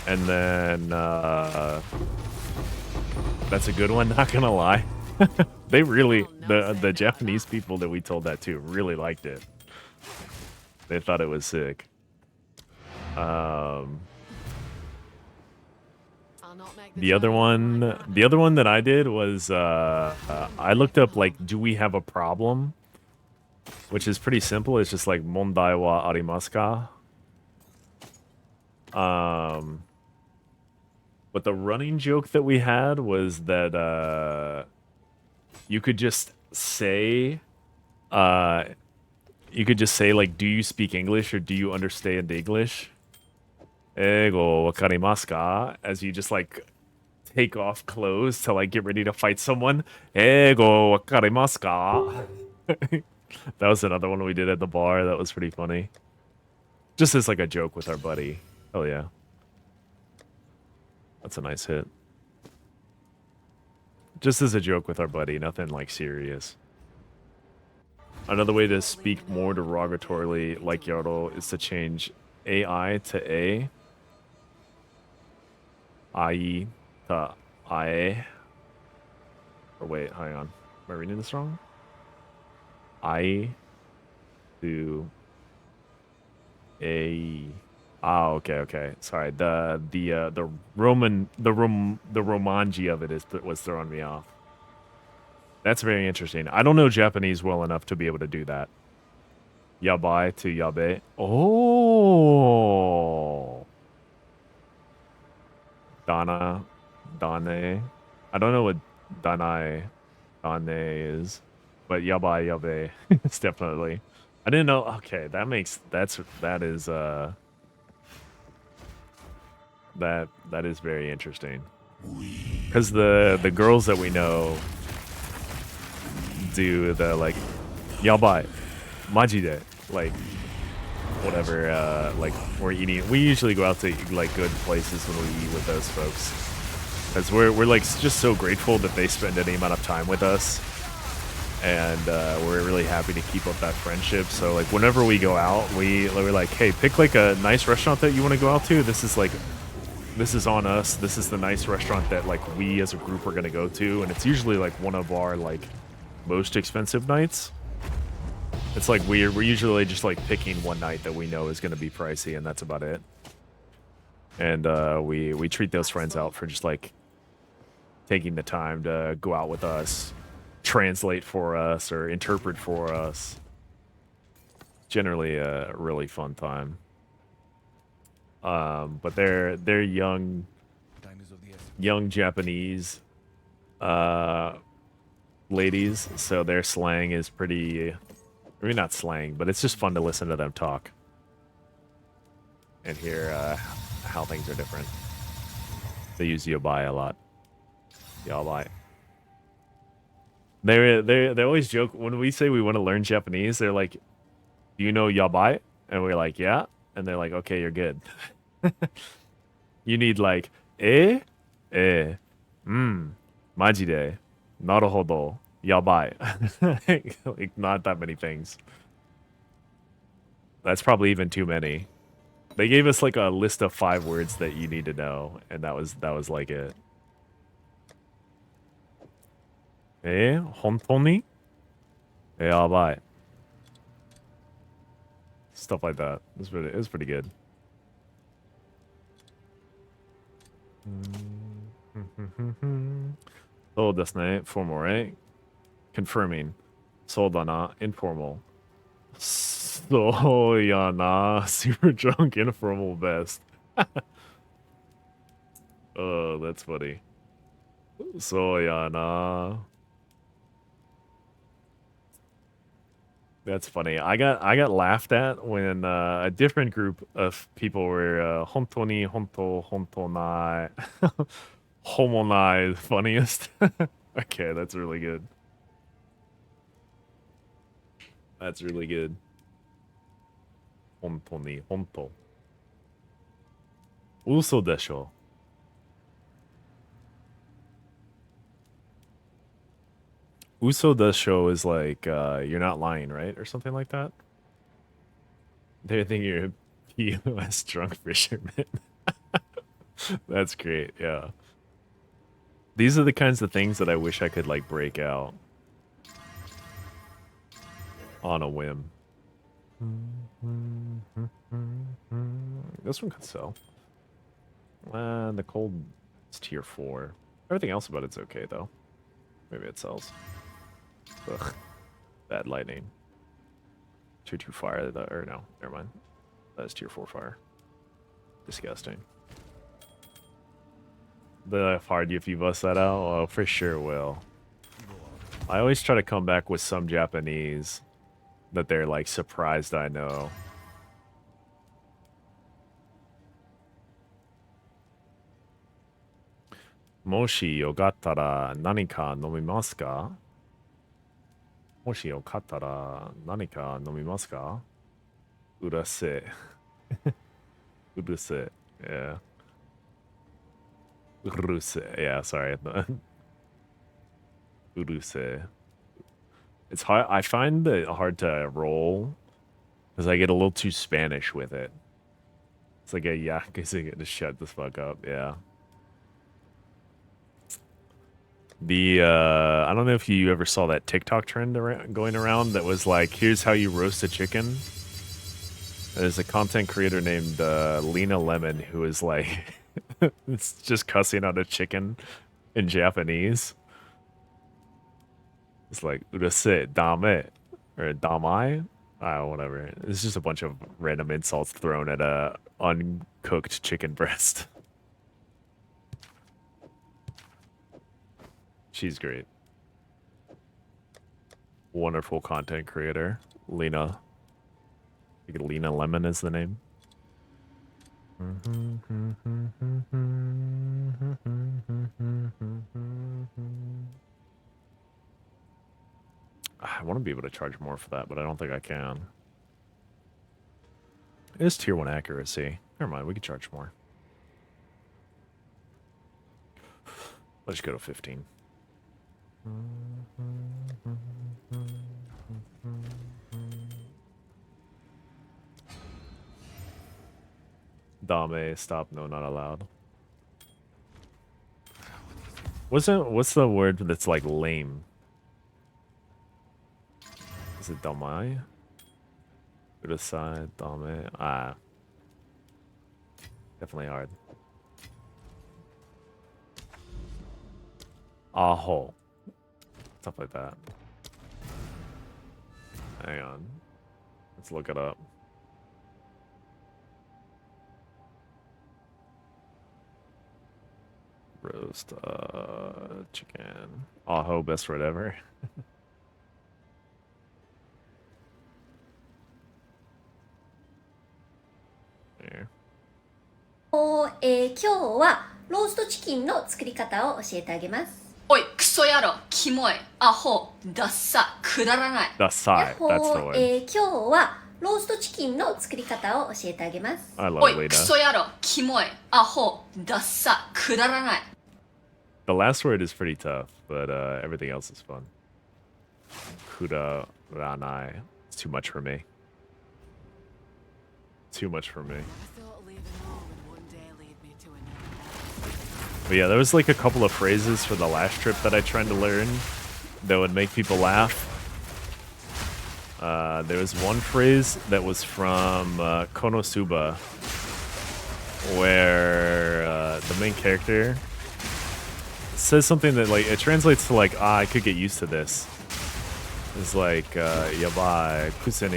And then, that's a good one, not gonna lie. They really, the Japanese people that we told that to really liked it. They thought it was sick. The other one that I did was, I looked up like, do we have a problem? Which is pretty simple. It's just like, mondai wa arimasu ka? But the running joke that we had was that you could just say like, do you speak English or do you understand English? Ego wakarimasu ka? As you just like take off clothes to like get ready to fight someone. Ego wakarimasu ka? That was another one we did at the bar. That was pretty funny. Just as like a joke with our buddy. Oh yeah. That's a nice hit. Just as a joke with our buddy, nothing like serious. Another way to speak more derogatorily like Yaro is to change AI to A. I to I. Or wait, hang on. Am I reading this wrong? I to A. Ah, okay. Sorry, the Romanji of it was throwing me off. That's very interesting. I don't know Japanese well enough to be able to do that. Yabai to yabe. Oh. Dana, Dane. I don't know what Dane is, but yabai yabe. It's definitely. I didn't know. Okay, that is very interesting. Because the girls that we know do the like yabai, majide, like whatever. Like we're eating. We usually go out to like good places when we eat with those folks, because we're like just so grateful that they spend any amount of time with us, and we're really happy to keep up that friendship. So like whenever we go out, we're like, hey, pick like a nice restaurant that you want to go out to. This is on us. This is the nice restaurant that like we as a group are gonna go to, and it's usually like one of our like most expensive nights. It's like we're usually just like picking one night that we know is gonna be pricey, and that's about it. And we treat those friends out for just like taking the time to go out with us, translate for us, or interpret for us. Generally a really fun time. But they're young Japanese ladies, so their slang is pretty, I mean not slang, but it's just fun to listen to them talk and hear how things are different. They use yabai a lot. Yabai. They always joke when we say we want to learn Japanese. They're like, "Do you know yabai?" And we're like, "Yeah." And they're like, "Okay, you're good." You need like majide, naruhodo, yabai. Like not that many things. That's probably even too many. They gave us like a list of 5 words that you need to know, and that was like it. Hontoni? Yabai. Stuff like that. It was pretty good. Oh, desu ne. Formal, right? Confirming. Soldana. Informal. So, yeah, nah. Super drunk, informal best. Oh, that's funny. So, yeah, nah. That's funny. I got laughed at when a different group of people were hontoni, honto, hontonai, homonai funniest. Okay, that's really good. That's really good. Hontoni, honto. Uso desho. Uso desho is like you're not lying, right? Or something like that. They think you're a POS drunk fisherman. That's great, yeah. These are the kinds of things that I wish I could like break out on a whim. This one could sell. The cold is tier 4. Everything else about it's okay though. Maybe it sells. Ugh. Bad lightning. Tier 2 fire, or no, never mind. That is tier 4 fire. Disgusting. The hard if you bust that out? Oh, for sure will. I always try to come back with some Japanese that they're like surprised I know. Moshi yogattara nanika nomimasu ka? Moshi yogattara nanika nomimasu ka? Urase. Urase. Yeah. Uruse. Yeah, sorry. Uruse. It's hard. I find it hard to roll because I get a little too Spanish with it. It's like a yeah, because I get to shut the fuck up. Yeah. The I don't know if you ever saw that TikTok trend going around that was like, here's how you roast a chicken. There's a content creator named Lena Lemon who is like, it's just cussing out a chicken in Japanese. It's like urase dame or damai, whatever. It's just a bunch of random insults thrown at a uncooked chicken breast. She's great. Wonderful content creator, Lena. I think Lena Lemon is the name. I want to be able to charge more for that, but I don't think I can. It is tier 1 accuracy. Never mind, we can charge more. Let's go to 15. Dame, stop, no, not allowed. What's the word that's like lame? Is it damai? To the side, dame. Ah. Definitely hard. Aho. Stuff like that. Hang on. Let's look it up. Roast chicken. Aho, best word ever. 今日はローストチキンの作り方を教えてあげます。おい、クソ野郎、キモい、アホ、ダッサ、くだらない。That's side. That's the word. 今日はローストチキンの作り方を教えてあげます。 I love おい、 Leda. クソ野郎、キモい、アホ、ダッサ、くだらない。The last word is pretty tough, but everything else is fun. Kudaranai. It's too much for me. Too much for me. I thought leaving home would one day lead me to another. But yeah, there was like a couple of phrases for the last trip that I tried to learn that would make people laugh. There was one phrase that was from Konosuba where the main character says something that like it translates to like I could get used to this. It's like yabai kuse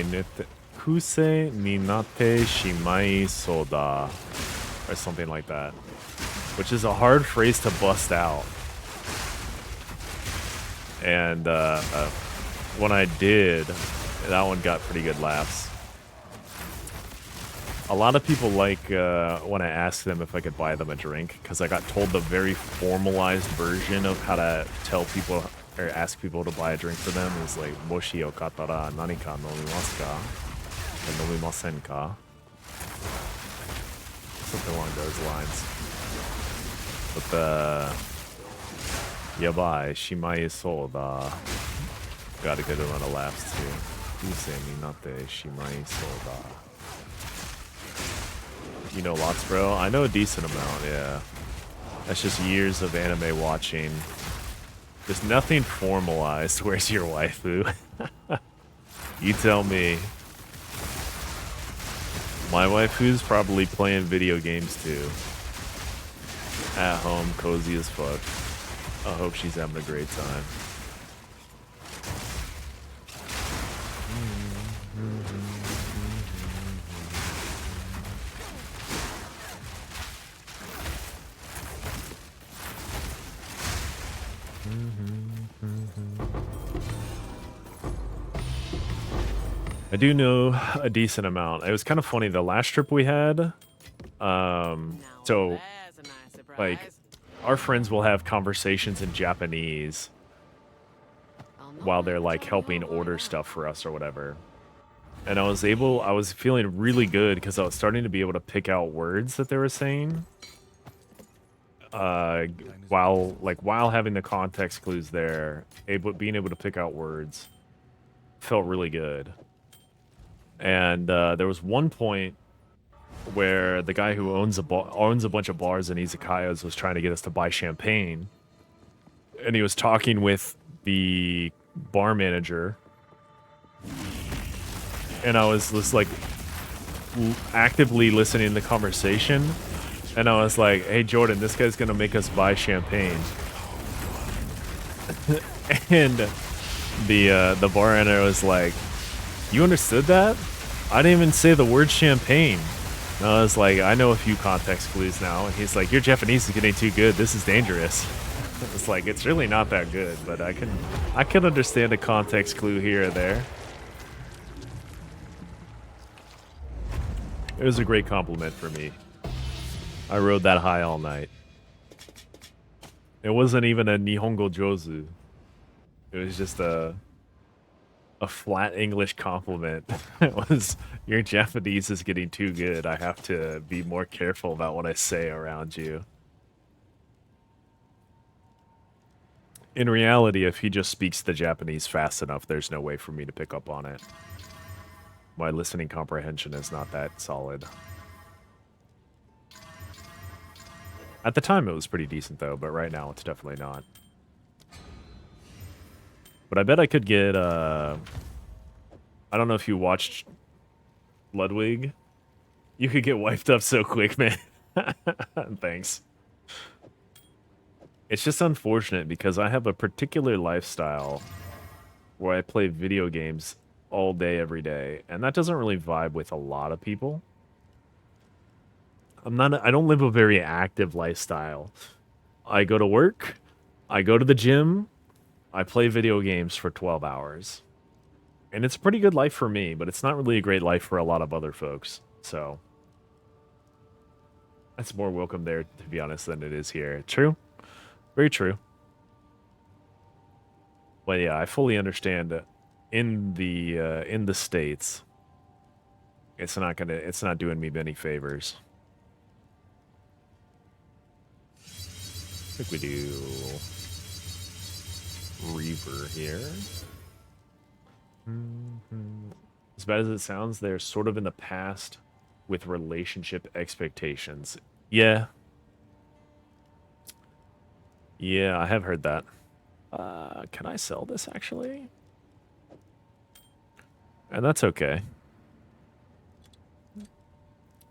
ni natte shimai soda or something like that, which is a hard phrase to bust out. And when I did, that one got pretty good laughs. A lot of people like when I ask them if I could buy them a drink, because I got told the very formalized version of how to tell people or ask people to buy a drink for them is like moshi yokatara nanika nomimasu ka or nomimasen ka, something along those lines. But the yabai shimai soda got a good amount of laughs too. Use ni natte shimai soda. You know lots, bro? I know a decent amount, yeah. That's just years of anime watching. There's nothing formalized. Where's your waifu? You tell me. My waifu's probably playing video games too. At home, cozy as fuck. I hope she's having a great time. I do know a decent amount. It was kind of funny. The last trip we had, so That's a nice surprise. like our friends will have conversations in Japanese I'll not while they're let like you helping know order why. stuff for us or whatever. And I was feeling really good because I was starting to be able to pick out words that they were saying. While having the context clues there, being able to pick out words felt really good. And there was one point where the guy who owns a bunch of bars and izakayas was trying to get us to buy champagne, and he was talking with the bar manager, and I was just like actively listening to the conversation, and I was like, "Hey Jordan, this guy's gonna make us buy champagne," and the bar owner was like, "You understood that? I didn't even say the word champagne." And I was like, "I know a few context clues now." And he's like, "Your Japanese is getting too good. This is dangerous." It's like, it's really not that good, but I can understand a context clue here or there. It was a great compliment for me. I rode that high all night. It wasn't even a Nihongo Jozu. It was just a flat English compliment. It was, your Japanese is getting too good. I have to be more careful about what I say around you. In reality, if he just speaks the Japanese fast enough, there's no way for me to pick up on it. My listening comprehension is not that solid. At the time, it was pretty decent, though, but right now, it's definitely not. But I bet I could get, I don't know if you watched Ludwig. You could get wiped up so quick, man. Thanks. It's just unfortunate because I have a particular lifestyle where I play video games all day, every day, and that doesn't really vibe with a lot of people. I don't live a very active lifestyle. I go to work, I go to the gym, I play video games for 12 hours. And it's a pretty good life for me, but it's not really a great life for a lot of other folks. So that's more welcome there, to be honest, than it is here. True. Very true. But yeah, I fully understand that in the States, it's not doing me many favors. I think we do Reaver here. As bad as it sounds, they're sort of in the past with relationship expectations. Yeah. Yeah, I have heard that. Can I sell this, actually? And that's okay.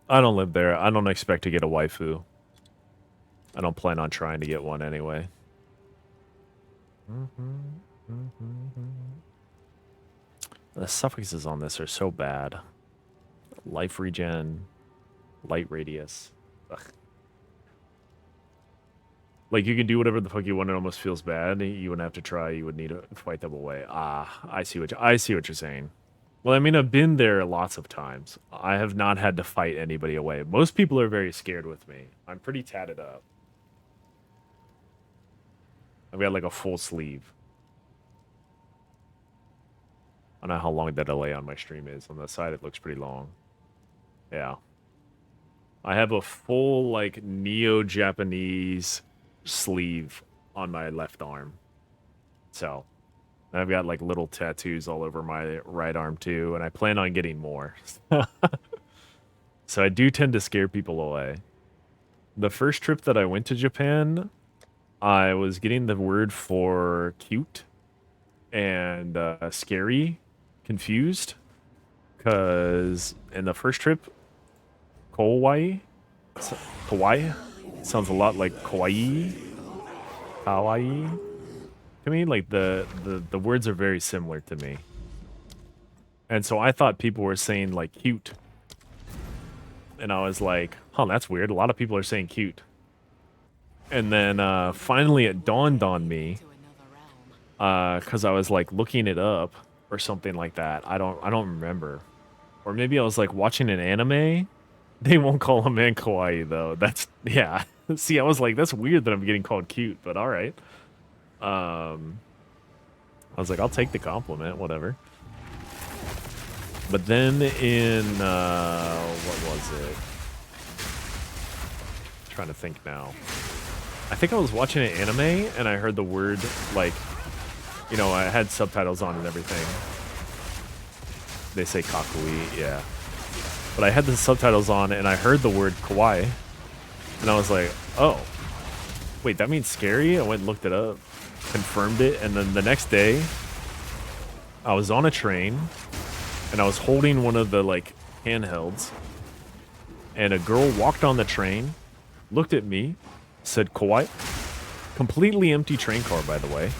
I don't live there. I don't expect to get a waifu. I don't plan on trying to get one anyway. The suffixes on this are so bad. Life regen, light radius. Ugh. Like, you can do whatever the fuck you want, it almost feels bad. You wouldn't have to try, you would need to fight them away. Ah, I see what you're saying. Well, I mean, I've been there lots of times. I have not had to fight anybody away. Most people are very scared with me. I'm pretty tatted up. I've got like a full sleeve. I don't know how long the delay on my stream is. On the side, it looks pretty long. Yeah. I have a full, like, neo-Japanese sleeve on my left arm. So, I've got, like, little tattoos all over my right arm, too, and I plan on getting more. So I do tend to scare people away. The first trip that I went to Japan, I was getting the word for cute and scary confused, because in the first trip, kawaii sounds a lot like kawaii to me. Like the words are very similar to me, and so I thought people were saying like cute, and I was like, huh, that's weird, a lot of people are saying cute. And then finally it dawned on me, because I was like looking it up or something like that. I don't remember. Or maybe I was like watching an anime. They won't call a man kawaii though. That's, yeah. See, I was like, that's weird that I'm getting called cute, but all right. I was like, I'll take the compliment, whatever. But then in what was it? I'm trying to think now. I think I was watching an anime and I heard the word, like, you know, I had subtitles on and everything. They say kakui, yeah. But I had the subtitles on and I heard the word kawaii. And I was like, oh, wait, that means scary? I went and looked it up, confirmed it. And then the next day, I was on a train and I was holding one of the, like, handhelds. And a girl walked on the train, looked at me, said kawaii. Completely empty train car, by the way.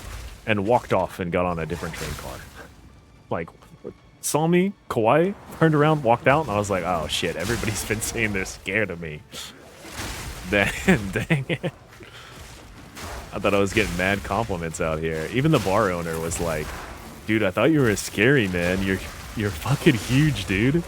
And walked off and got on a different train car. Like, saw me, kawaii, turned around, walked out, and I was like, oh shit, everybody's been saying they're scared of me. Dang it. I thought I was getting mad compliments out here. Even the bar owner was like, dude, I thought you were scary, man. You're fucking huge, dude.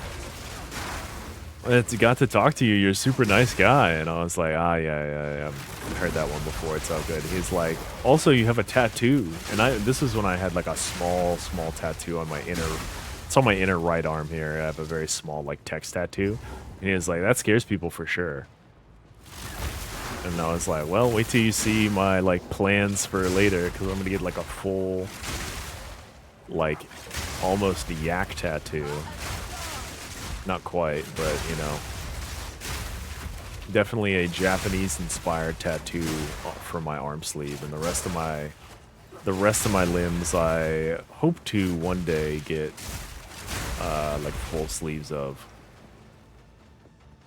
It's got to talk to you. You're a super nice guy. And I was like, yeah. I've heard that one before. It's all good. He's like, also, you have a tattoo. And this is when I had like a small tattoo on my it's on my inner right arm here. I have a very small like text tattoo. And he was like, that scares people for sure. And I was like, well, wait till you see my like plans for later. Because I'm going to get like a full, like almost a yak tattoo. Not quite, but, you know, definitely a Japanese-inspired tattoo for my arm sleeve, and the rest of my limbs I hope to one day get like full sleeves of.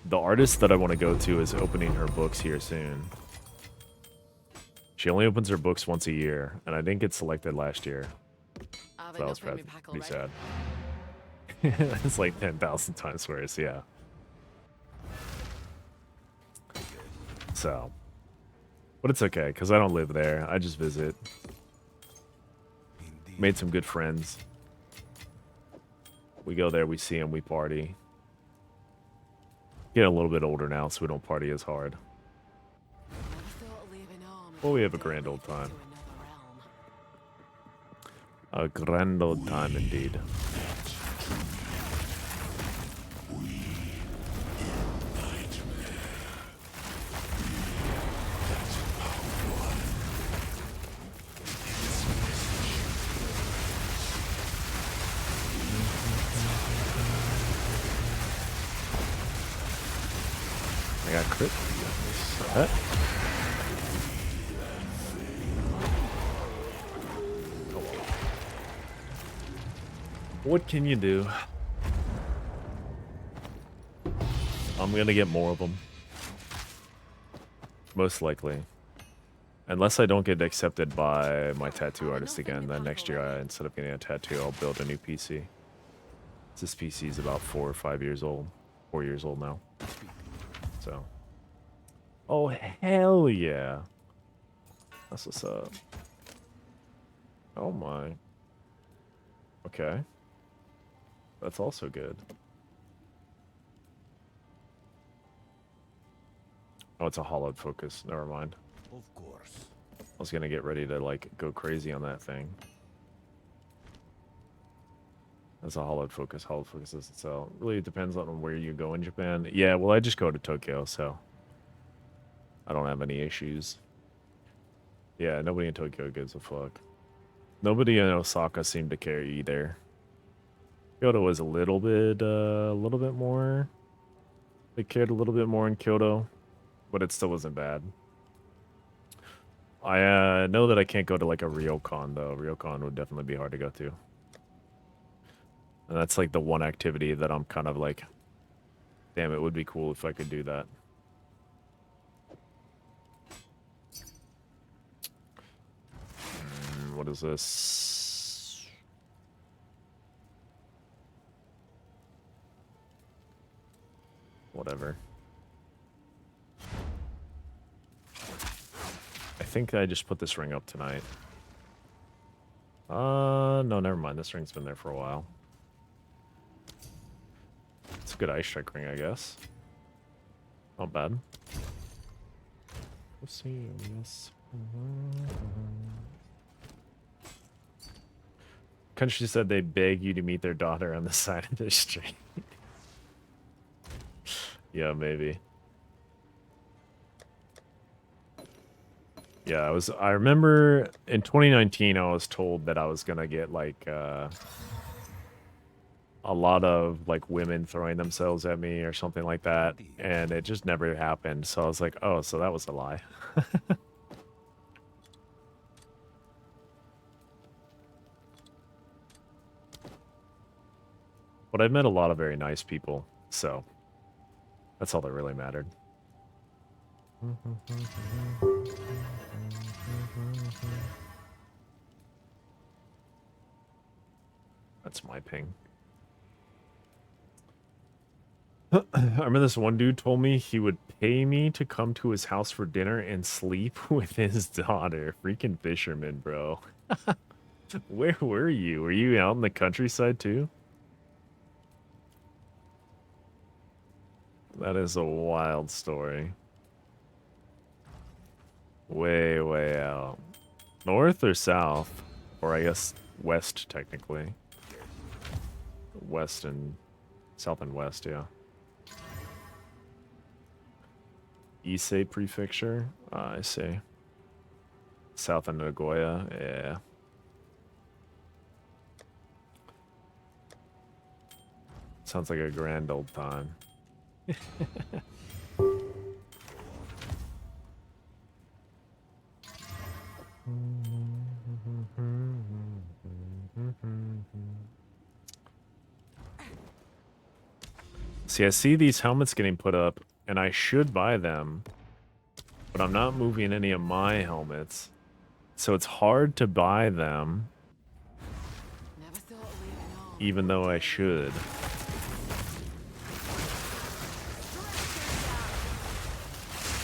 The artist that I want to go to is opening her books here soon. She only opens her books once a year, and I didn't get selected last year. Have So that was enough in me pretty pack already? sad. It's like 10,000 times worse, yeah. So, but it's okay, because I don't live there. I just visit. Indeed. Made some good friends. We go there, we see them, we party. Get a little bit older now, so we don't party as hard. Never thought of leaving home and Well, we one have a day grand old lead me time. to another realm. A grand old time indeed. I got crit. Huh? What can you do? I'm gonna get more of them. Most likely. Unless I don't get accepted by my tattoo artist again, then next year, instead of getting a tattoo, I'll build a new PC. This PC is about 4 or 5 years old. 4 years old now. So. Oh, hell yeah. That's what's up. Oh my. Okay. That's also good. Oh, it's a hollowed focus. Never mind. Of course. I was gonna get ready to, like, go crazy on that thing. That's a hollowed focus. Hollowed focus doesn't sell. Really depends on where you go in Japan. Yeah, well, I just go to Tokyo, so I don't have any issues. Yeah, nobody in Tokyo gives a fuck. Nobody in Osaka seemed to care either. Kyoto was a little bit more. They cared a little bit more in Kyoto, but it still wasn't bad. I know that I can't go to like a Ryokan though. Ryokan would definitely be hard to go to. And that's like the one activity that I'm kind of like, damn, it would be cool if I could do that. What is this? Whatever. I think I just put this ring up tonight. No, never mind. This ring's been there for a while. It's a good ice strike ring, I guess. Not bad. Let's see. Yes. Country said they beg you to meet their daughter on the side of the street. Yeah, maybe. Yeah, I remember in 2019 I was told that I was gonna get like a lot of like women throwing themselves at me or something like that, and it just never happened. So I was like, oh, so that was a lie. But I've met a lot of very nice people, so that's all that really mattered. That's my ping. I remember this one dude told me he would pay me to come to his house for dinner and sleep with his daughter. Freaking fisherman, bro. Where were you? Were you out in the countryside too? That is a wild story. Way, way out. North or south? Or I guess west, technically. West and... South and west, yeah. Issei Prefecture? I see. South of Nagoya, yeah. Sounds like a grand old time. See, I see these helmets getting put up, and I should buy them, but I'm not moving any of my helmets, so it's hard to buy them, Never thought of leaving home. even though I should.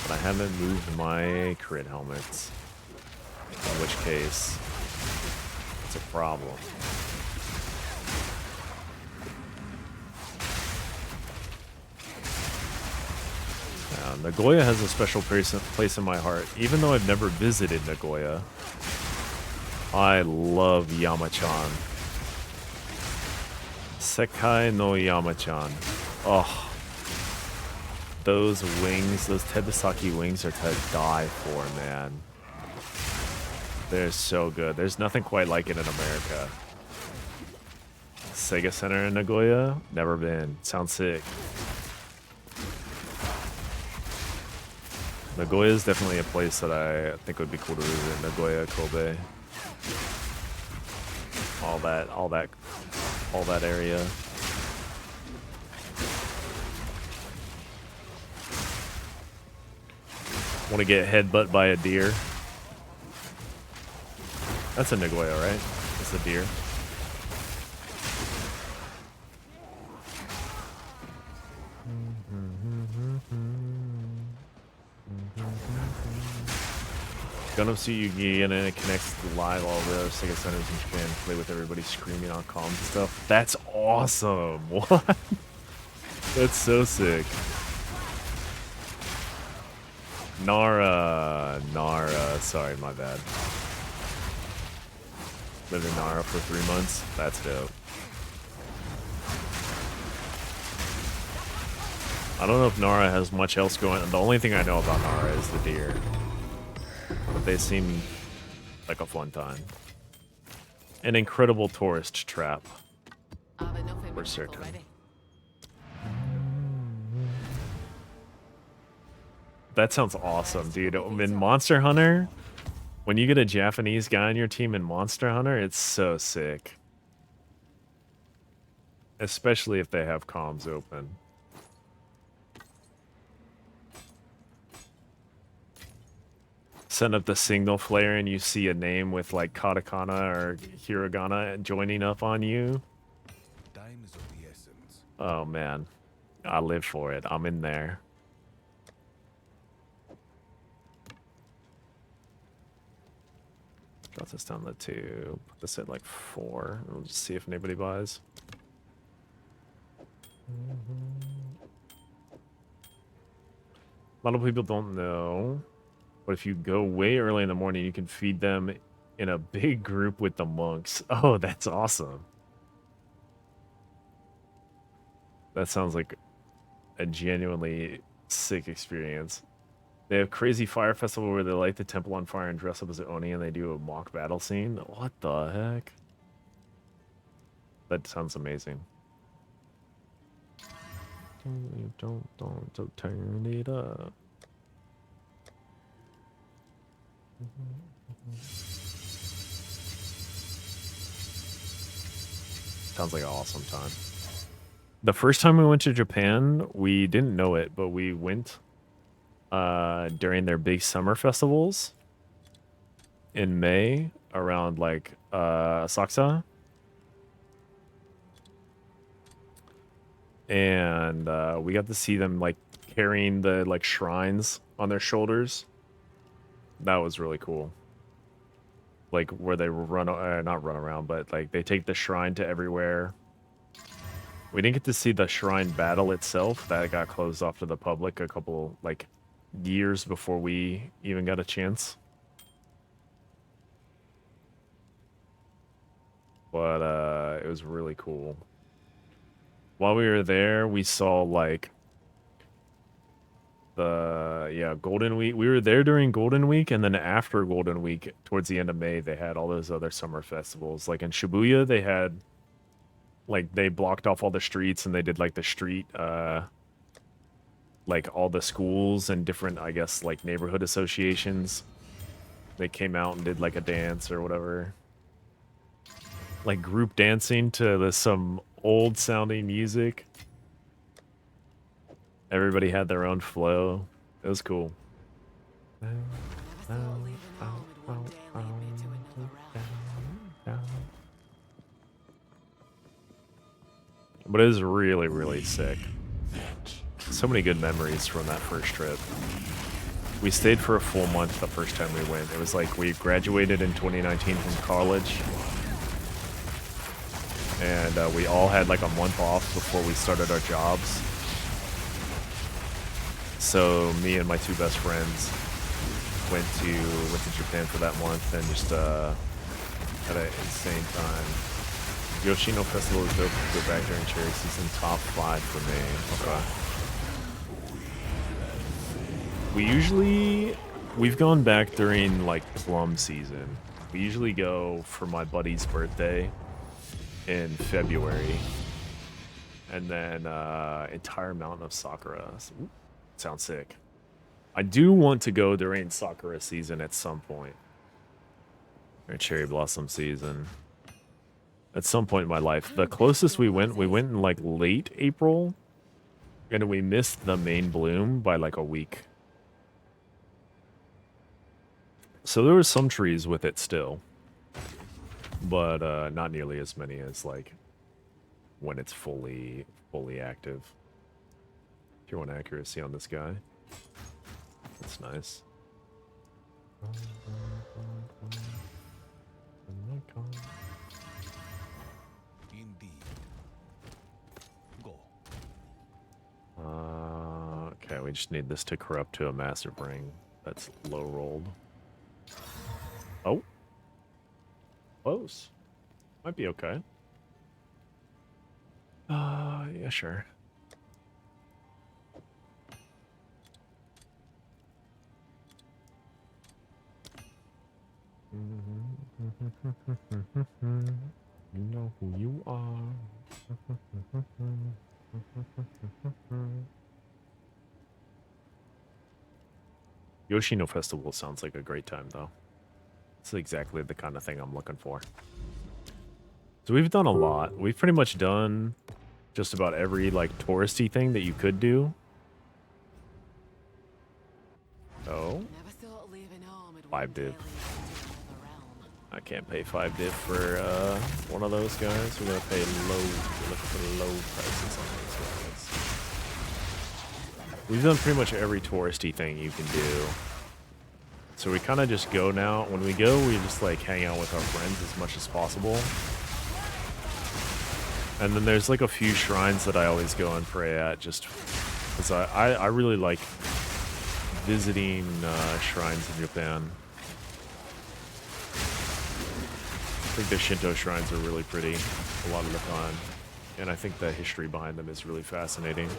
But I haven't moved my crit helmets, in which case, it's a problem. Nagoya has a special place in my heart. Even though I've never visited Nagoya, I love Yamachan. Sekai no Yamachan. Oh, those wings, those Tebisaki wings are to die for, man. They're so good. There's nothing quite like it in America. Sega Center in Nagoya? Never been. Sounds sick. Nagoya is definitely a place that I think would be cool to visit. Nagoya, Kobe, all that area. Want to get headbutt by a deer? That's in Nagoya, right? That's a deer. Gundam Suit Yugi, and then it connects live all the Sega Centers in Japan. Play with everybody screaming on comms and stuff. That's awesome! What? That's so sick. Nara. Sorry, my bad. Lived in Nara for 3 months. That's dope. I don't know if Nara has much else going on. The only thing I know about Nara is the deer. But they seem like a fun time. An incredible tourist trap. I've enough in my For life certain. already. That sounds awesome, dude. In Monster Hunter, when you get a Japanese guy on your team in Monster Hunter, it's so sick. Especially if they have comms open. Send up the signal flare and you see a name with like katakana or hiragana joining up on you. Time is of the essence. Oh man, I live for it. I'm in there. Drop this down to 2. Put this at like 4. We'll just see if anybody buys. A lot of people don't know, but if you go way early in the morning, you can feed them in a big group with the monks. Oh, that's awesome. That sounds like a genuinely sick experience. They have crazy fire festival where they light the temple on fire and dress up as Oni and they do a mock battle scene. What the heck? That sounds amazing. Don't turn it up. Sounds like an awesome time. The first time we went to Japan, we didn't know it, but we went during their big summer festivals in May around like Asakusa. And we got to see them like carrying the like shrines on their shoulders. That was really cool. Like where they run, not run around, but like they take the shrine to everywhere. We didn't get to see the shrine battle itself. That got closed off to the public a couple, like, years before we even got a chance. But it was really cool. While we were there, we saw, like, Golden Week. We were there during Golden Week, and then after Golden Week, towards the end of May, they had all those other summer festivals. Like in Shibuya, they had, like, they blocked off all the streets and they did, like, the street, like, all the schools and different, I guess, like, neighborhood associations. They came out and did, like, a dance or whatever. Like, group dancing to some old-sounding music. Everybody had their own flow. It was cool. Never thought leaving home would one day lead me to another realm. But it was really, really sick. So many good memories from that first trip. We stayed for a full month the first time we went. It was like we graduated in 2019 from college. And we all had like a month off before we started our jobs. So me and my two best friends went to Japan for that month and just had an insane time. Yoshino Festival is dope. Go back during cherry season. Top 5 for me. Okay. We've gone back during like plum season. We usually go for my buddy's birthday in February, and then entire mountain of sakura. Ooh, sounds sick. I do want to go during sakura season at some point, or cherry blossom season. At some point in my life. The closest we went in like late April, and we missed the main bloom by like a week. So there were some trees with it still, but not nearly as many as like when it's fully active. Tier 1 accuracy on this guy. That's nice. Indeed. Go. Okay, we just need this to corrupt to a massive ring. That's low rolled. Oh. Close. Might be okay. Yeah, sure. You know who you are. Yoshino Festival sounds like a great time, though. It's exactly the kind of thing I'm looking for. So we've done a lot. We've pretty much done just about every, like, touristy thing that you could do. Oh. Never thought leaving home would 5 one day div. lead me to another realm. I can't pay 5 div for one of those guys. We're gonna pay low. We're looking for low prices on those guys. We've done pretty much every touristy thing you can do. So we kind of just go now. When we go, we just like hang out with our friends as much as possible. And then there's like a few shrines that I always go and pray at, just because I really like visiting shrines in Japan. I think the Shinto shrines are really pretty a lot of the time. And I think the history behind them is really fascinating.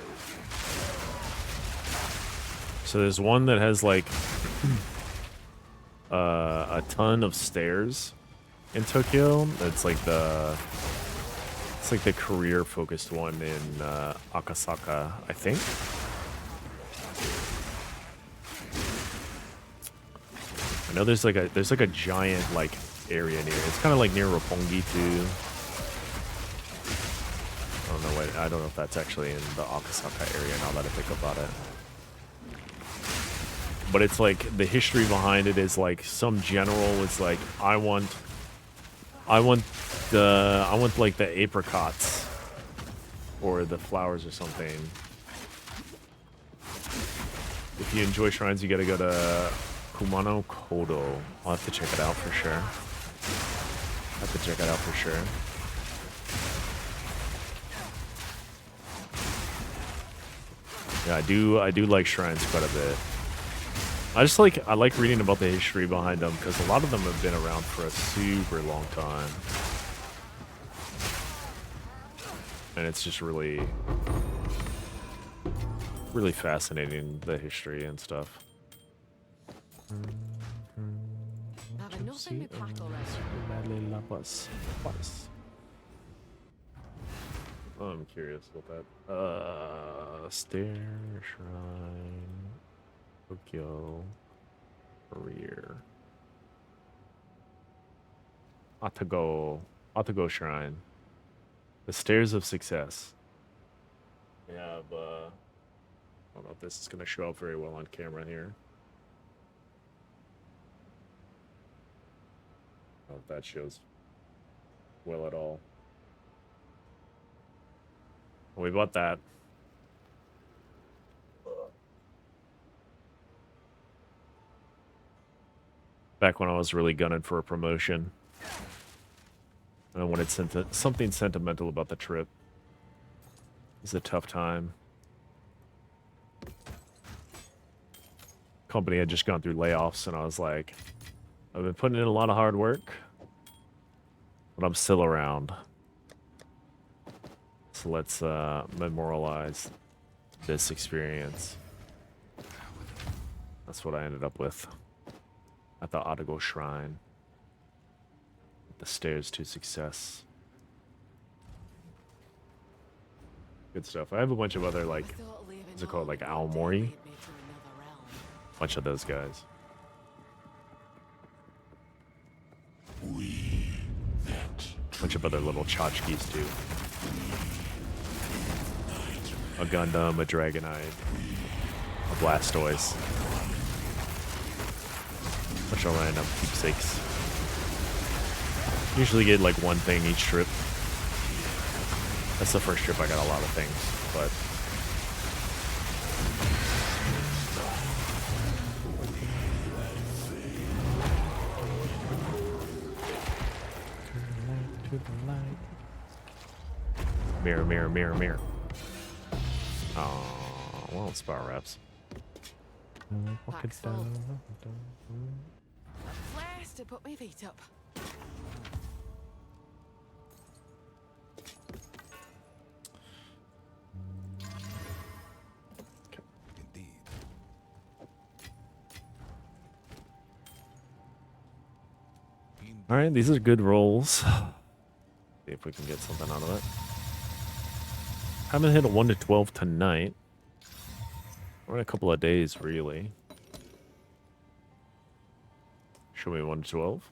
So there's one that has like a ton of stairs in Tokyo. It's like the career focused one in Akasaka, I think. I know there's like a giant like area near. It's kind of like near Roppongi too. I don't know if that's actually in the Akasaka area now that I think about it. But it's like the history behind it is like some general is like, I want like the apricots or the flowers or something. If you enjoy shrines, you gotta go to Kumano Kodo. I'll have to check it out for sure. Yeah, I do like shrines quite a bit. I like reading about the history behind them because a lot of them have been around for a super long time. And it's just really fascinating, the history and stuff. Have a nothing me pack already. Oh, I'm curious about that. Stair, shrine, Tokyo, career. Atago Shrine. The Stairs of Success. We have, I don't know if this is going to show up very well on camera here. I don't know if that shows well at all. We bought that. Back when I was really gunning for a promotion. And I wanted something sentimental about the trip. It was a tough time. Company had just gone through layoffs, and I was like, I've been putting in a lot of hard work, but I'm still around. So let's memorialize this experience. That's what I ended up with at the Atago Shrine. The Stairs to Success. Good stuff. I have a bunch of other, like, what's it called, like Aomori? Bunch of those guys. Bunch of other little tchotchkes too. A Gundam, a Dragonite, a Blastoise. Bunch of random keepsakes. Usually get like one thing each trip. That's the first trip I got a lot of things, but mirror, mirror, mirror, mirror. Oh, well, spar wraps. Pack's full. A place to put my feet up. Indeed. All right, these are good rolls. See if we can get something out of it. Haven't hit a 1 to 12 tonight. Or in a couple of days, really. Show me 1 to 12.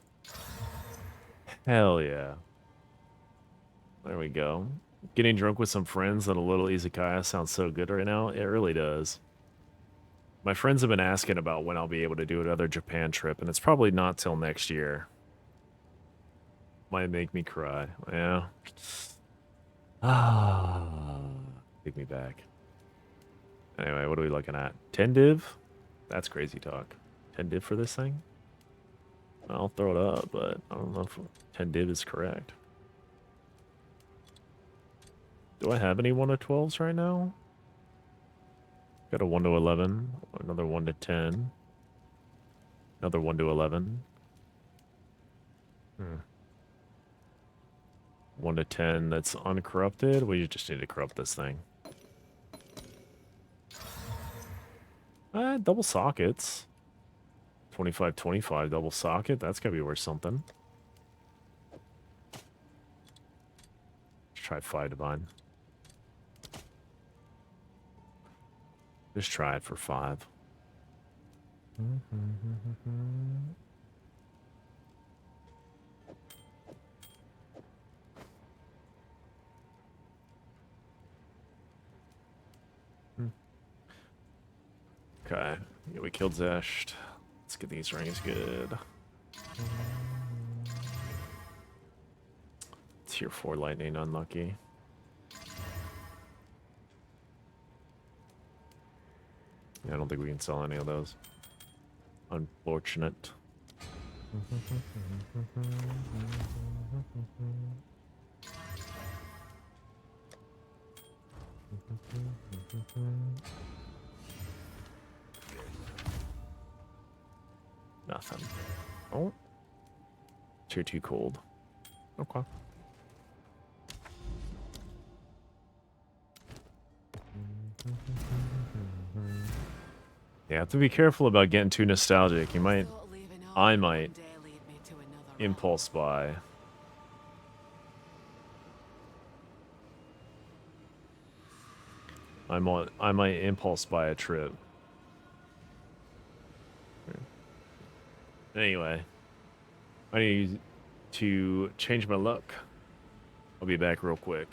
Hell yeah. There we go. Getting drunk with some friends at a little izakaya sounds so good right now. It really does. My friends have been asking about when I'll be able to do another Japan trip, and it's probably not till next year. Might make me cry. Yeah. Ah. Take me back. Anyway, what are we looking at? 10 div? That's crazy talk. 10 div for this thing? I'll throw it up, but I don't know if 10 div is correct. Do I have any 1 to 12s right now? Got a 1 to 11, another 1 to 10, another 1 to 11. 1 to 10 that's uncorrupted. We just need to corrupt this thing. Double sockets. 25-25 double socket. That's gotta be worth something. Let's try 5 divine. Just try it for 5. Okay, yeah, we killed Zesht. Let's get these rings good. Tier 4 lightning, unlucky. Yeah, I don't think we can sell any of those. Unfortunate. Nothing. Oh. You're too cold. Okay. You have to be careful about getting too nostalgic. You might, I might, impulse buy. I might impulse buy a trip. Anyway, I need to change my look. I'll be back real quick.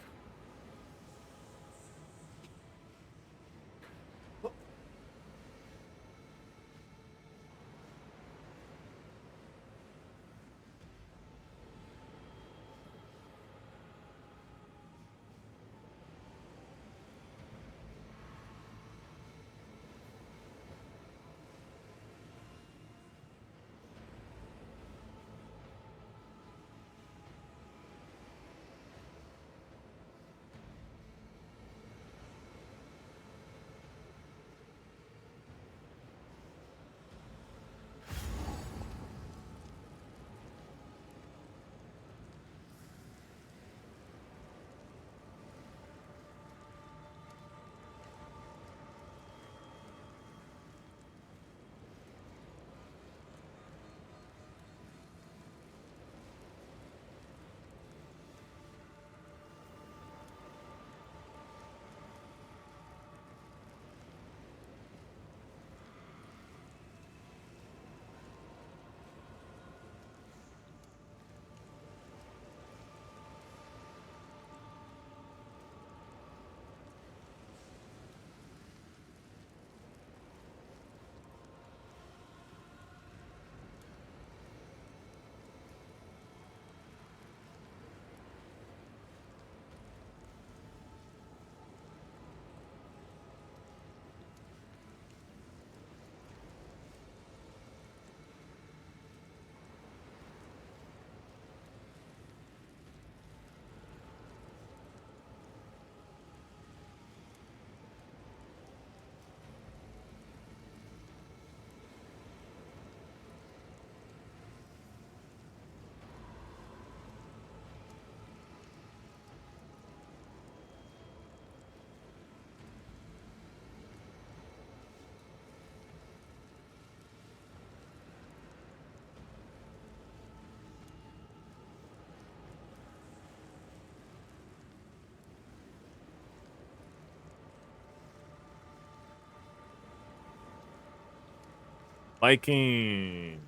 Viking.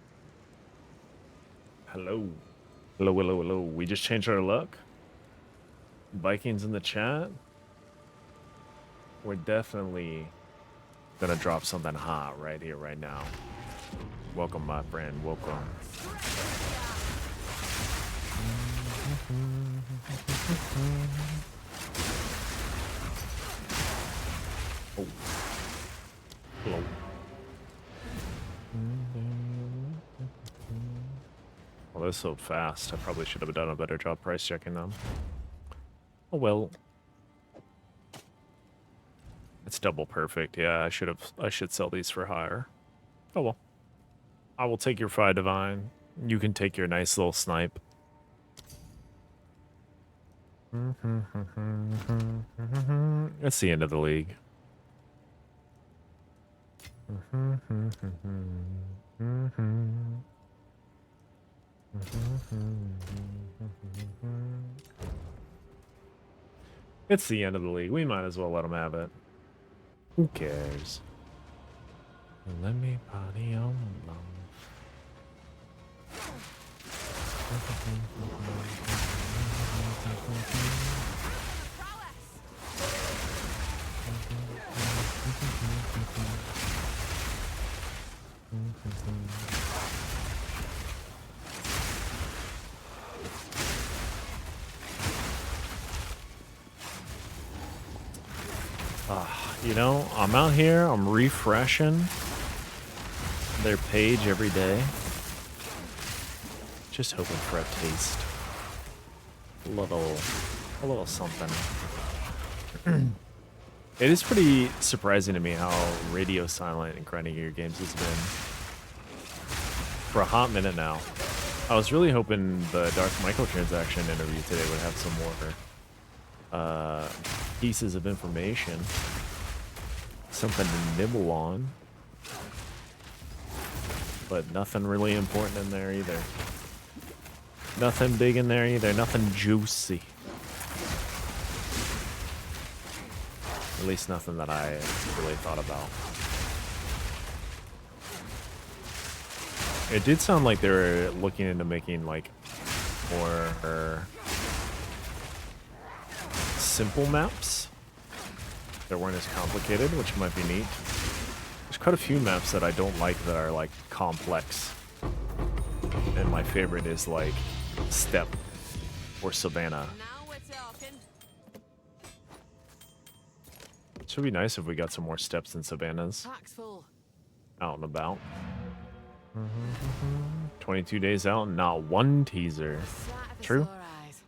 Hello. Hello, hello, hello. We just changed our look. Vikings in the chat. We're definitely gonna drop something hot right here, right now. Welcome, my friend. Welcome. Oh. Hello. Well, they're so fast. I probably should have done a better job price checking them. Oh well. It's double perfect. Yeah, I should sell these for higher. Oh well. I will take your Phi Divine. You can take your nice little snipe. It's the end of the league. It's the end of the league. We might as well let them have it. Who cares? Let me party on along. You know, I'm out here, I'm refreshing their page every day. Just hoping for a taste. A little something. It is pretty surprising to me how radio silent in grinding gear games has been. for a hot minute now. I was really hoping the Dark microtransaction interview today would have some more pieces of information. Something to nibble on. But nothing really important in there either. Nothing big in there either. Nothing juicy. At least nothing that I really thought about. It did sound like they were looking into making like more simple maps that weren't as complicated, which might be neat. There's quite a few maps that I don't like that are like complex. And my favorite is like Steppe or Savannah. Now we're talking. It should be nice if we got some more steps and savannas Pack's full. out and about. 22 days out and not one teaser. Sight of the True. sore eyes.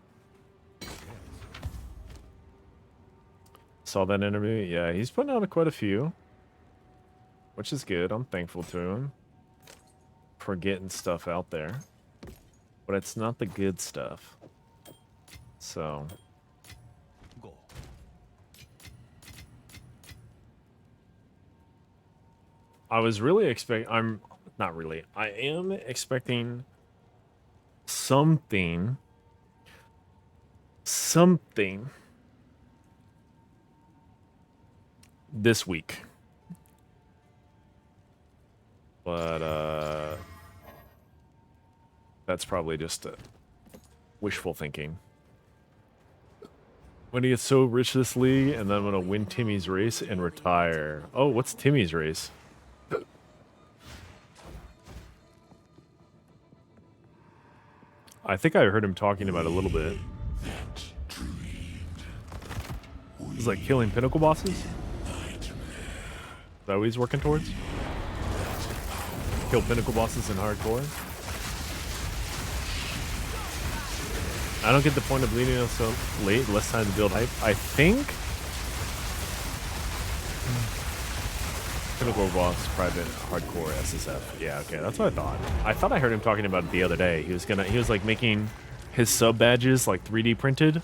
Saw that interview. Yeah, he's putting out quite a few, which is good. I'm thankful to him for getting stuff out there, but it's not the good stuff. So Go. I was really expecting. I'm not really. I am expecting something this week. But that's probably just wishful thinking. When he gets so rich this league, and then I'm gonna win Timmy's race and retire. Oh, what's Timmy's race? I think I heard him talking about it a little bit. It's like killing pinnacle bosses? Is that what he's working towards? Kill pinnacle bosses in hardcore? I don't get the point of leading us so late, less time to build hype. I think pinnacle boss private hardcore SSF. Yeah, okay, that's what I thought. I thought I heard him talking about it the other day. He was like making his sub badges like 3D printed.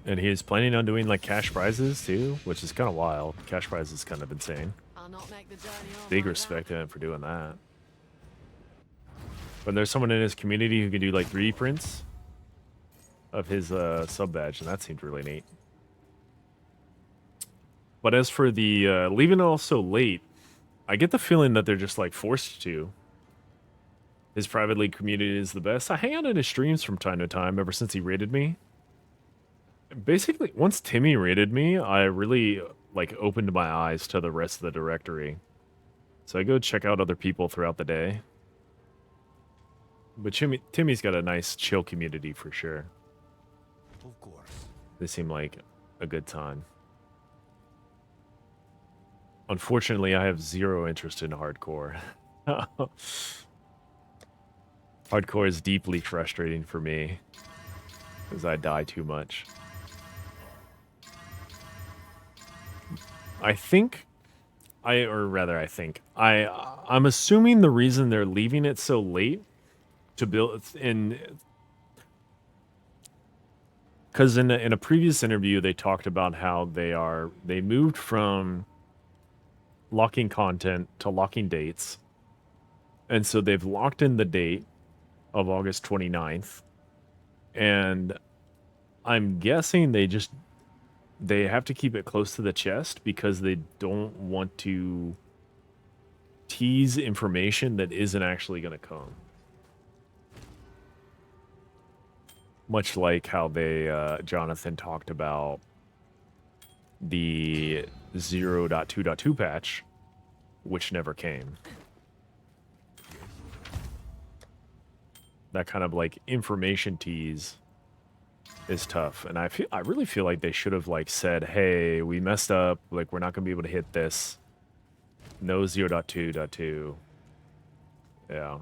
And he is planning on doing like cash prizes too, which is kind of wild. Cash prizes is kind of insane. I'll not make the journey home Big like respect to him for doing that. But there's someone in his community who can do like 3D prints of his sub badge, and that seemed really neat. But as for the leaving it all so late, I get the feeling that they're just like forced to. His private league community is the best. I hang out in his streams from time to time ever since he raided me. Basically, once Timmy raided me, I really like opened my eyes to the rest of the directory. So I go check out other people throughout the day. But Timmy's got a nice chill community for sure. Of course. They seem like a good time. Unfortunately, I have zero interest in hardcore. Hardcore is deeply frustrating for me because I die too much. I'm assuming the reason they're leaving it so late to build because in a previous interview they talked about how they moved from locking content to locking dates, and so they've locked in the date of August 29th, and I'm guessing they have to keep it close to the chest because they don't want to tease information that isn't actually going to come. Much like how Jonathan talked about the 0.2.2 patch, which never came. That kind of like information tease is tough, and I really feel like they should have like said, hey, we messed up, like we're not gonna be able to hit this. No 0.2.2. Yeah. Do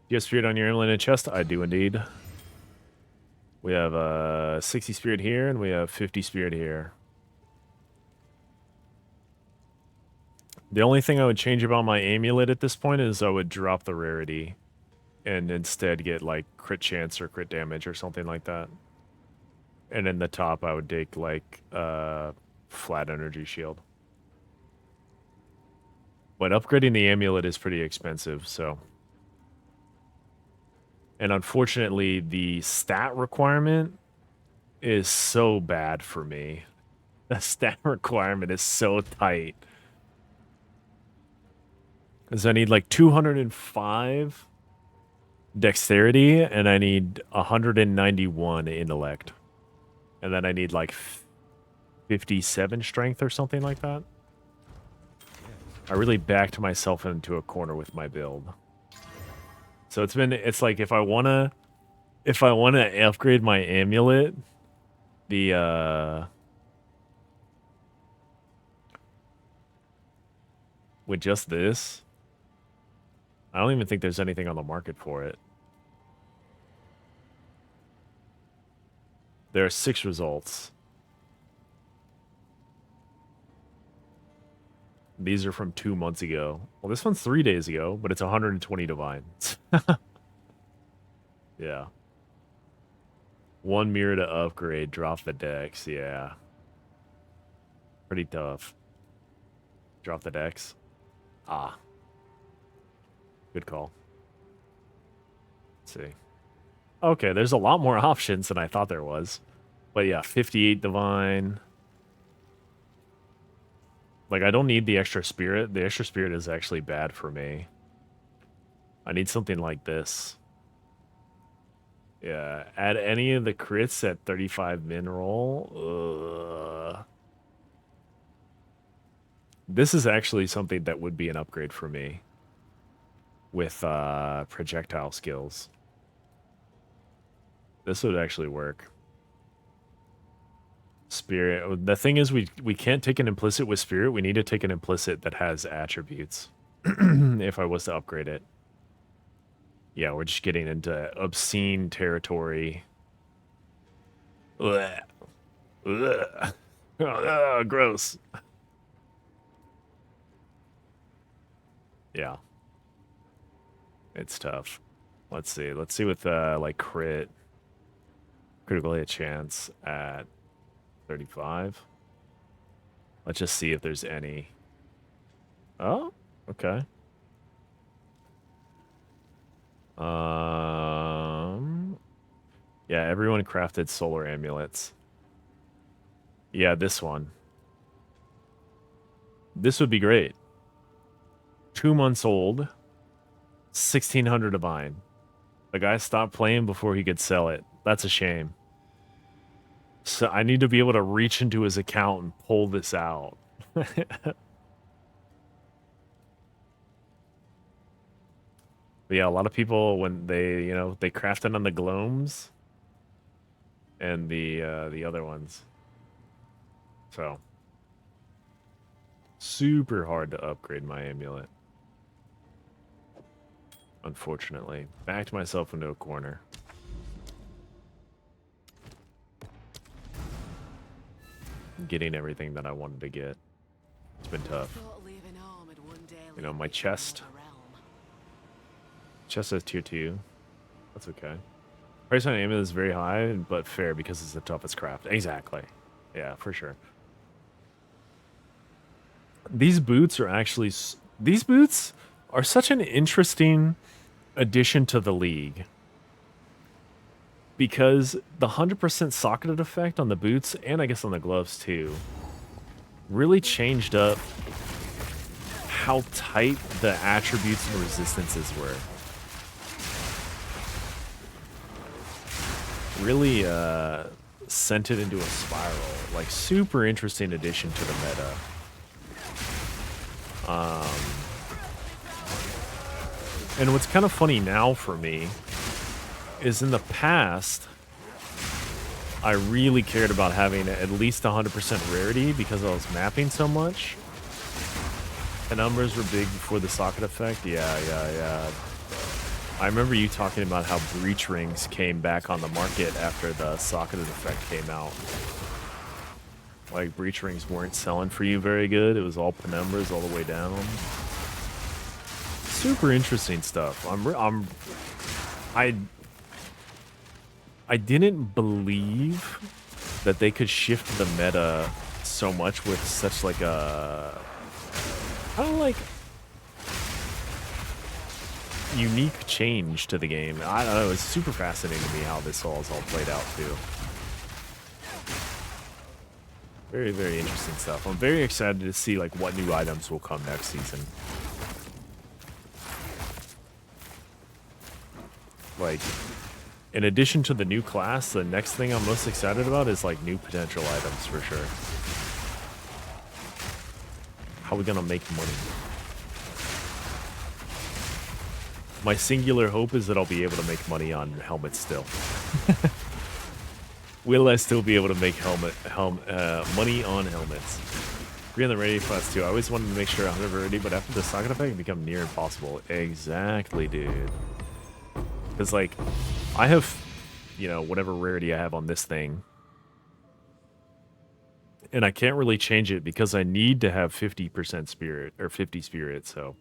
you have spirit on your emblem and chest? I do indeed. We have 60 spirit here, and we have 50 spirit here. The only thing I would change about my amulet at this point is I would drop the rarity and instead get like crit chance or crit damage or something like that. And in the top I would take like flat energy shield. But upgrading the amulet is pretty expensive, so. And unfortunately, the stat requirement is so bad for me. The stat requirement is so tight. Because I need like 205 dexterity, and I need 191 intellect. And then I need like 57 strength or something like that. I really backed myself into a corner with my build. So it's like if I wanna upgrade my amulet, the with just this, I don't even think there's anything on the market for it. There are 6 results. These are from 2 months ago. Well, this one's 3 days ago, but it's 120 divine. Yeah. 1 mirror to upgrade, drop the dex, yeah. Pretty tough. Drop the dex. Ah. Good call. Let's see. Okay, there's a lot more options than I thought there was. But yeah, 58 divine. Like, I don't need the extra spirit. The extra spirit is actually bad for me. I need something like this. Yeah, add any of the crits at 35 mineral. This is actually something that would be an upgrade for me. With projectile skills. This would actually work. Spirit. The thing is, we can't take an implicit with spirit. We need to take an implicit that has attributes. If I was to upgrade it. Yeah, we're just getting into obscene territory. Ugh. Ugh. Oh, gross. Yeah. It's tough. Let's see. Let's see with like critical hit chance at 35. Let's just see if there's any. Oh, okay. Yeah, everyone crafted solar amulets. Yeah, this one. This would be great. 2 months old. 1600 divine. The guy stopped playing before he could sell it. That's a shame. So I need to be able to reach into his account and pull this out. But yeah, a lot of people, when they, they craft it on the glomes and the other ones. So super hard to upgrade my amulet. Unfortunately, backed myself into a corner. Getting everything that I wanted to get. It's been tough. My chest. Chest says tier 2. That's okay. Price on amulet is very high, but fair because it's the toughest craft. Exactly. Yeah, for sure. These boots are actually... These boots are such an interesting addition to the league. Because the 100% socketed effect on the boots, and I guess on the gloves too, really changed up how tight the attributes and resistances were. Really sent it into a spiral. Like, super interesting addition to the meta. And what's kind of funny now for me is in the past, I really cared about having at least 100% rarity because I was mapping so much. The numbers were big before the socket effect. Yeah. I remember you talking about how breach rings came back on the market after the socketed effect came out. Like, breach rings weren't selling for you very good. It was all penumbras all the way down. Super interesting stuff. I didn't believe that they could shift the meta so much with such like a kind of like unique change to the game. I don't know. It's super fascinating to me how this all is all played out too. Very, very interesting stuff. I'm very excited to see like what new items will come next season. Like, in addition to the new class, the next thing I'm most excited about is like new potential items for sure. How are we gonna make money? My singular hope is that I'll be able to make money on helmets still. Will I still be able to make money on helmets? 300 ready class 2. I always wanted to make sure 100 ready, but after the socket effect, it become near impossible. Exactly, dude. Because, like, I have, you know, whatever rarity I have on this thing. And I can't really change it because I need to have 50% spirit, or 50 spirit, so.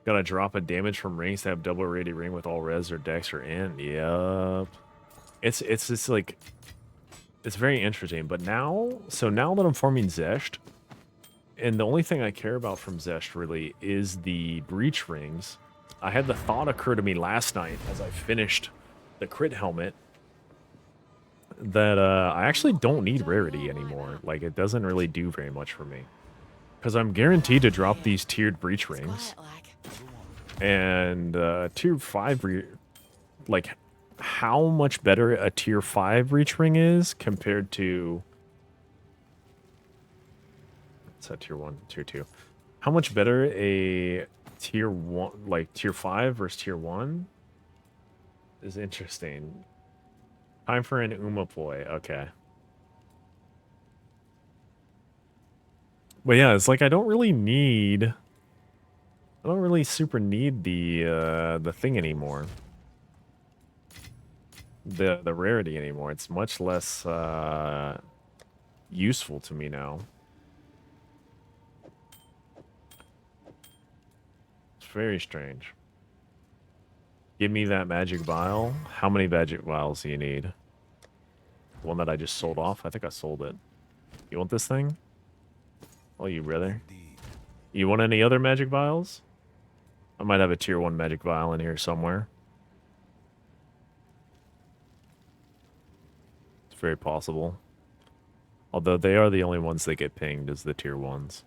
Gotta drop a damage from rings to have double rated ring with all res or dex or int. Yep. It's just like, it's very interesting. But now, so now that I'm forming Zesht, and the only thing I care about from Zesht really is the breach rings. I had the thought occur to me last night as I finished the crit helmet that I actually don't need rarity anymore. Like, it doesn't really do very much for me. Because I'm guaranteed to drop these tiered breach rings. And tier 5, like, how much better a tier 5 breach ring is compared to... What's that, tier 1, tier 2? How much better a tier 1, like tier 5 versus tier 1 is interesting. Time for an Umapoi, okay. But yeah, it's like I don't really super need the thing anymore. The rarity anymore. It's much less useful to me now. It's very strange. Give me that magic vial. How many magic vials do you need? The one that I just sold off? I think I sold it. You want this thing? Oh, you brother. You want any other magic vials? I might have a tier 1 magic vial in here somewhere. It's very possible. Although they are the only ones that get pinged as the tier 1s.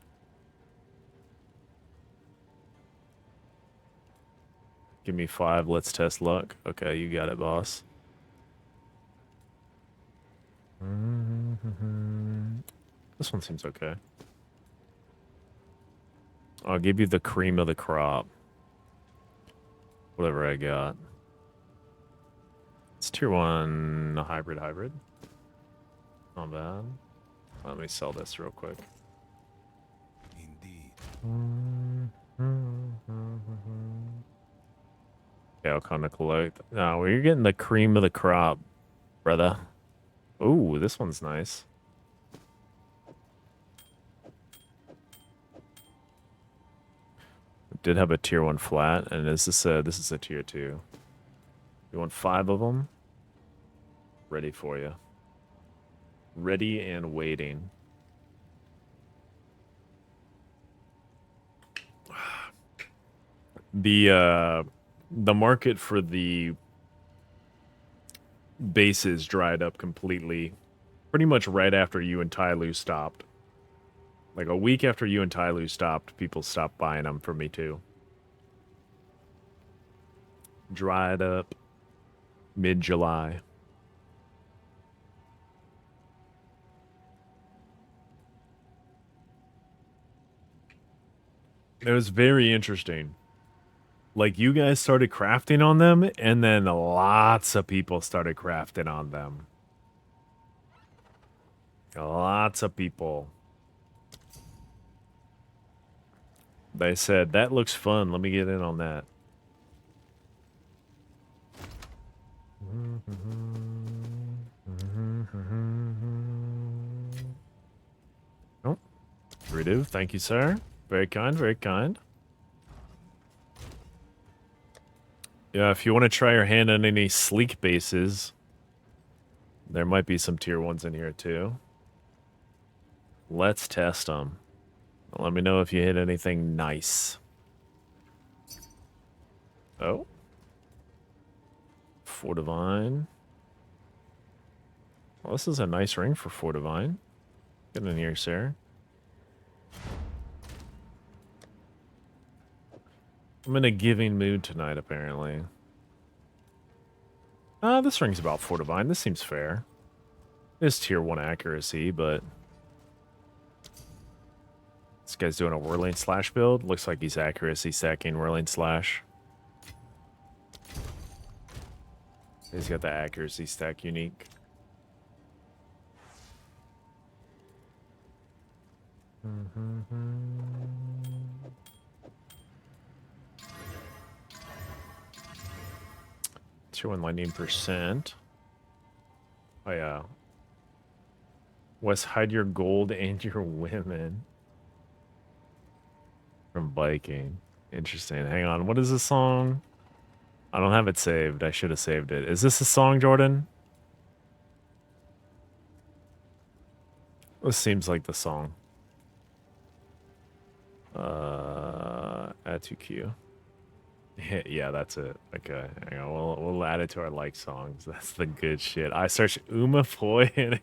Give me 5, let's test luck. Okay, you got it, boss. This one seems okay. I'll give you the cream of the crop. Whatever I got. It's tier 1 hybrid. Not bad. Let me sell this real quick. Indeed. Okay, I'll kind of collect. No, you're getting the cream of the crop, brother. Ooh, this one's nice. Did have a tier 1 flat, and this is a tier 2. You want 5 of them? Ready for you. Ready and waiting. The market for the bases dried up completely. Pretty much right after you and Tyloo stopped. Like a week after you and Tyloo stopped, people stopped buying them from me too. Dried up mid-July. It was very interesting. Like, you guys started crafting on them, and then lots of people started crafting on them. Lots of people. They said, that looks fun. Let me get in on that. Ridu, thank you, sir. Very kind, very kind. Yeah, if you want to try your hand on any sleek bases, there might be some tier 1s in here too. Let's test them. Let me know if you hit anything nice. Oh. Four Divine. Well, this is a nice ring for Four Divine. Get in here, sir. I'm in a giving mood tonight, apparently. This ring's about 4 Divine. This seems fair. It's tier 1 accuracy, but... This guy's doing a Whirling Slash build. Looks like he's accuracy stacking Whirling Slash. He's got the accuracy stack unique. Tier 1 lightning %. Oh yeah. Wes, hide your gold and your women. From biking. Interesting. Hang on. What is this song? I don't have it saved. I should have saved it. Is this a song, Jordan? This seems like the song. Add to queue. Yeah, that's it. Okay, hang on. We'll add it to our like songs. That's the good shit. I search Uma Foy and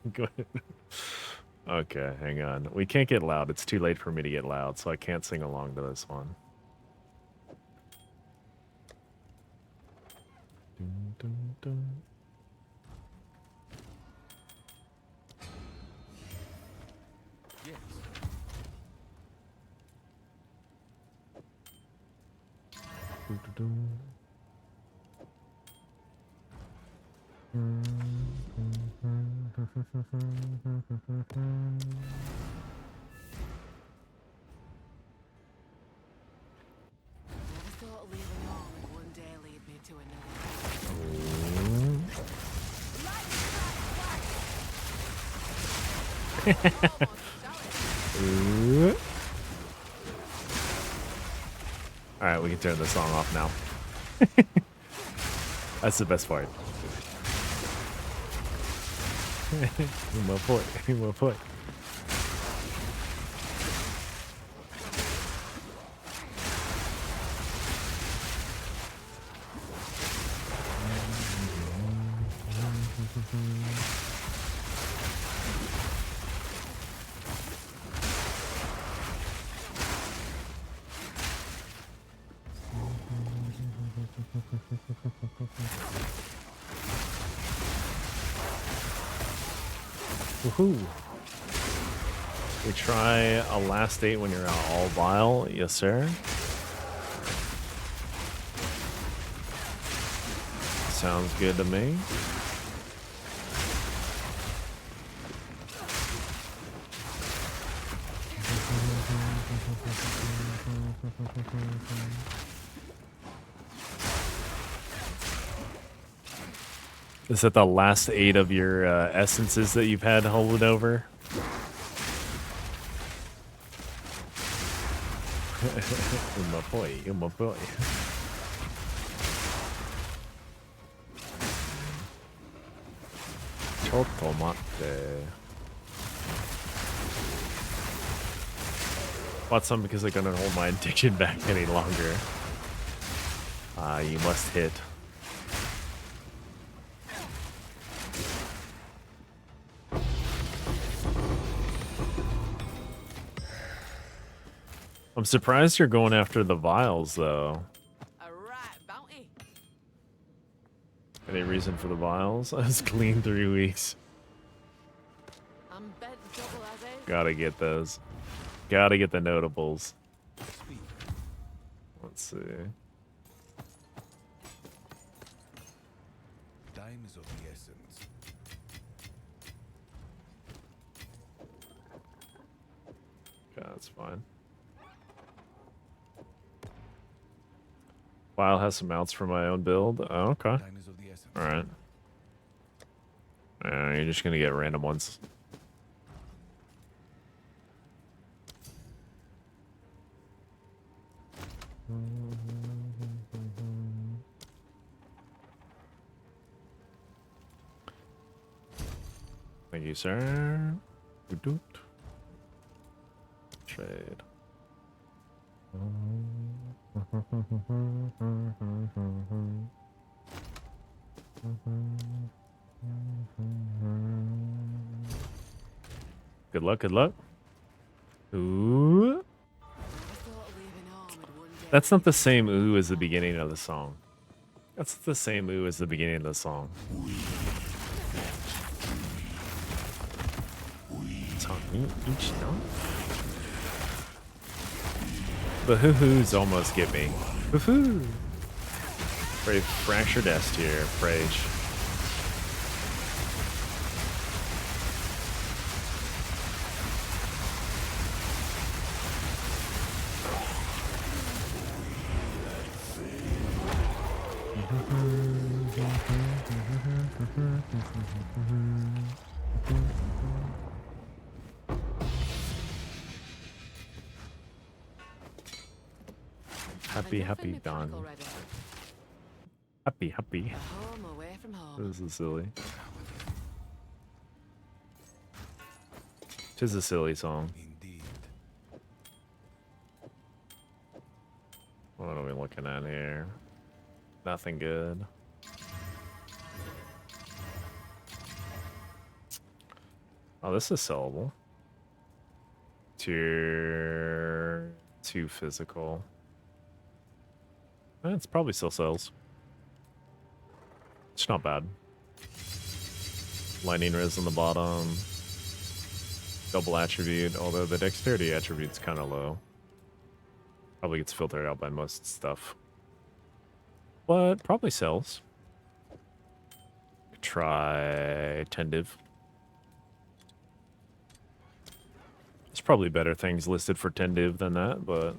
okay, hang on. We can't get loud. It's too late for me to get loud, so I can't sing along to this one. Dun, dun, dun. Yes. Dun, dun, dun. Never thought leaving home would one day lead me to another. Alright, we can turn the song off now. That's the best part. My point. My point. Woohoo! We try a last date when you're out all vile. Yes, sir. Sounds good to me. Is that the last 8 of your essences that you've had holding over? My boy, my boy. Chotomate. Bought some because I couldn't hold my addiction back any longer. You must hit. I'm surprised you're going after the vials, though. Alright, bounty. Any reason for the vials? I was clean 3 weeks. I'm bent double as is. Gotta get those. Gotta get the notables. Speak. Let's see. Time is of the essence. Okay, that's fine. Vial has some mounts for my own build. Oh, okay. Time is of the essence. Alright. You're just gonna get random ones. Thank you, sir. Doot. Trade. Good luck, good luck. Ooh. That's not the same ooh as the beginning of the song. That's the same ooh as the beginning of the song. Song each note? The hoo-hoos almost get me. Hoo-hoo! Very fractured S tier, Frage. Happy done. Happy. Home away from home. This is silly. Tis a silly song. Indeed. What are we looking at here? Nothing good. Oh, this is sellable. Tier 2 physical. It's probably still sells. It's not bad. Lightning Riz on the bottom. Double attribute, although the dexterity attribute's kind of low. Probably gets filtered out by most stuff. But probably sells. Try Tendiv. There's probably better things listed for Tendiv than that, but...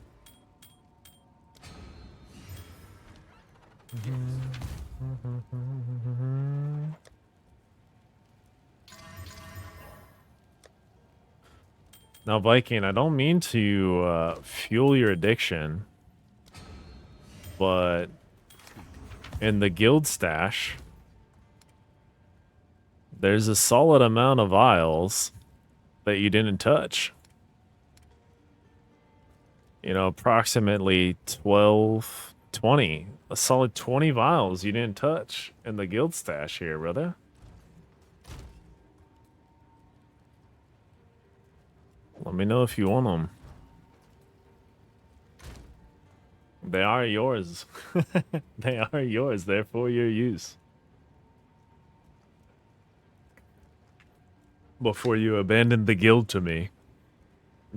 Now, Viking, I don't mean to fuel your addiction, but in the guild stash, there's a solid amount of vials that you didn't touch. You know, approximately 12, 20. A solid 20 vials you didn't touch in the guild stash here, brother. Let me know if you want them. They are yours. They are yours. They're for your use. Before you abandoned the guild to me.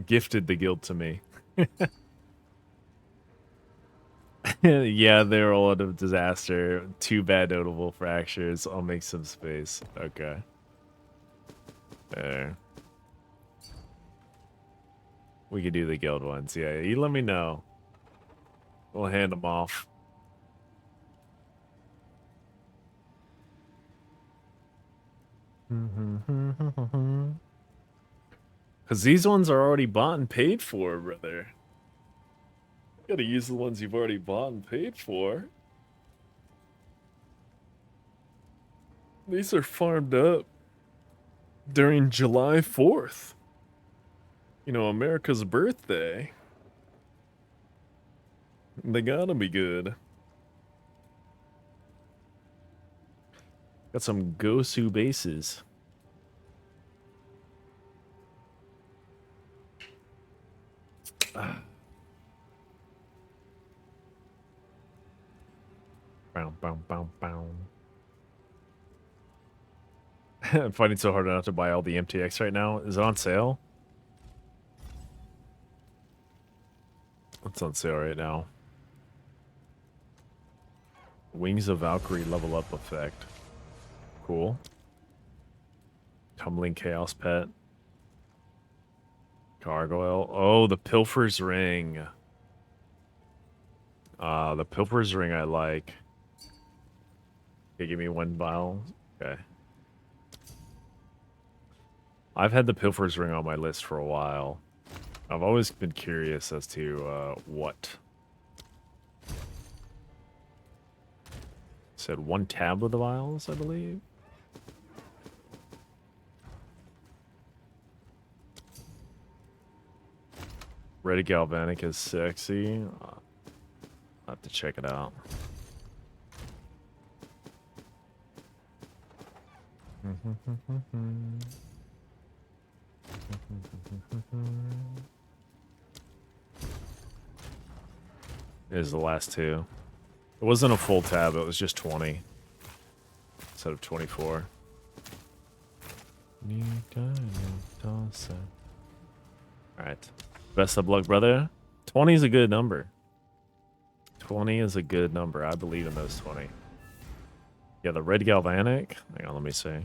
Gifted the guild to me. Yeah, they're all out of disaster. 2 bad notable fractures. I'll make some space. Okay. There. We could do the guild ones. Yeah, you let me know. We'll hand them off. Because these ones are already bought and paid for, brother. You gotta use the ones you've already bought and paid for. These are farmed up during July 4th. You know, America's birthday. They gotta be good. Got some Gosu bases. Bow, bow, bow, bow. I'm finding it so hard not to buy all the MTX right now. Is it on sale? It's on sale right now. Wings of Valkyrie level up effect. Cool. Tumbling Chaos Pet. Gargoyle. Oh, the Pilfer's Ring. The Pilfer's Ring I like. Okay, give me 1 vial. Okay. I've had the Pilfer's Ring on my list for a while. I've always been curious as to what Said one tab with the vials, I believe. Red galvanic is sexy. I'll have to check it out. Here's the last two. It wasn't a full tab, it was just 20 instead of 24. Alright. Best of luck, brother. 20 is a good number. 20 is a good number. I believe in those 20. Yeah, the red galvanic. Hang on, let me see.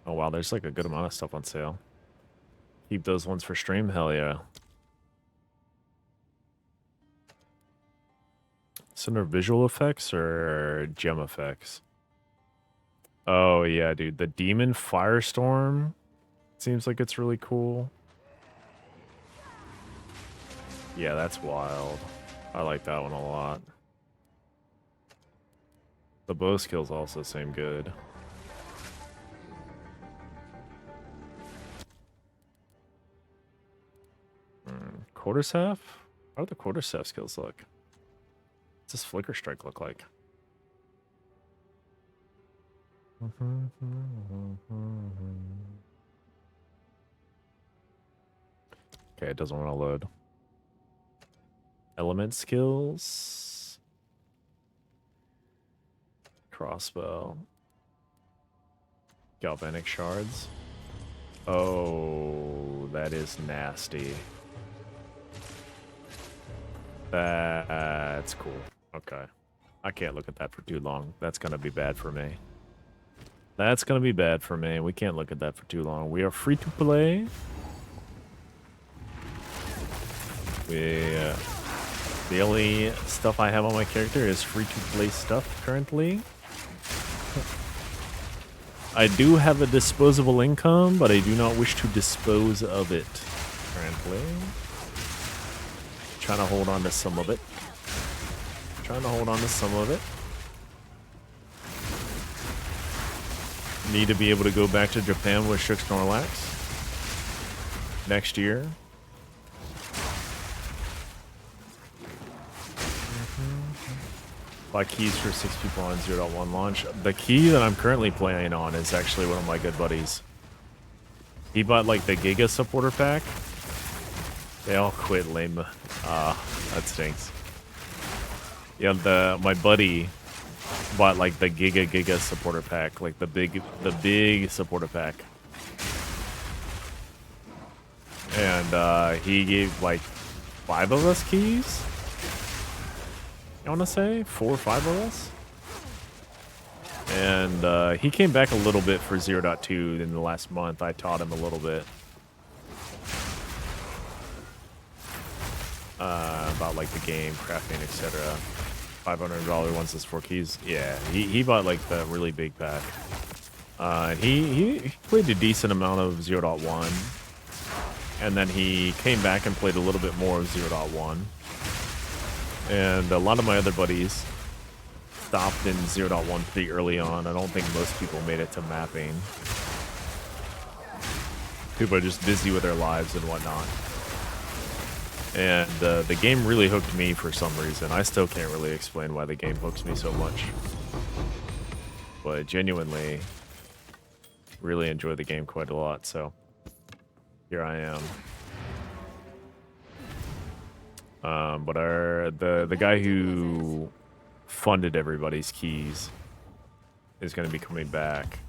Oh, wow, there's like a good amount of stuff on sale. Keep those ones for stream? Hell yeah. Center visual effects or gem effects? Oh, yeah, dude. The Demon Firestorm seems like it's really cool. Yeah, that's wild. I like that one a lot. The bow skills also seem good. Quarterstaff? How do the quarterstaff skills look? What's this flicker strike look like? Okay, it doesn't want to load. Element skills. Crossbow. Galvanic shards. Oh, that is nasty. That's cool. Okay. I can't look at that for too long. That's going to be bad for me. That's going to be bad for me. We can't look at that for too long. We are free to play. The only stuff I have on my character is free to play stuff currently. I do have a disposable income, but I do not wish to dispose of it currently. Trying to hold on to some of it. Need to be able to go back to Japan with Shook Snorlax next year. Buy keys for 6 people on 0.1 launch. The key that I'm currently playing on is actually one of my good buddies. He bought like the Giga supporter pack. They all quit, lame. That stinks. Yeah, my buddy bought like the Giga supporter pack, like the big supporter pack. And he gave like 5 of us keys. I want to say 4 or 5 of us. And he came back a little bit for 0.2 in the last month. I taught him a little bit. About like the game, crafting, etc. $500 once is 4 keys. Yeah, he bought like the really big pack. And he played a decent amount of 0.1. And then he came back and played a little bit more of 0.1. And a lot of my other buddies stopped in 0.1 pretty early on. I don't think most people made it to mapping. People are just busy with their lives and whatnot. And the game really hooked me for some reason. I still can't really explain why the game hooks me so much. But genuinely, really enjoy the game quite a lot, so here I am. But the guy who funded everybody's keys is going to be coming back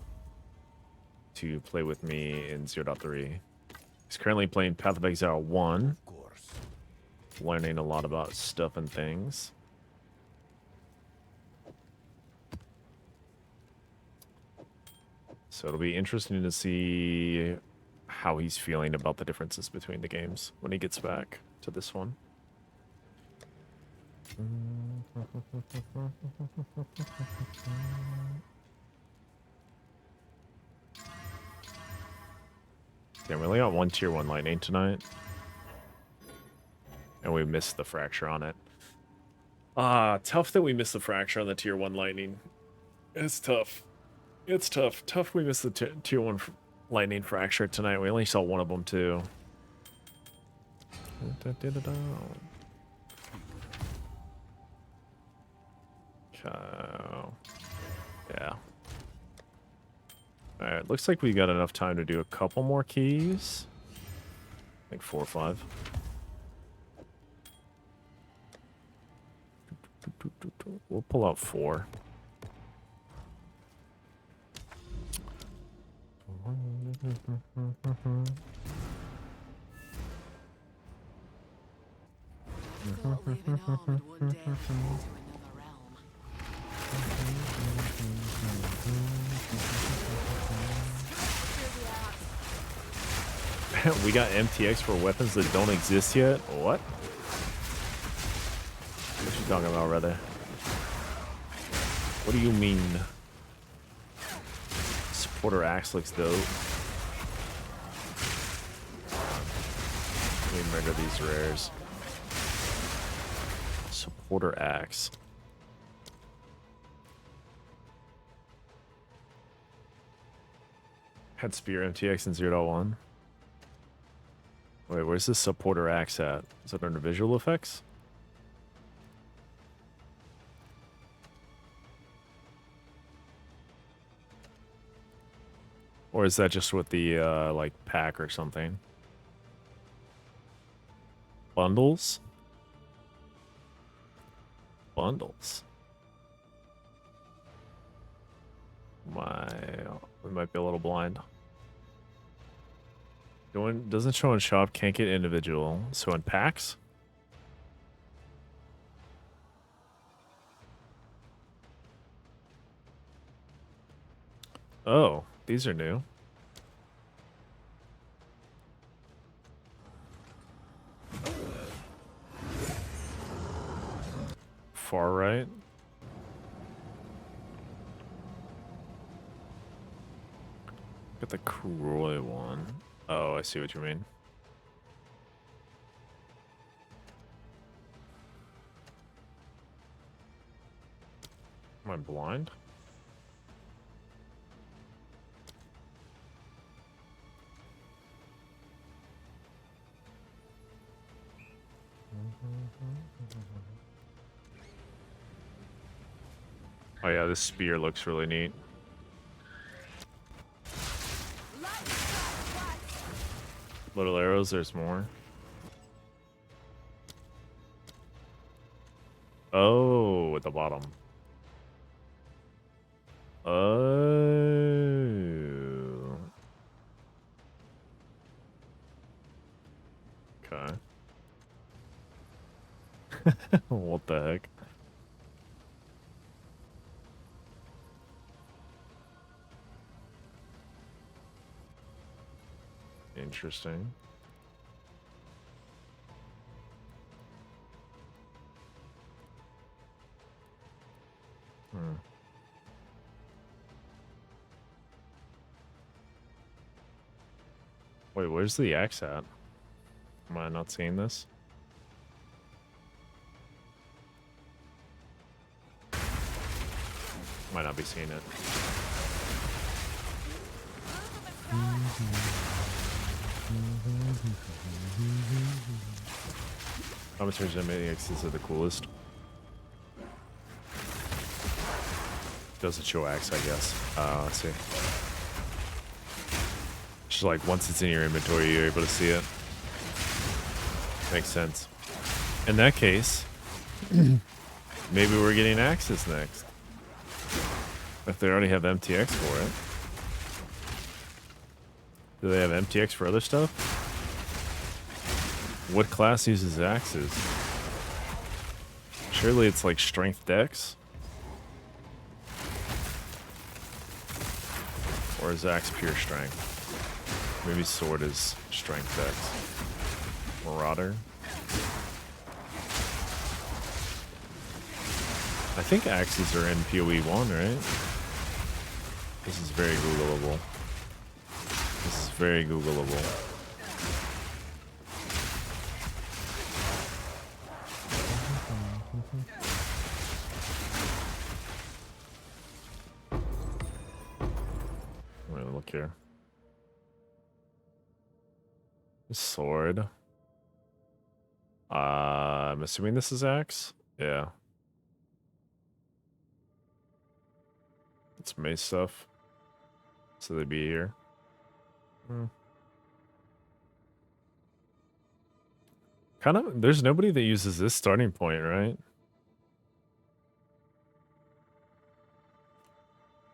to play with me in 0.3. He's currently playing Path of Exile 1. Learning a lot about stuff and things. So it'll be interesting to see how he's feeling about the differences between the games when he gets back to this one. Yeah, we only got 1 tier 1 lightning tonight. And we missed the fracture on it. Tough that we missed the fracture on the tier 1 lightning. It's tough. It's tough. Tough we missed the tier 1 lightning fracture tonight. We only saw one of them, too. Yeah. Alright, looks like we got enough time to do a couple more keys. I think 4 or 5. We'll pull out 4. Thought leaving home would one day lead me to another realm. We got MTX for weapons that don't exist yet? What? What you talking about, brother? What do you mean? Supporter axe looks dope. Let me murder these rares. Supporter axe. Had spear MTX in 0.1. Wait, where's this supporter axe at? Is it under visual effects? Or is that just with the, like, pack or something? Bundles? Bundles. We might be a little blind. Doesn't show in shop, can't get individual. So in packs? Oh, these are new. Far right. Got the Croy one. Oh, I see what you mean. Am I blind? Oh yeah, this spear looks really neat. Little arrows, there's more. Oh, at the bottom. Oh. Okay. What the heck? Interesting. Wait, where's the axe at? Am I not seeing this? Might not be seeing it. Commentaries and MTXs are the coolest. Doesn't show axe, I guess. Let's see. Just like once it's in your inventory, you're able to see it. Makes sense. In that case, maybe we're getting axes next. If they already have MTX for it. Do they have MTX for other stuff? What class uses axes? Surely it's like strength dex? Or is axe pure strength? Maybe sword is strength dex. Marauder. I think axes are in PoE 1, right? This is very Googleable. This is very Googleable. here. Sword. I'm assuming this is axe. Yeah. It's mace stuff. So they'd be here. Kind of. There's nobody that uses this starting point, right?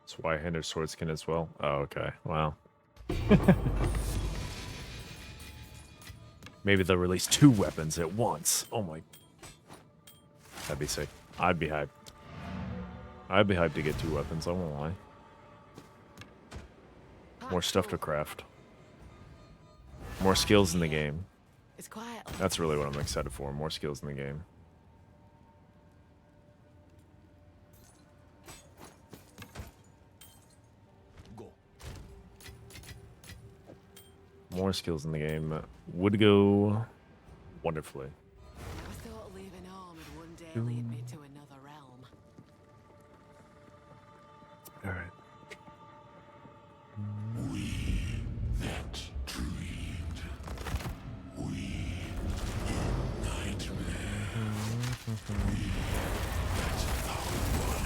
It's Y-handed swordskin as well. Oh, okay. Wow. Maybe they'll release 2 weapons at once. Oh my. That'd be sick. I'd be hyped. I'd be hyped to get 2 weapons, I won't lie. More stuff to craft. More skills in the game. It's quiet. That's really what I'm excited for. More skills in the game. Go. More skills in the game would go wonderfully. Never thought leaving home would one day lead me to another realm. All right. We that dreamed. We in nightmare. We that found one.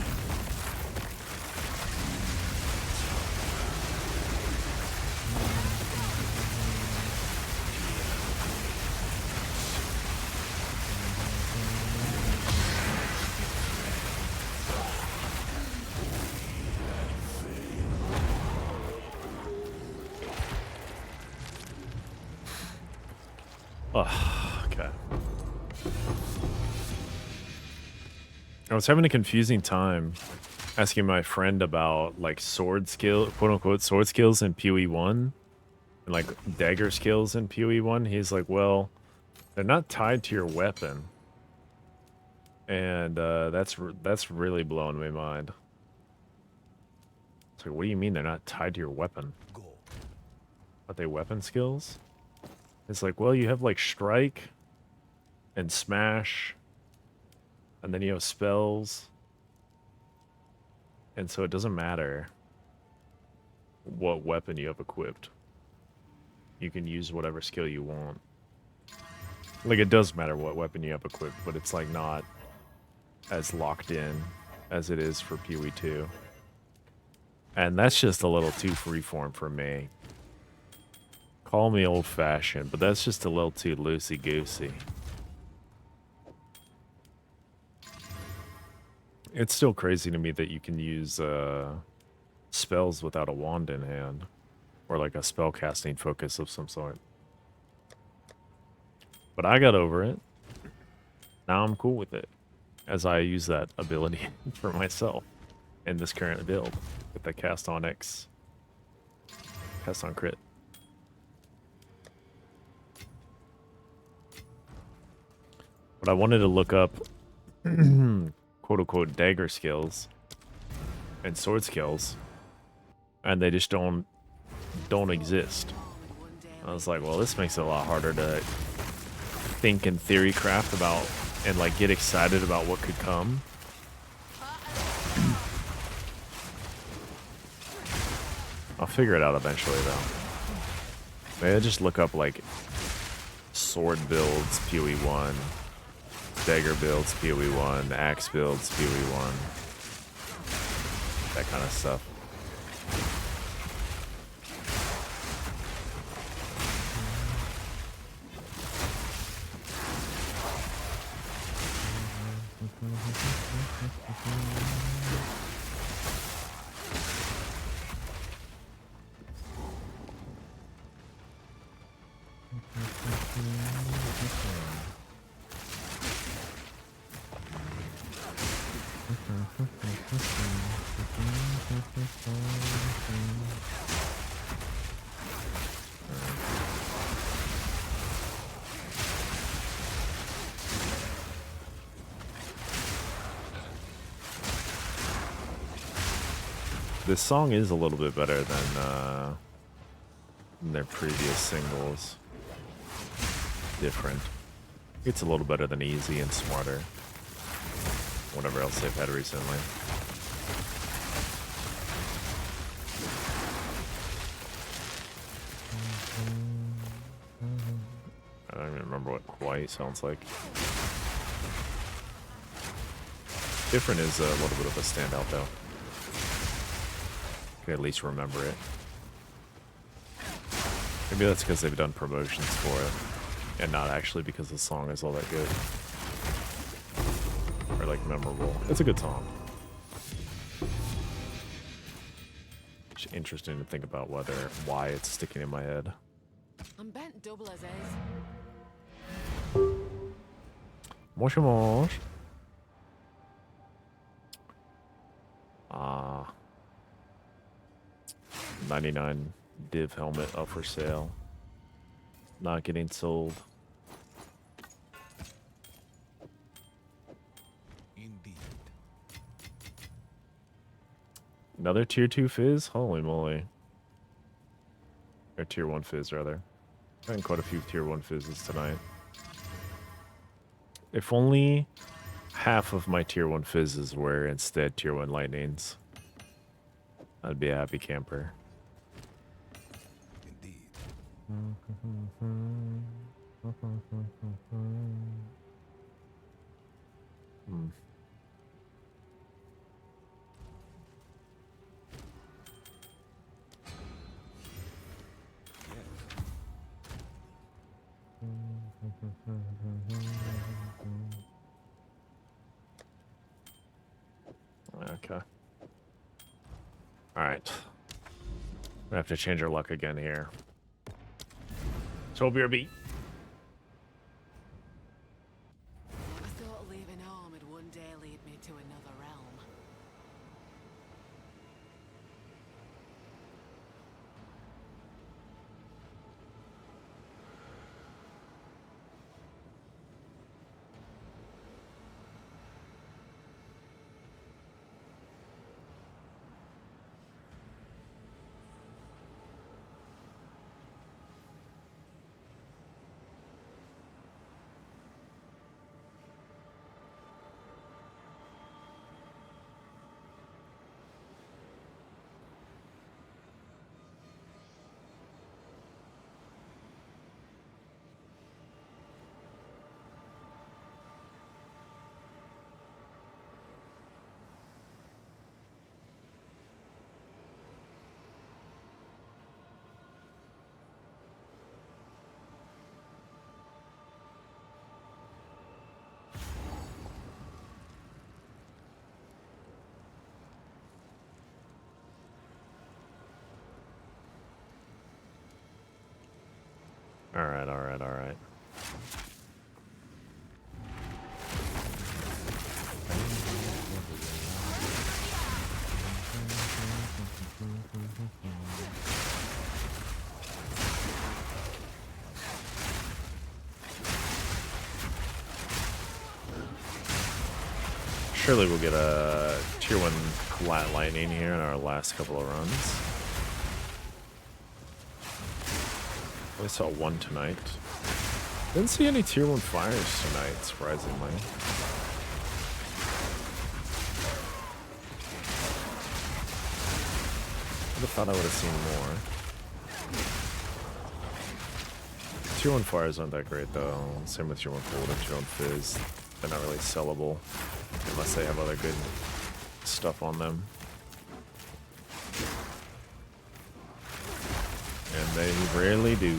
Oh, okay. I was having a confusing time asking my friend about like sword skill, quote unquote, sword skills in PoE1 and like dagger skills in PoE1. He's like, well, they're not tied to your weapon. And that's really blowing my mind. It's like, what do you mean they're not tied to your weapon? Go. Are they weapon skills? It's like, well, you have like strike and smash, and then you have spells, and so it doesn't matter what weapon you have equipped. You can use whatever skill you want. Like, it does matter what weapon you have equipped, but it's like not as locked in as it is for PoE2. And that's just a little too freeform for me. Call me old-fashioned, but that's just a little too loosey-goosey. It's still crazy to me that you can use spells without a wand in hand. Or like a spell casting focus of some sort. But I got over it. Now I'm cool with it. As I use that ability for myself in this current build. With the cast on X. Cast on crit. But I wanted to look up quote-unquote dagger skills and sword skills, and they just don't exist. I was like, well, this makes it a lot harder to think and theory craft about and like get excited about what could come. I'll figure it out eventually, though. Maybe I just look up like sword builds PoE1. Dagger builds, PoE1, axe builds, PoE1. That kind of stuff. This song is a little bit better than their previous singles. Different. It's a little better than Easy and Smarter. Whatever else they've had recently. even remember what Hawaii sounds like. Different is a little bit of a standout, though. You can at least remember it. Maybe that's because they've done promotions for it, and not actually because the song is all that good. Or, like, memorable. It's a good song. It's interesting to think about why it's sticking in my head. I'm bent double as is. Mosh mosh. 99 div helmet up for sale. Not getting sold. Indeed. Another tier 2 fizz? Holy moly. Or tier 1 fizz, rather. Gotten quite a few tier 1 fizzes tonight. If only half of my tier 1 fizzes were instead tier 1 lightnings, I'd be a happy camper. Indeed. Hmm. Okay. Alright. We have to change our luck again here. So BRB. I thought leaving home would one day lead me to another realm. Alright, alright, alright. Surely we'll get a tier 1 flat lightning here in our last couple of runs. I saw one tonight. Didn't see any tier 1 fires tonight, surprisingly. I thought I would have seen more. Tier 1 fires aren't that great though. Same with tier 1 gold and tier 1 fizz. They're not really sellable unless they have other good stuff on them. And they rarely do.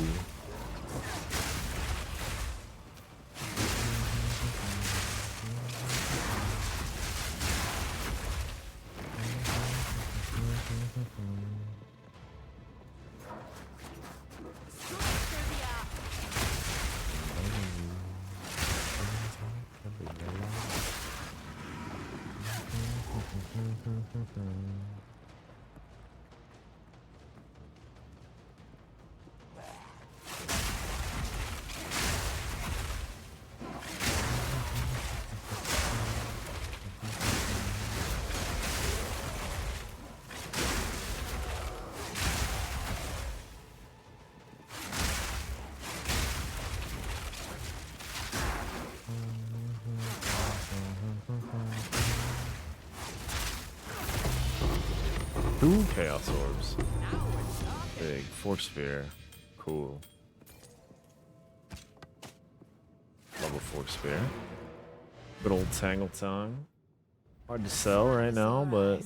Two Chaos Orbs. Big. Force Sphere. Cool. spear. Good old tangle tongue. Hard to sell right now, but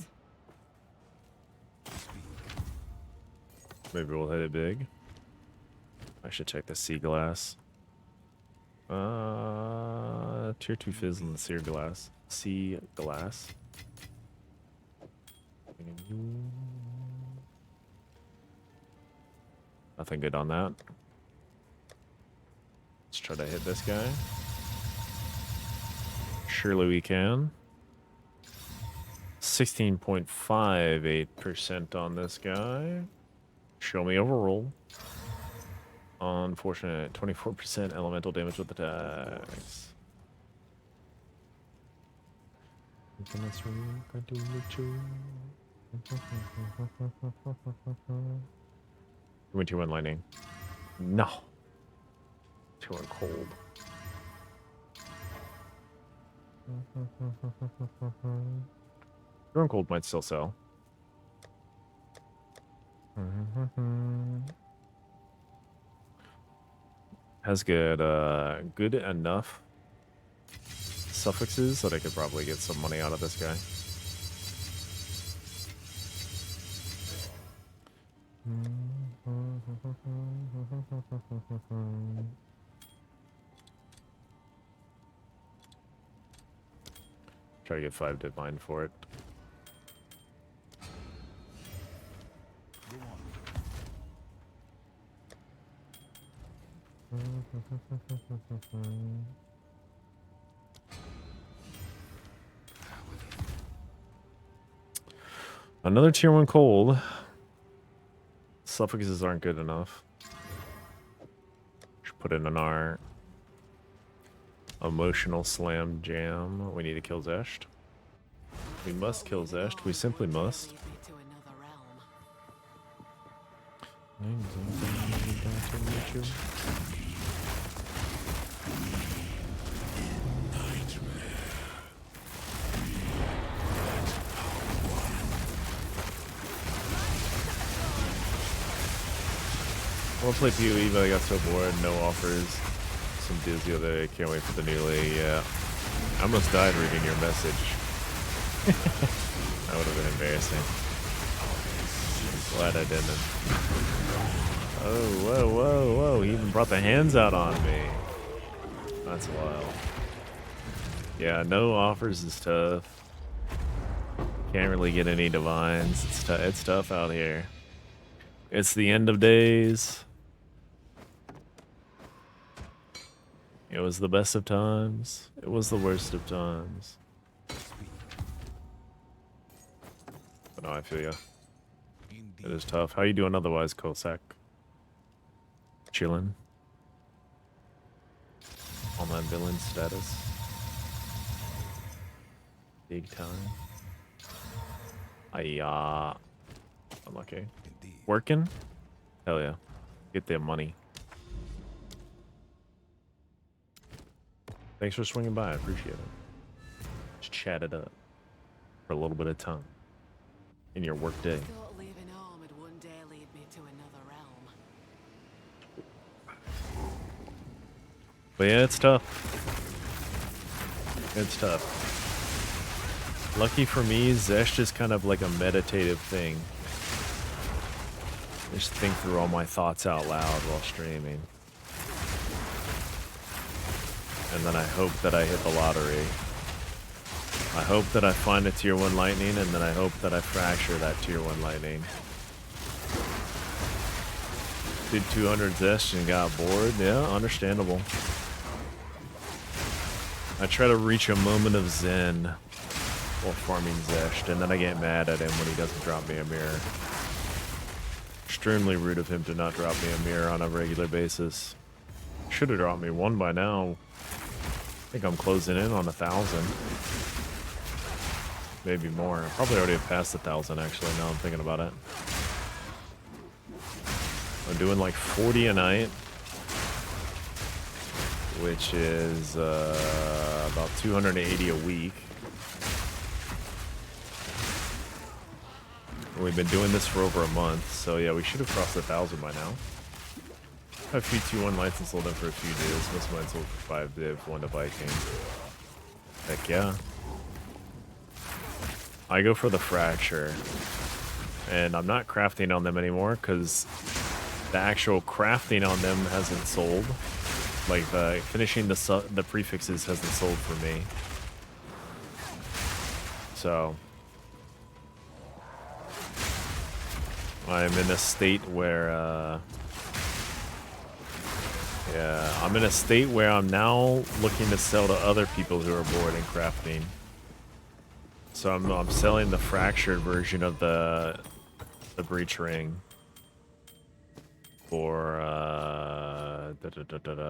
maybe we'll hit it big. I should check the sea glass. Tier 2 fizz in the sea glass. Sea glass. Nothing good on that. Let's try to hit this guy. Surely we can. 16.58% on this guy. Show me overroll. Unfortunate. 24% elemental damage with attacks. Give me 2-1 lightning. No. 2-1 cold. Two-1 cold might still sell. Has good good enough suffixes that I could probably get some money out of this guy. Try to get 5 divine for it. Another tier 1 cold. Suffixes aren't good enough. Should put it in our emotional slam jam. We need to kill Zesht. We must kill Zesht. We simply must. I want to play PoE, but I got so bored. No offers. Some dudes the other day. Can't wait for the new league. Yeah. I almost died reading your message. That would have been embarrassing. I'm glad I didn't. Oh, whoa, whoa, whoa. He even brought the hands out on me. That's wild. Yeah, no offers is tough. Can't really get any divines. It's tough out here. It's the end of days. It was the best of times. It was the worst of times. But no, I feel ya. It is tough. How you doing otherwise, Cossack? Chillin'. On that villain status. Big time. Unlucky. Working? Hell yeah. Get their money. Thanks for swinging by. I appreciate it. Just chat it up for a little bit of time in your work day. Thought leaving home would one day lead me to another realm. But yeah, it's tough. It's tough. Lucky for me, Zesht is kind of like a meditative thing. Just think through all my thoughts out loud while streaming. And then I hope that I hit the lottery. I hope that I find a tier 1 lightning, and then I hope that I fracture that tier 1 lightning. Did 200 Zest and got bored? Yeah, understandable. I try to reach a moment of zen while farming Zesht, and then I get mad at him when he doesn't drop me a mirror. Extremely rude of him to not drop me a mirror on a regular basis. Should have dropped me one by now. I think I'm closing in on 1,000. Maybe more. I probably already passed 1,000 actually, now I'm thinking about it. I'm doing like 40 a night, which is about 280 a week. We've been doing this for over a month, so yeah, we should have crossed 1,000 by now. I've few 2-1 lights and sold them for a few days. Most of mine sold for 5 div, 1 to Viking. Heck yeah. I go for the fracture. And I'm not crafting on them anymore because the actual crafting on them hasn't sold. Like finishing the prefixes hasn't sold for me. So I'm in a state where yeah, I'm in a state where I'm now looking to sell to other people who are bored in crafting. So I'm selling the fractured version of the breach ring for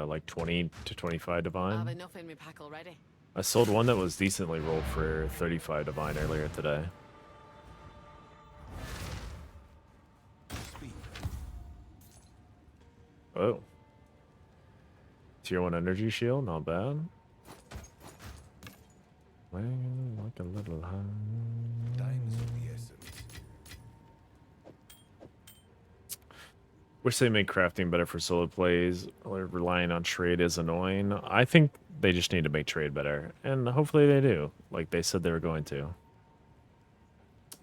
like 20 to 25 I've divine. enough in my pack already. I sold one that was decently rolled for 35 divine earlier today. Speak. Oh. Tier 1 energy shield, not bad. Well, like a little high. Time is of the essence. Wish they made crafting better for solo plays. Or relying on trade is annoying. I think they just need to make trade better. And hopefully they do. Like they said they were going to.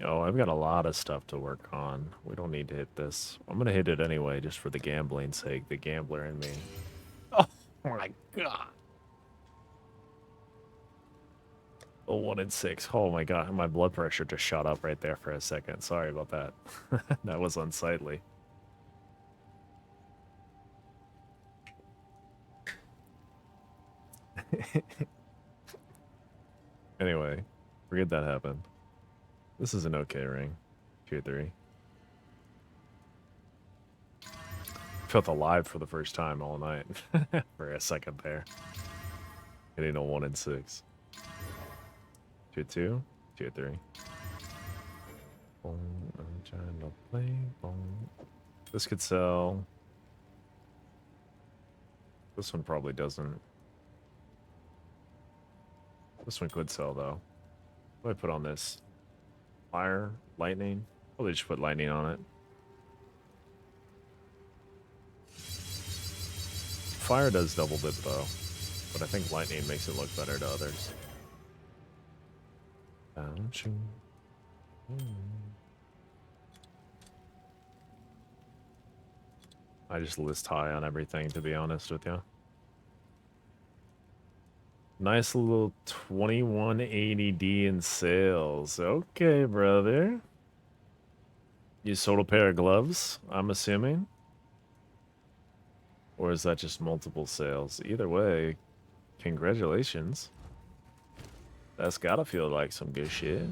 Oh, I've got a lot of stuff to work on. We don't need to hit this. I'm going to hit it anyway, just for the gambling's sake. The gambler in me. Oh my god. A 1 in 6. Oh my god. My blood pressure just shot up right there for a second. Sorry about that. That was unsightly. Anyway, forget that happened. This is an okay ring. Tier 3. Felt alive for the first time all night. For a second there. Hitting a 1 in 6. Tier 2. Tier 3. Boom, I'm trying to play. Boom. This could sell. This one probably doesn't. This one could sell though. What do I put on this? Fire? Lightning? Probably just put lightning on it. Fire does double dip though. But I think lightning makes it look better to others. I just list high on everything, to be honest with you. Nice little 2180D in sales. Okay, brother. You sold a pair of gloves, I'm assuming? Or is that just multiple sales? Either way, congratulations. That's gotta feel like some good shit.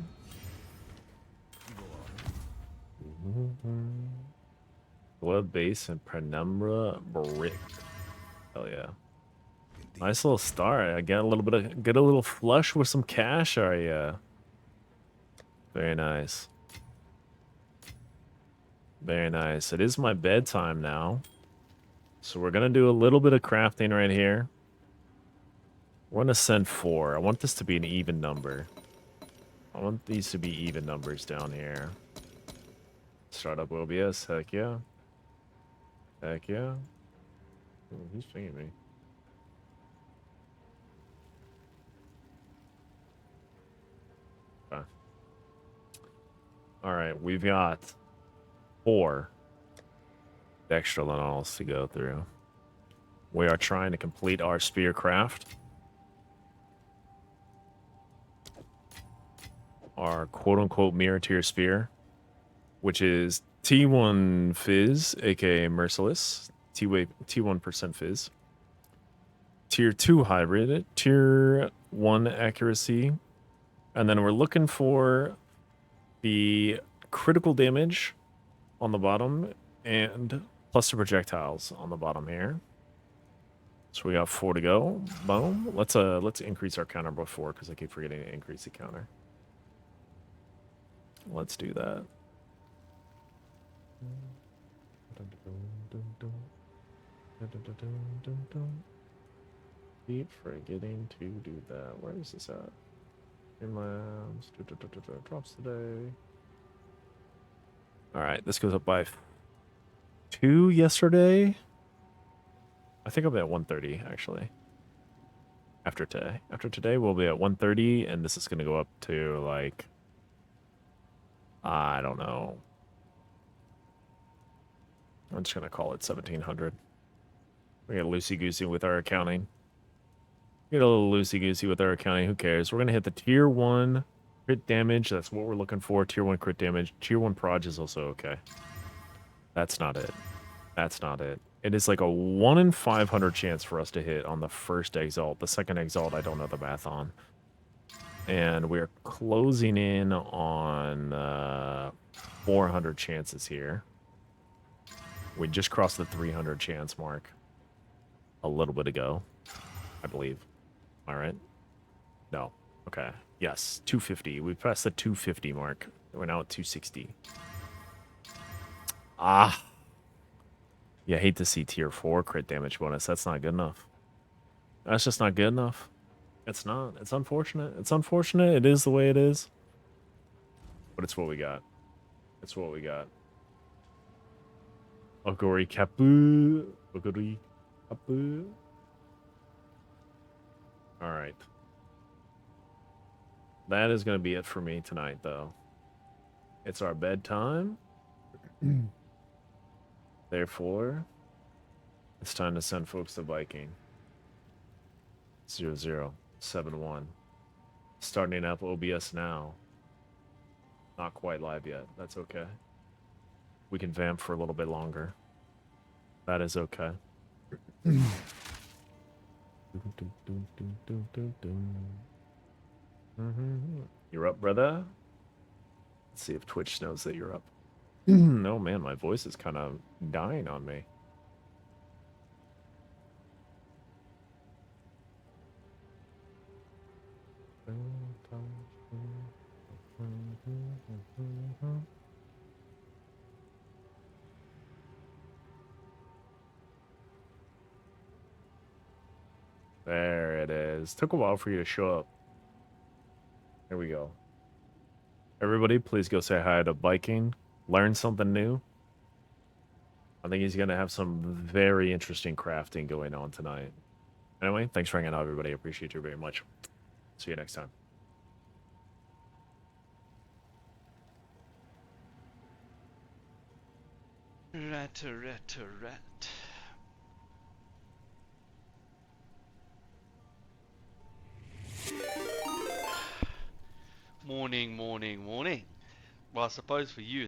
Blood base and penumbra brick. Hell yeah. Nice little start. I get a little flush with some cash, are ya? Very nice. Very nice. It is my bedtime now. So we're gonna do a little bit of crafting right here. We're gonna send 4. I want this to be an even number. I want these to be even numbers down here. Start up OBS, heck yeah. Heck yeah. Ooh, who's pinging me? Okay. Alright, we've got 4 extra lanals to go through. We are trying to complete our spear craft. Our quote-unquote mirror tier spear, which is T1 Fizz, aka Merciless, T1% Fizz, Tier 2 Hybrid, Tier 1 Accuracy, and then we're looking for the critical damage on the bottom and plus the projectiles on the bottom here. So we got 4 to go. Boom. Let's increase our counter by 4 because I keep forgetting to increase the counter. Let's do that. Keep forgetting to do that. Where is this at? Inlands. Drops today. Alright, this goes up by 2 yesterday. I think I'll be at 130 actually. After today we'll be at 130, and this is gonna go up to like, I don't know. I'm just gonna call it 1700. We get loosey goosey with our accounting. Get a little loosey goosey with our accounting. Who cares? We're gonna hit the tier 1 crit damage. That's what we're looking for. Tier 1 crit damage. Tier 1 proj is also okay. That's not it. That's not it. It is like a 1 in 500 chance for us to hit on the first exalt. The second exalt, I don't know the math on. And we're closing in on 400 chances here. We just crossed the 300 chance mark a little bit ago, I believe. All right. No. Okay. Yes. 250. We passed the 250 mark. We're now at 260. Ah. Yeah, I hate to see tier 4 crit damage bonus. That's not good enough. That's just not good enough. It's not. It's unfortunate. It's unfortunate. It is the way it is. But it's what we got. It's what we got. Ogori Kapu. Ogori Kapu. Alright. That is going to be it for me tonight, though. It's our bedtime. Therefore, it's time to send folks to Viking. 0071. Starting up OBS now. Not quite live yet. That's okay. We can vamp for a little bit longer. That is okay. You're up, brother? Let's see if Twitch knows that you're up. No, man, my voice is kind of dying on me. There it is. Took a while for you to show up. There we go. Everybody, please go say hi to Viking. Learn something new. I think he's going to have some very interesting crafting going on tonight. Anyway, thanks for hanging out, everybody. I appreciate you very much. See you next time. Rat. Morning. Well, I suppose for you